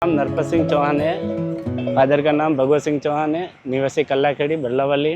नाम नरपत सिंह चौहान है। फादर का नाम भगवत सिंह चौहान है। निवासी कल्लाखेड़ी बल्लावाली।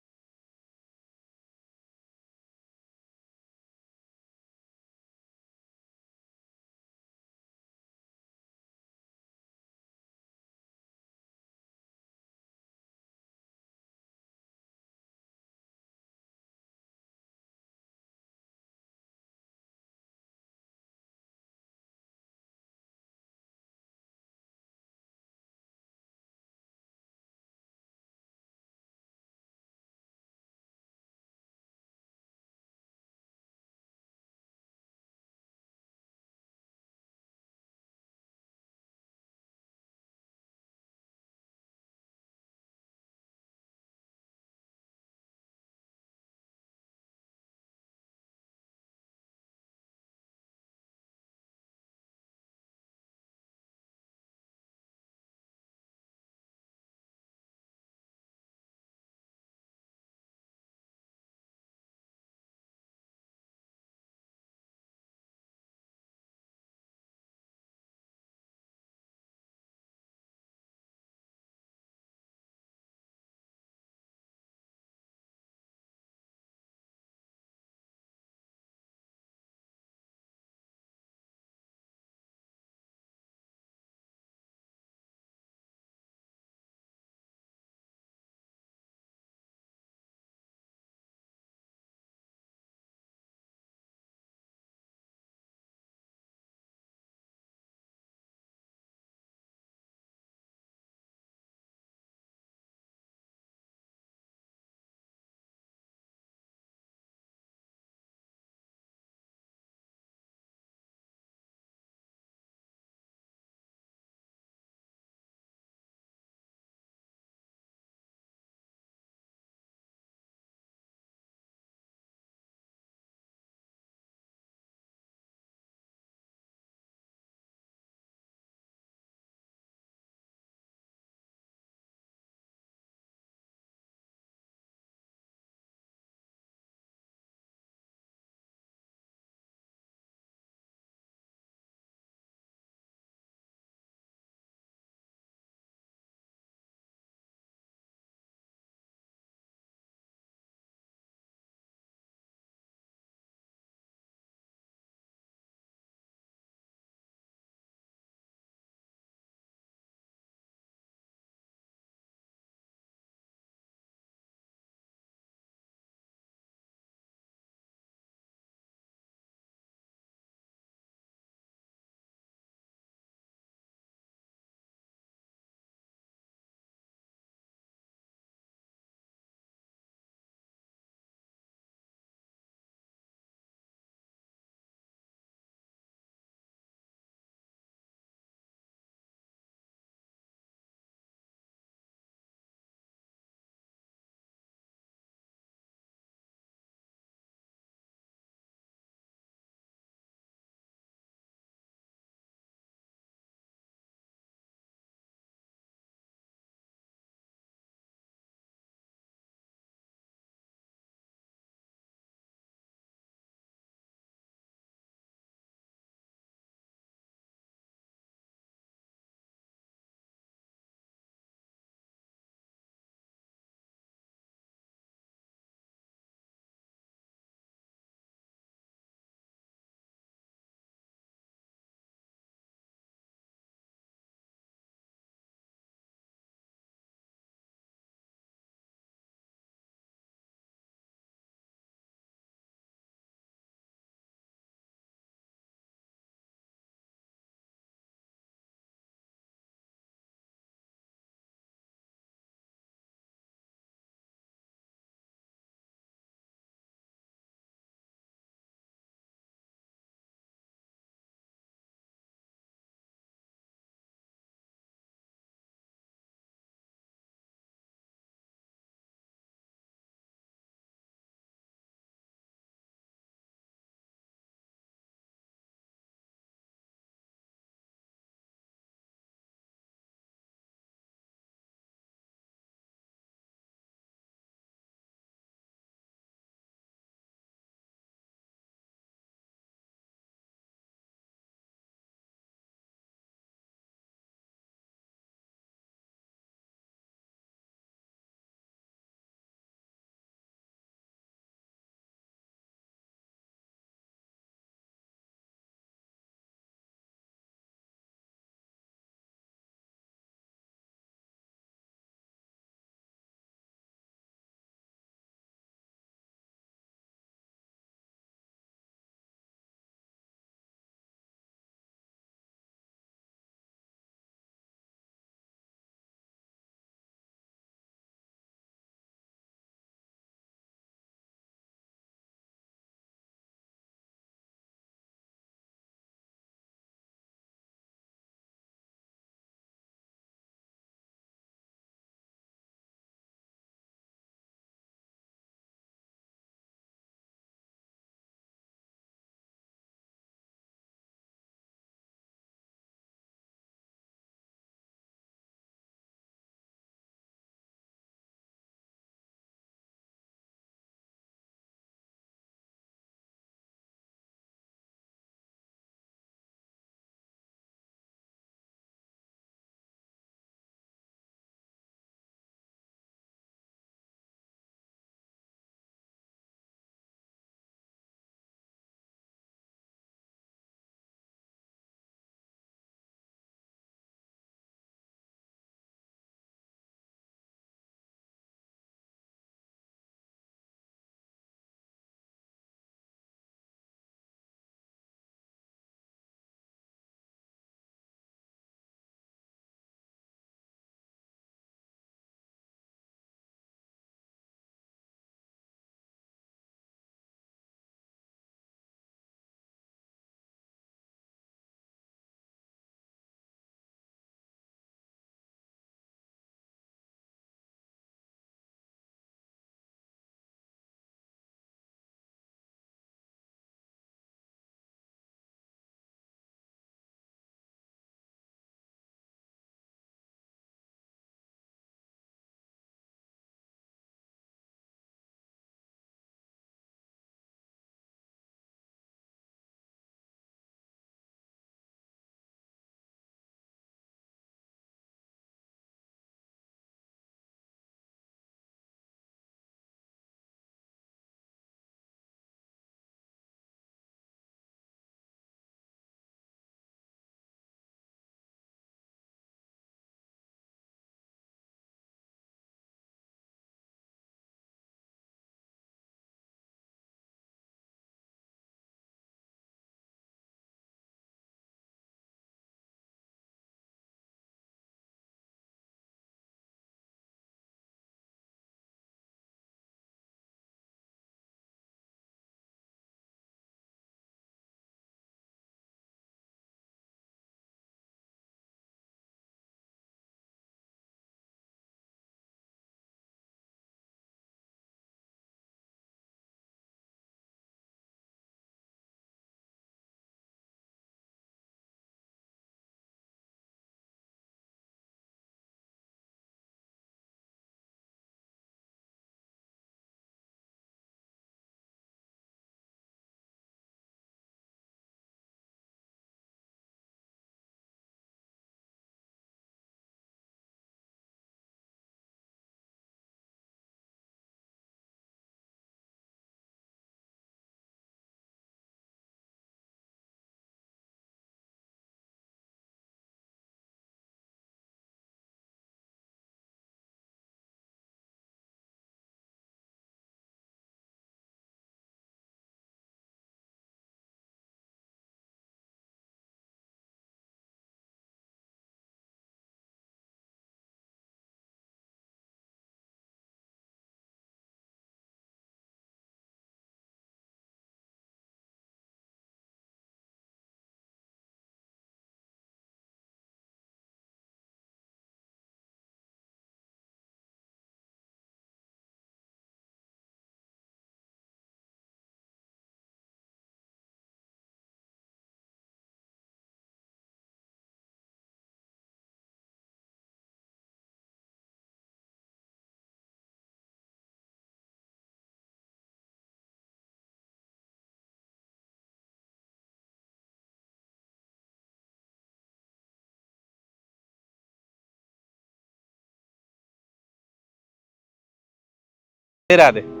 राधे।